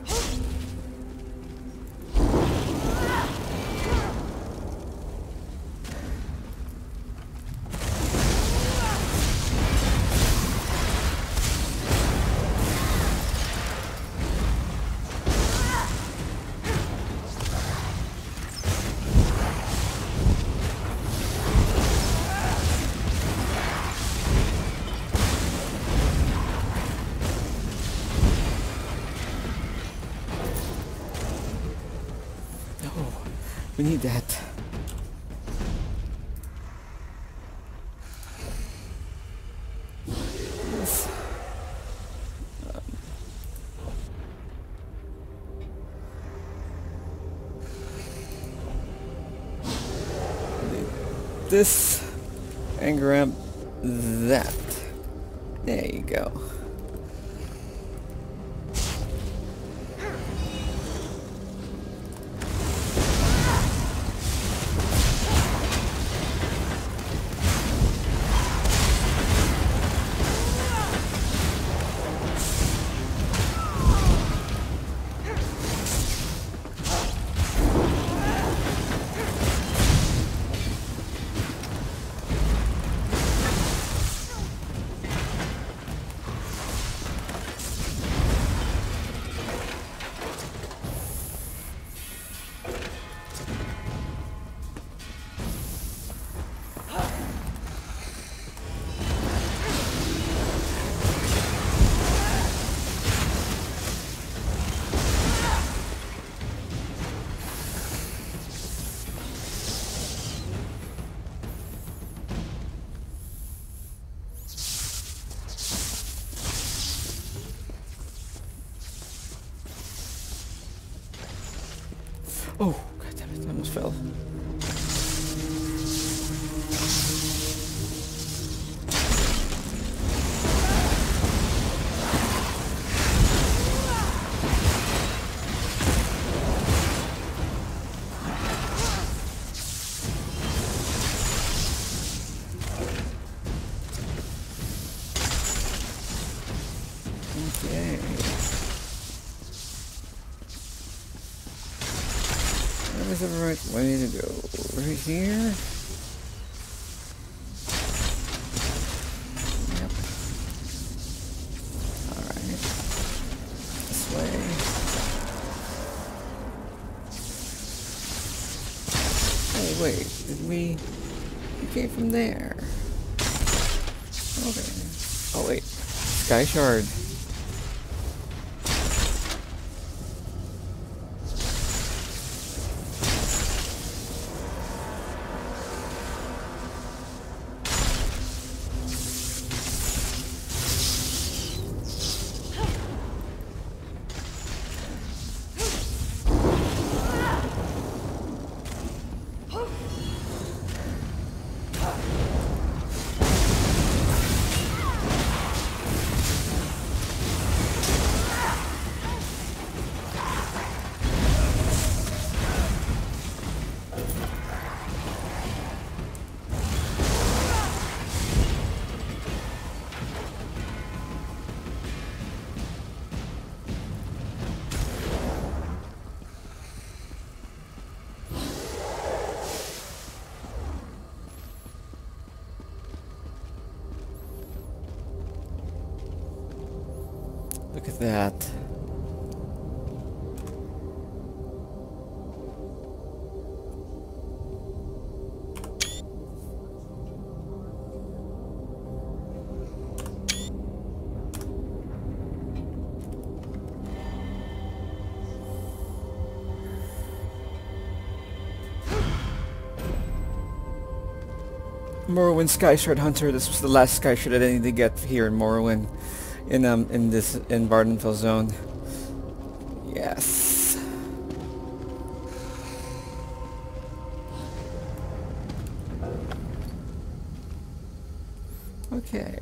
We need that. Yes. This and grab that. There you go. Oh, god damn it, I almost fell. Okay. That is the right way to go. Right here. Yep. Alright. This way. Hey, wait. Did we came from there? Okay. Oh, wait. Sky Shard. Look at that. Morrowind Sky Shard Hunter. This was the last Sky Shard that I need to get here in Morrowind, in Vardenfell Zone. Yes. Okay.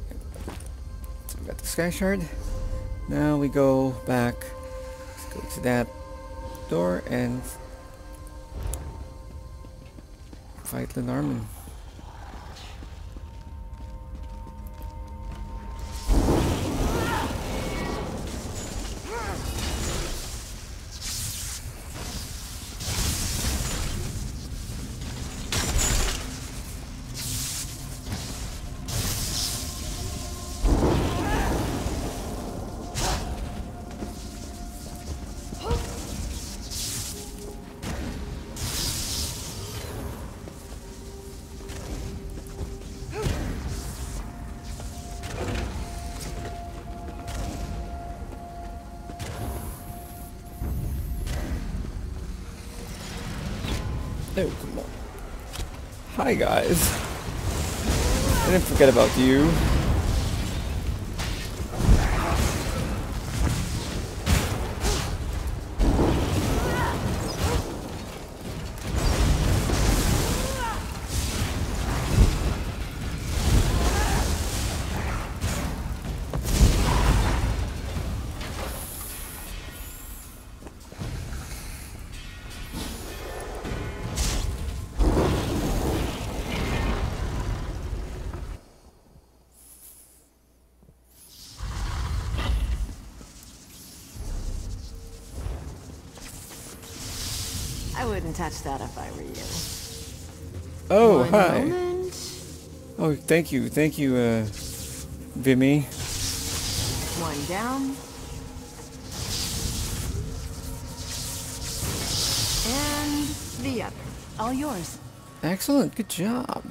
So we got the Sky Shard. Now we go back. Let's go to that door and fight Lenormand. Oh, come on. Hi, guys. I didn't forget about you. I wouldn't touch that if I were you. Oh, One hi. moment. Oh, thank you, Vimy. One down. And the other. All yours. Excellent, good job.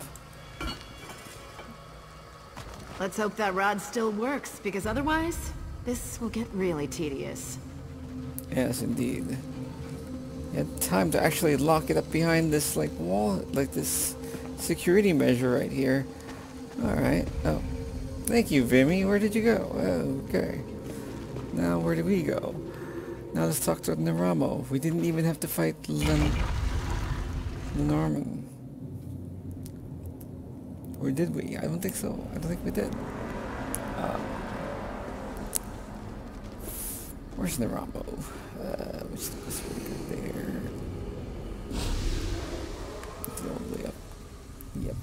Let's hope that rod still works, because otherwise, this will get really tedious. Yes, indeed. You had time to actually lock it up behind this, like, wall, like this security measure right here. Alright, oh. Thank you, Vimy. Where did you go? Oh, okay. Now, where do we go? Now let's talk to Naramo. We didn't even have to fight Lenormand. Or did we? I don't think so. I don't think we did. Where's Naramo? Which this way there? It's all the way up. Yep.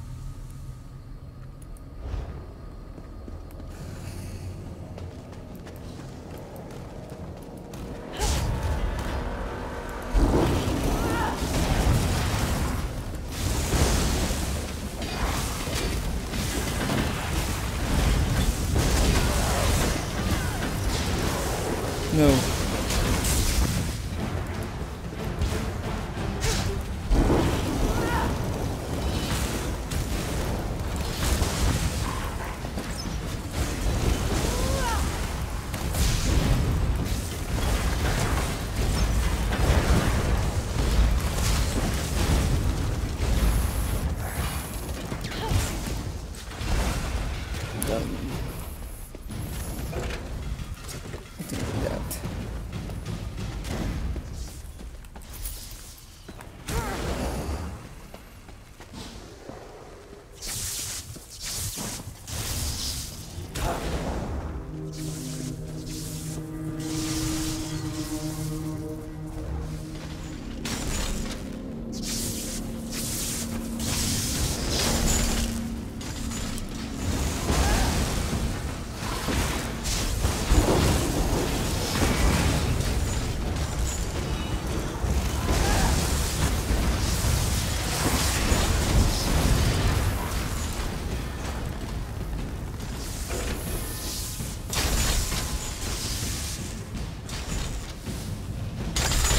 No.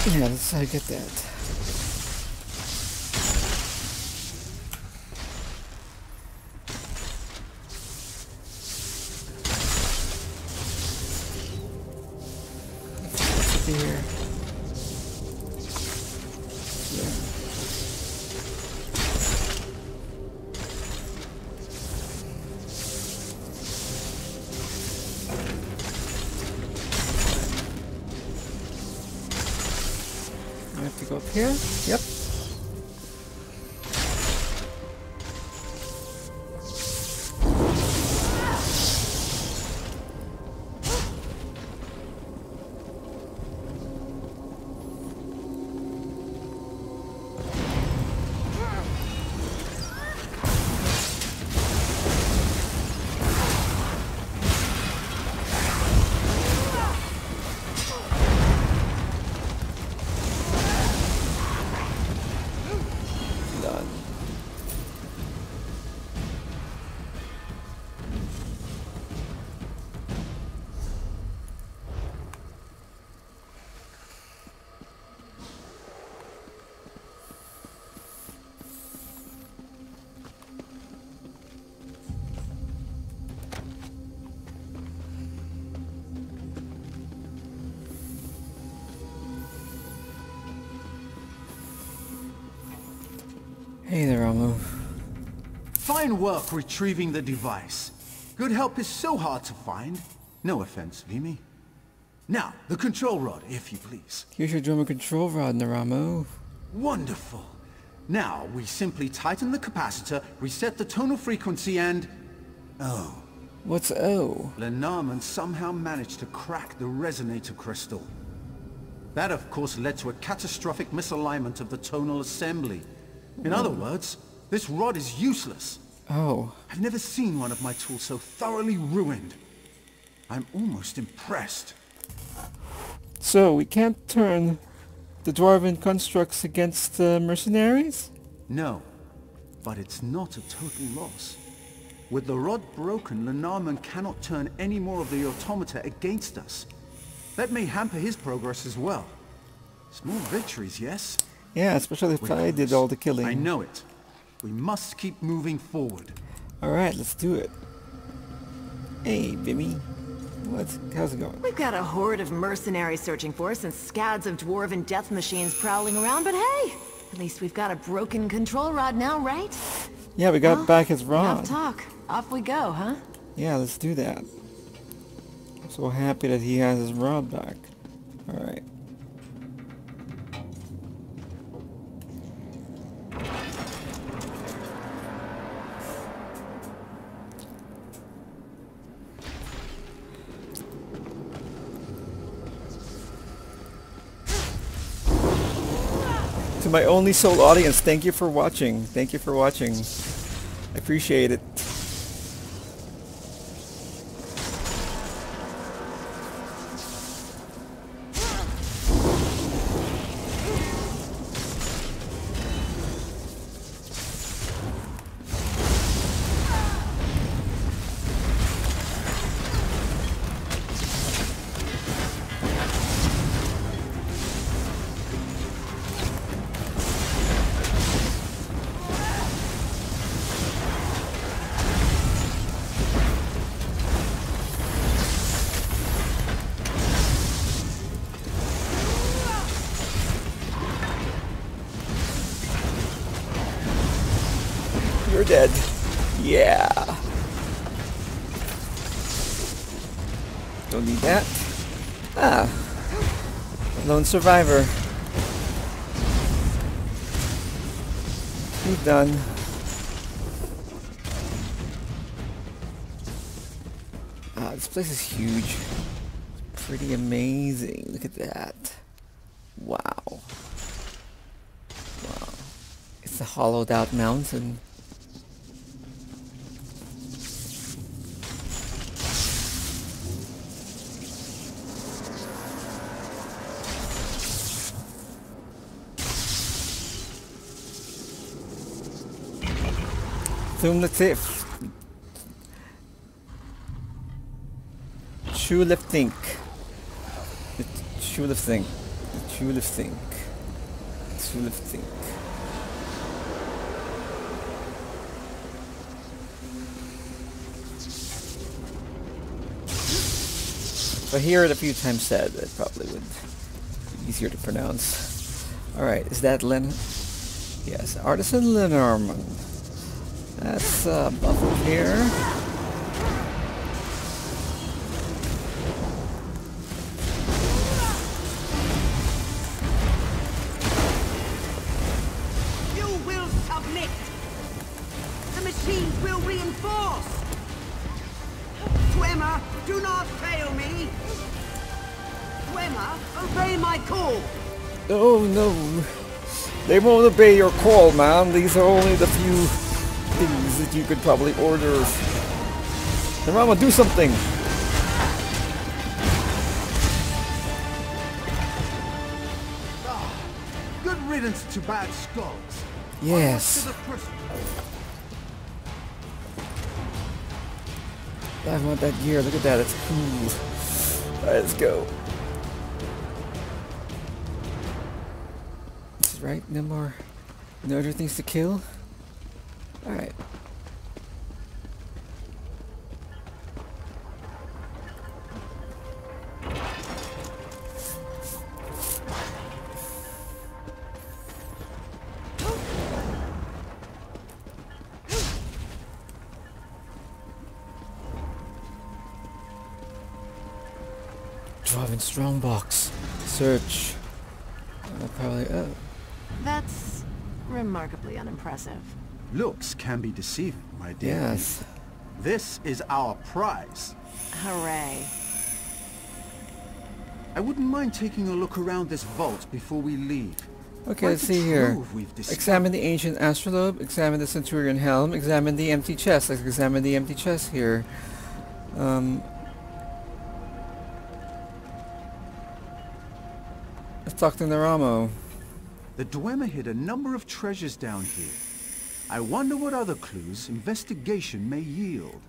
Yeah, that's how I get that. What's here? I have to go up here? Yep. Hey there, Ramo. Fine work retrieving the device. Good help is so hard to find. No offense, Vimy. Now, the control rod, if you please. Here's your drummer control rod, Naramo. Wonderful. Now, we simply tighten the capacitor, reset the tonal frequency, and... Oh. What's O? Lenormand somehow managed to crack the resonator crystal. That, of course, led to a catastrophic misalignment of the tonal assembly. In other words, this rod is useless. Oh. I've never seen one of my tools so thoroughly ruined. I'm almost impressed. So, we can't turn the dwarven constructs against the mercenaries? No, but it's not a total loss. With the rod broken, Lenormand cannot turn any more of the automata against us. That may hamper his progress as well. Small victories, yes? Yeah, especially if I did all the killing. I know it. We must keep moving forward. Alright, let's do it. Hey, Vimy. How's it going? We've got a horde of mercenaries searching for us and scads of dwarven death machines prowling around, but hey! At least we've got a broken control rod now, right? Yeah, we got back his rod. Enough talk. Off we go, huh? Yeah, let's do that. I'm so happy that he has his rod back. Alright. To my only soul audience, thank you for watching. Thank you for watching. I appreciate it. You're dead. Yeah. Don't need that. Ah. Lone survivor. He's done. Ah, this place is huge. It's pretty amazing. Look at that. Wow. Wow. It's a hollowed out mountain. Thumlatif. Chulefthink. Chulefthink. Chulefthink. Chulefthink. If I hear it a few times said, it probably would be easier to pronounce. Alright, is that Len? Yes, Artisan Lenormand. That's buffalo here. You will submit. The machines will reinforce. Dwemer, do not fail me. Dwemer, obey my call. Oh no. They won't obey your call, man. These are only the few things that you could probably order. Narama, do something! Good riddance to bad skulls. Yes. I want that gear. Look at that. It's cool. Alright, let's go. This is right. No other things to kill. Alright. Evolving strongbox. Search. Probably. Oh. That's remarkably unimpressive. Looks can be deceiving, my dear. Yes. This is our prize. Hooray. I wouldn't mind taking a look around this vault before we leave. Okay, let's see here. Examine the ancient astrolabe, examine the Centurion helm, examine the empty chest. Let's examine the empty chest here. Let's talk to Naramo. The Dwemer hid a number of treasures down here. I wonder what other clues investigation may yield.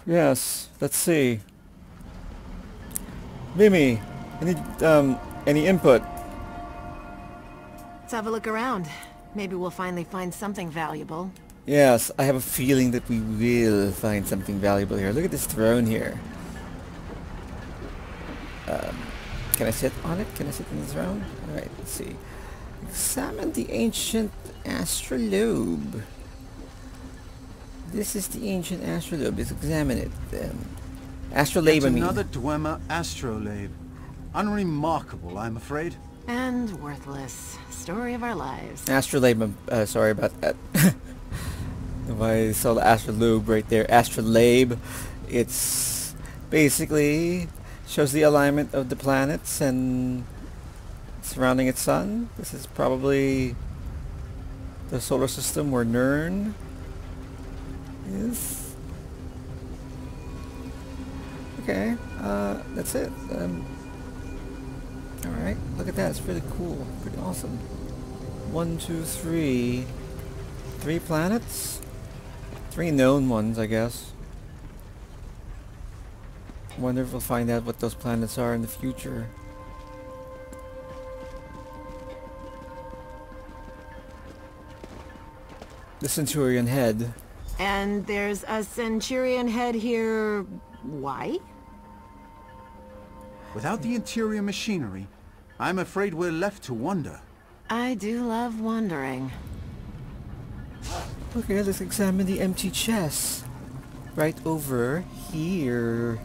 Yes, let's see. Mimi, any input? Let's have a look around. Maybe we'll finally find something valuable. Yes, I have a feeling that we will find something valuable here. Look at this throne here. Can I sit on it? Can I sit in the throne? Alright, let's see. Examine the ancient astrolabe. This is the ancient astrolabe. Let's examine it. Astrolabe, I mean. Another Dwemer astrolabe. Unremarkable, I'm afraid. And worthless. Story of our lives. Astrolabe, sorry about that. I saw the astrolabe right there. Astrolabe. It's basically shows the alignment of the planets and surrounding its sun. This is probably the solar system where Nern is. Okay, that's it. Alright, look at that. It's really cool. Pretty awesome. 1, 2, 3. 3 planets? 3 known ones, I guess. Wonder if we'll find out what those planets are in the future. The Centurion head. And there's a Centurion head here. Why? Without the interior machinery, I'm afraid we're left to wonder. I do love wondering. Okay, let's examine the empty chest. Right over here.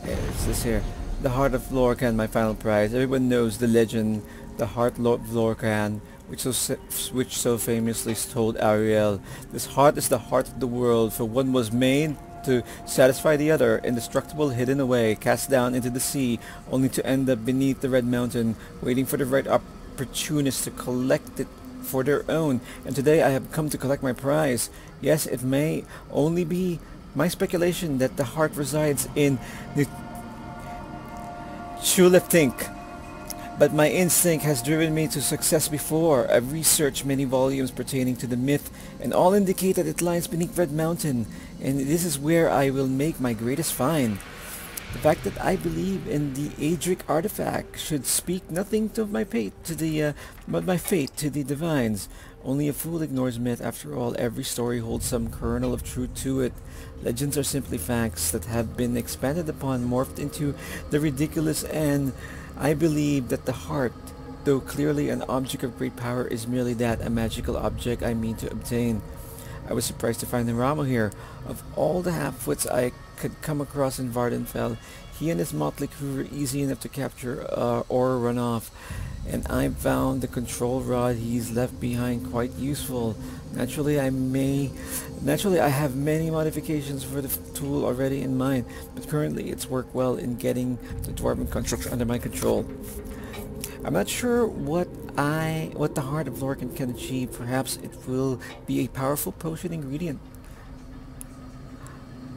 Yeah, it's this here. The Heart of Lorcan, my final prize. Everyone knows the legend, the Heart of Lorcan, which so famously told Ariel. This heart is the heart of the world, for one was made to satisfy the other, indestructible, hidden away, cast down into the sea, only to end up beneath the Red Mountain, waiting for the right opportunist to collect it for their own. And today I have come to collect my prize. Yes, it may only be my speculation that the heart resides in the Chulefink, but my instinct has driven me to success before. I've researched many volumes pertaining to the myth, and all indicate that it lies beneath Red Mountain, and this is where I will make my greatest find. The fact that I believe in the Adric artifact should speak nothing to my fate to the divines. Only a fool ignores myth. After all, every story holds some kernel of truth to it. Legends are simply facts that have been expanded upon, morphed into the ridiculous, and I believe that the heart, though clearly an object of great power, is merely that, a magical object I mean to obtain. I was surprised to find Naramo here. Of all the half-wits I could come across in Vardenfell, he and his motley crew were easy enough to capture or run off, and I found the control rod he's left behind quite useful. Naturally, I have many modifications for the tool already in mind, but currently it's worked well in getting the dwarven constructs under my control. I'm not sure what the Heart of Lorcan can achieve. Perhaps it will be a powerful potion ingredient,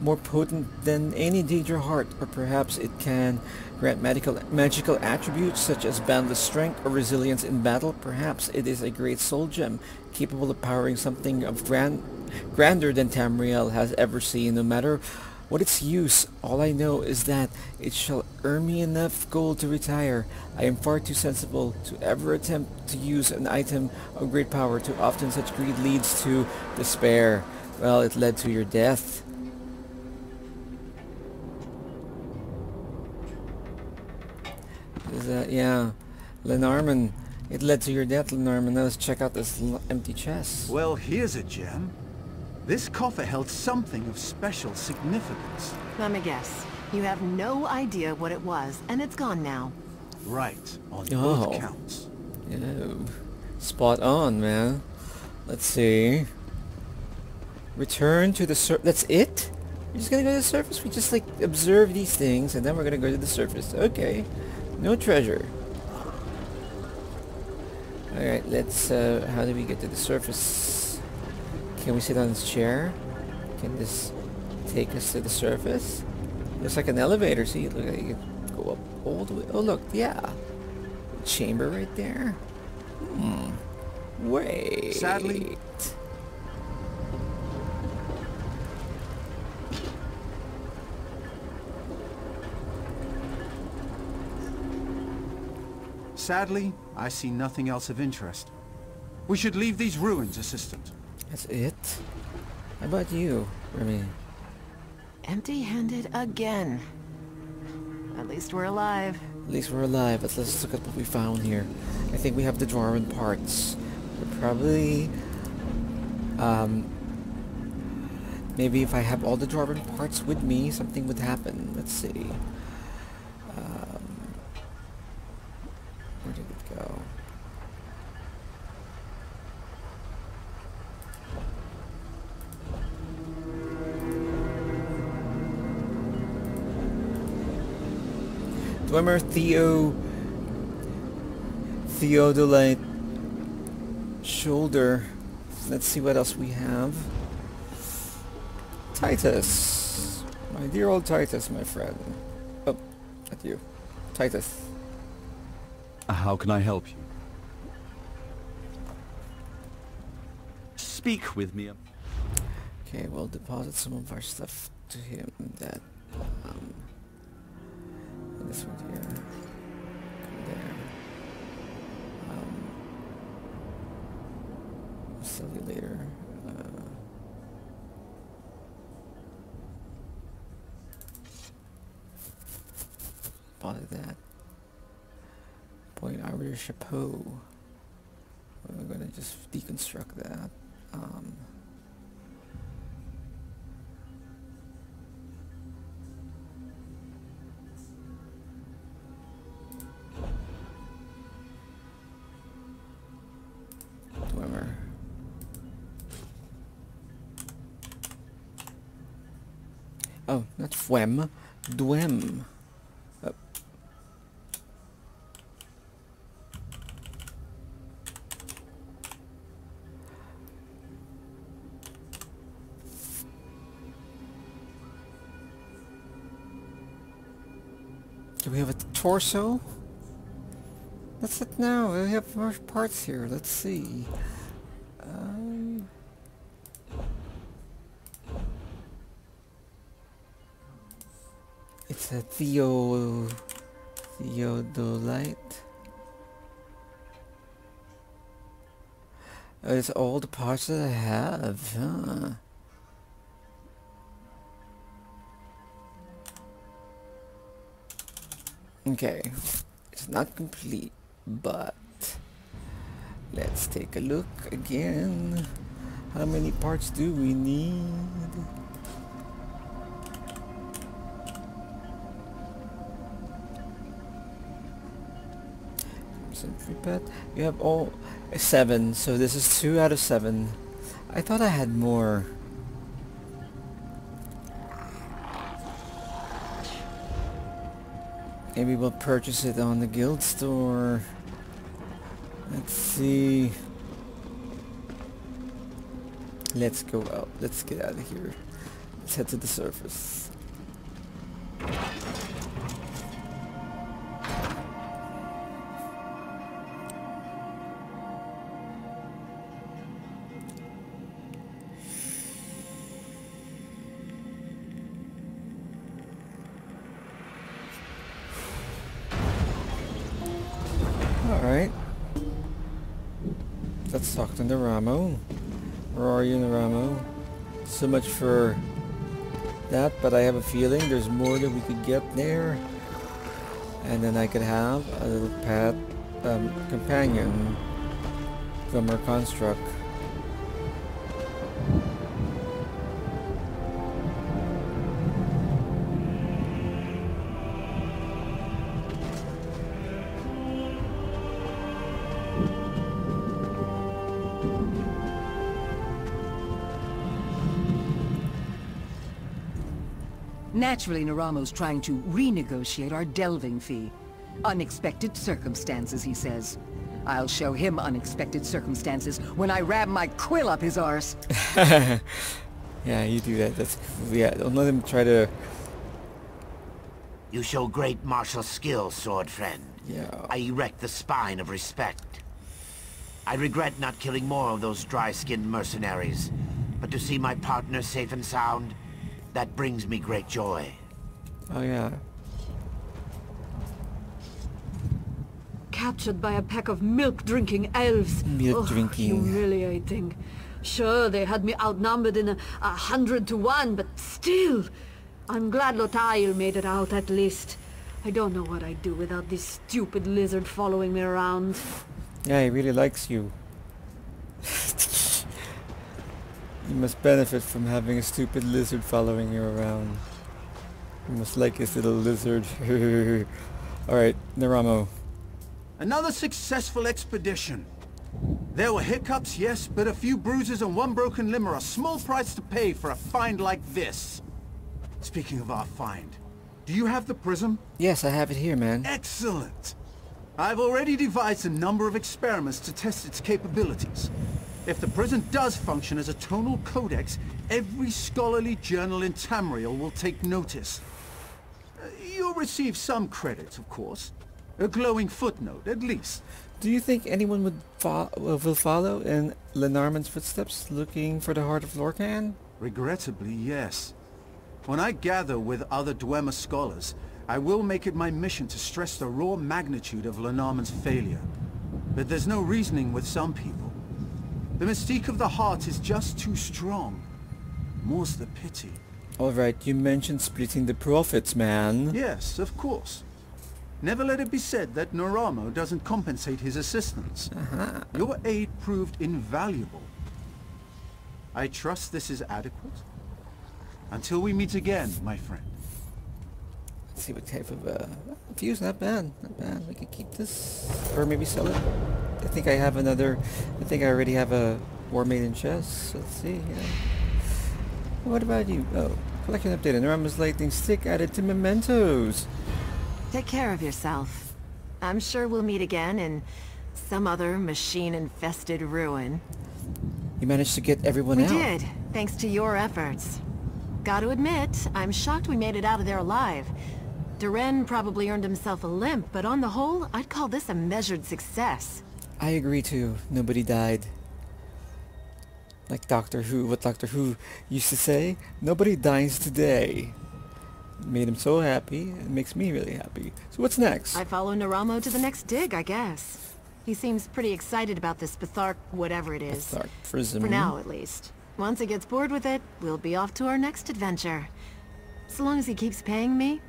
more potent than any Daedra heart, or perhaps it can grant magical attributes such as boundless strength or resilience in battle. Perhaps it is a great soul gem, capable of powering something of grander than Tamriel has ever seen. No matter what its use, all I know is that it shall earn me enough gold to retire. I am far too sensible to ever attempt to use an item of great power. Too often such greed leads to despair. Well, it led to your death. Yeah, Lenormand. It led to your death, Lenormand. Now let's check out this empty chest. Well, here's a gem. This coffer held something of special significance. Let me guess. You have no idea what it was, and it's gone now. Right, on Oh. both counts. Yeah. Spot on, man. Let's see. Return to the that's it? We're just gonna go to the surface? We just like observe these things and then we're gonna go to the surface. Okay. No treasure. Alright, let's how do we get to the surface? Can we sit on this chair? Can this take us to the surface? There's like an elevator, see, look, you can go up all the way. Oh look, yeah. Chamber right there. Wait. Sadly, I see nothing else of interest. We should leave these ruins, Assistant. That's it? How about you, Remy? Empty-handed again. At least we're alive. At least we're alive. Let's look at what we found here. I think we have the drawing parts. We're probably... maybe if I have all the drawing parts with me, something would happen. Let's see. Where did it go? Dwemer Theodolite shoulder. Let's see what else we have. Titus. My dear old Titus, my friend. Oh, not you. Titus. How can I help you? Speak with me. Okay, we'll deposit some of our stuff to him. That, this one here. There. I'll sell you later. Deposit that. Point out your chapeau. We're gonna just deconstruct that. Dwemer. Oh, not Fwem. Dwem. Oh. Do we have a torso? That's it now. We have more parts here. Let's see. It's a Theodolite. It's all the parts that I have, huh? Okay, it's not complete, but let's take a look again. How many parts do we need? Pet. You have all 7, so this is 2 out of 7. I thought I had more. Maybe we'll purchase it on the guild store. Let's see. Let's go out. Let's get out of here. Let's head to the surface. Alright. Let's talk to Naramo. Where are you, Naramo? So much for that, but I have a feeling there's more that we could get there. And then I could have a little pet companion from our construct. Naturally, Naramo's trying to renegotiate our delving fee. Unexpected circumstances, he says. I'll show him unexpected circumstances when I ram my quill up his arse. Yeah, you do that. That's yeah. Don't let him try to. You show great martial skill, sword friend. Yeah. I erect the spine of respect. I regret not killing more of those dry-skinned mercenaries, but to see my partner safe and sound, that brings me great joy. Oh yeah. Captured by a pack of milk-drinking elves. Milk-drinking. Humiliating. Sure, they had me outnumbered in 100 to 1, but still. I'm glad Lotail made it out at least. I don't know what I'd do without this stupid lizard following me around. Yeah, he really likes you. You must benefit from having a stupid lizard following you around. You must like his little lizard. Alright, Naramo. Another successful expedition. There were hiccups, yes, but a few bruises and one broken limb are a small price to pay for a find like this. Speaking of our find, do you have the prism? Yes, I have it here, man. Excellent. I've already devised a number of experiments to test its capabilities. If the prism does function as a tonal codex, every scholarly journal in Tamriel will take notice. You'll receive some credit, of course. A glowing footnote, at least. Do you think anyone will follow in Lenarman's footsteps, looking for the heart of Lorcan? Regrettably, yes. When I gather with other Dwemer scholars, I will make it my mission to stress the raw magnitude of Lenarman's failure. But there's no reasoning with some people. The mystique of the heart is just too strong. More's the pity. Alright, you mentioned splitting the profits, man. Yes, of course. Never let it be said that Naramo doesn't compensate his assistants. Your aid proved invaluable. I trust this is adequate. Until we meet again, my friend. Let's see what type of fuse. Not bad, not bad. We can keep this, or maybe sell it. I think I have another. I think I already have a War Maiden chest. Let's see. Yeah. What about you? Oh, collection updated. Narama's lightning stick added to mementos. Take care of yourself. I'm sure we'll meet again in some other machine-infested ruin. You managed to get everyone out. We did, thanks to your efforts. Gotta admit, I'm shocked we made it out of there alive. Duren probably earned himself a limp, but on the whole, I'd call this a measured success. I agree too. Nobody died. Like Doctor Who, what Doctor Who used to say, nobody dies today. It made him so happy, it makes me really happy. So what's next? I follow Naramo to the next dig, I guess. He seems pretty excited about this Bethark whatever it is. Bethark prism. For now, at least. Once he gets bored with it, we'll be off to our next adventure. So long as he keeps paying me,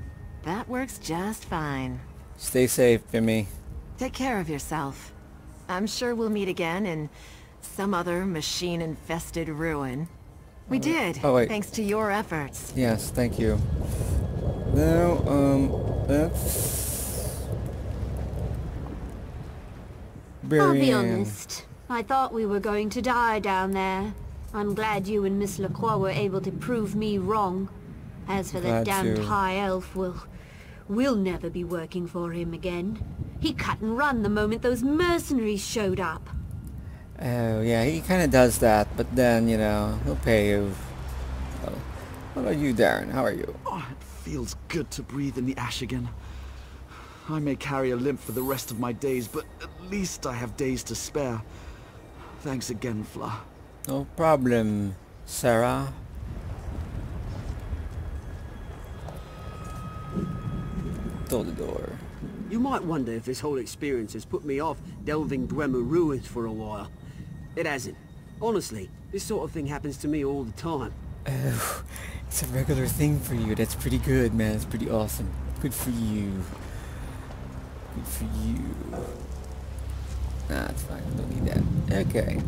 that works just fine. Stay safe, Vimy. Take care of yourself. I'm sure we'll meet again in some other machine-infested ruin. We did, thanks to your efforts. Yes, thank you. Now, let's... I'll be honest. I thought we were going to die down there. I'm glad you and Miss Lacroix were able to prove me wrong. As for that damned high elf, we'll never be working for him again. He cut and run the moment those mercenaries showed up. Oh, yeah, he kind of does that, but then, you know, he'll pay you. Well, what about you, Darren? How are you? Oh, it feels good to breathe in the ash again. I may carry a limp for the rest of my days, but at least I have days to spare. Thanks again, Fla. No problem, Sarah. Throw the door. You might wonder if this whole experience has put me off delving Dwemer ruins for a while. It hasn't. Honestly, this sort of thing happens to me all the time. Oh, it's a regular thing for you. That's pretty good, man. It's pretty awesome. Good for you. Good for you. Nah, it's fine. I don't need that. Okay.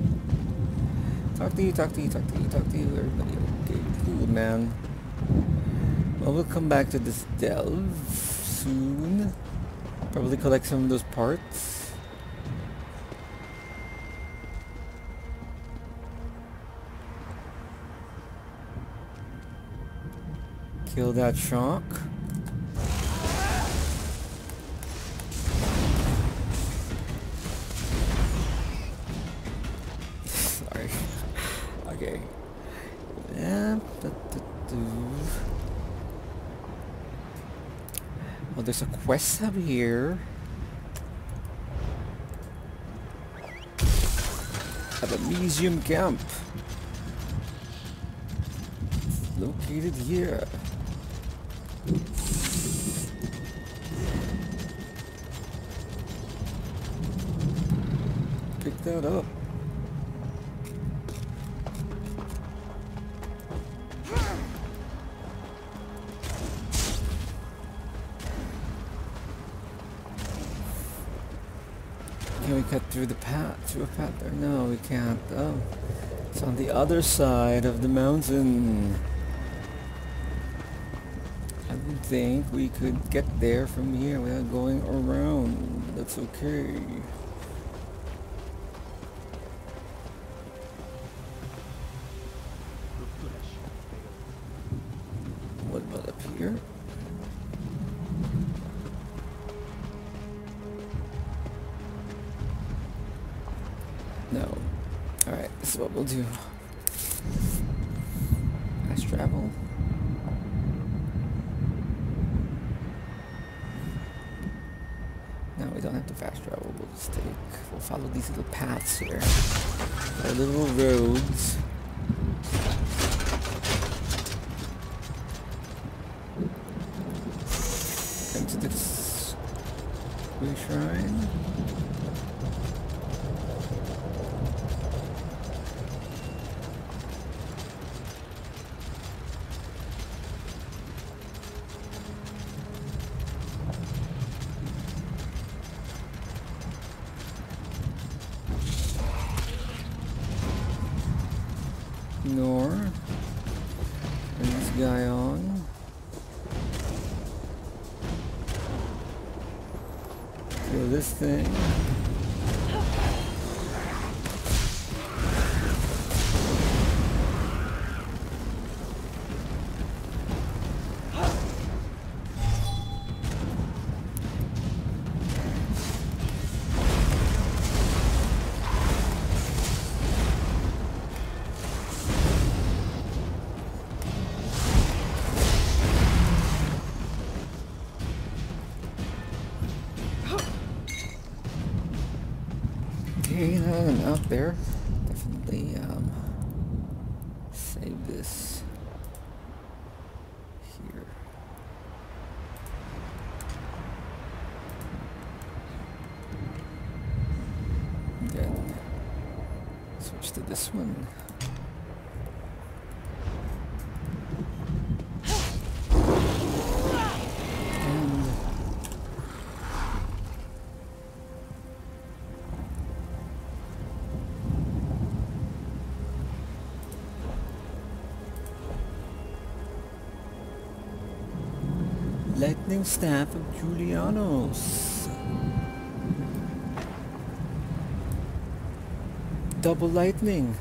Talk to you, everybody. Okay, cool, man. Well, we'll come back to this delve soon. Probably collect some of those parts. Kill that shock. Sorry. Okay. Yeah. Well, there's a quest hub here. At a museum camp. Located here. Pick that up. Can we cut through the path? Through a path there? No, we can't. Oh, it's on the other side of the mountain. I would think we could get there from here without going around. That's okay. What about up here? No. Alright, this is what we'll do. Fast travel. No, we don't have to fast travel. We'll follow these little paths here. Our little roads. Into this Wee Shrine. Ignore. Bring this guy on. Kill this thing. Okay, now I'm out there. Definitely save this here. And then switch to this one. Lightning Staff of Julianos. Double lightning.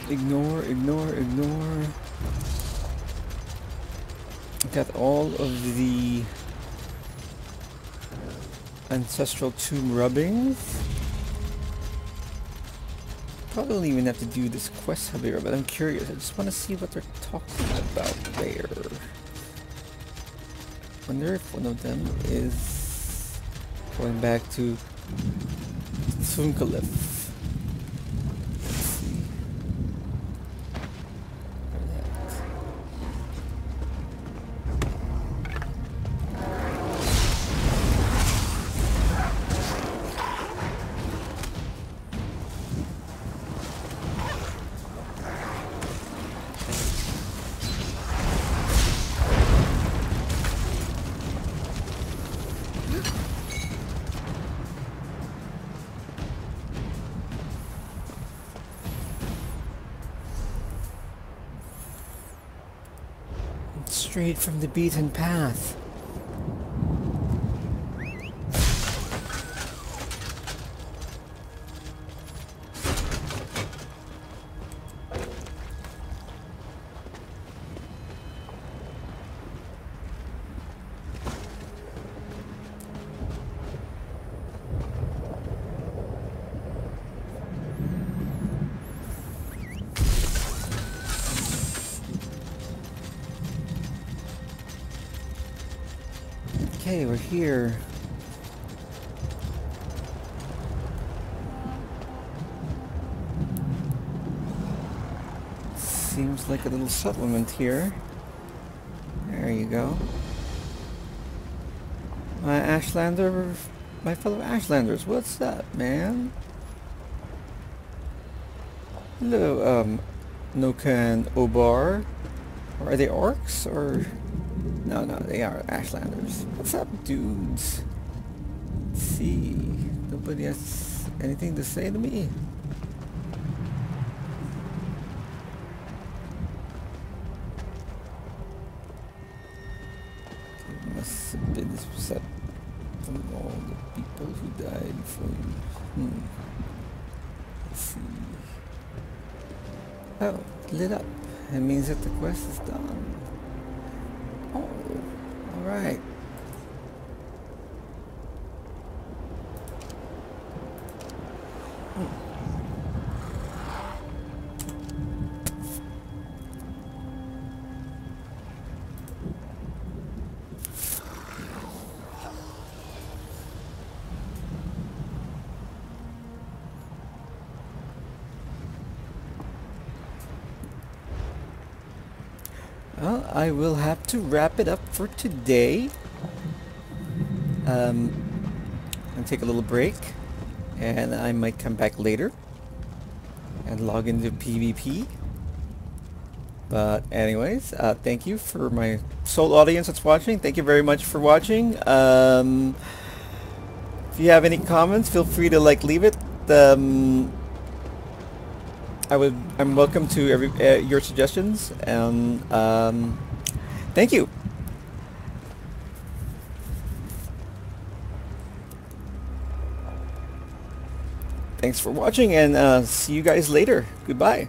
Ignore, ignore, ignore. Got all of the ancestral tomb rubbings. Probably don't even have to do this quest hub here, but I'm curious. I just want to see what they're talking about there. Wonder if one of them is going back to Thunkalif. strayed from the beaten path. Okay, we're here. Seems like a little settlement here. There you go. My fellow Ashlanders, what's up, man? Hello, Noka and Obar. Or are they orcs, or... No, they are Ashlanders. What's up, dudes? Let's see. Nobody has anything to say to me. It must have been upset from all the people who died from... Let's see. Oh, lit up. It means that the quest is done. Oh, alright. Well, I will have to wrap it up for today. I'm gonna take a little break, and I might come back later and log into PvP. But anyways, thank you for my sole audience that's watching. Thank you very much for watching. If you have any comments, feel free to leave it. I'm welcome to your suggestions, and thank you. Thanks for watching, and see you guys later. Goodbye.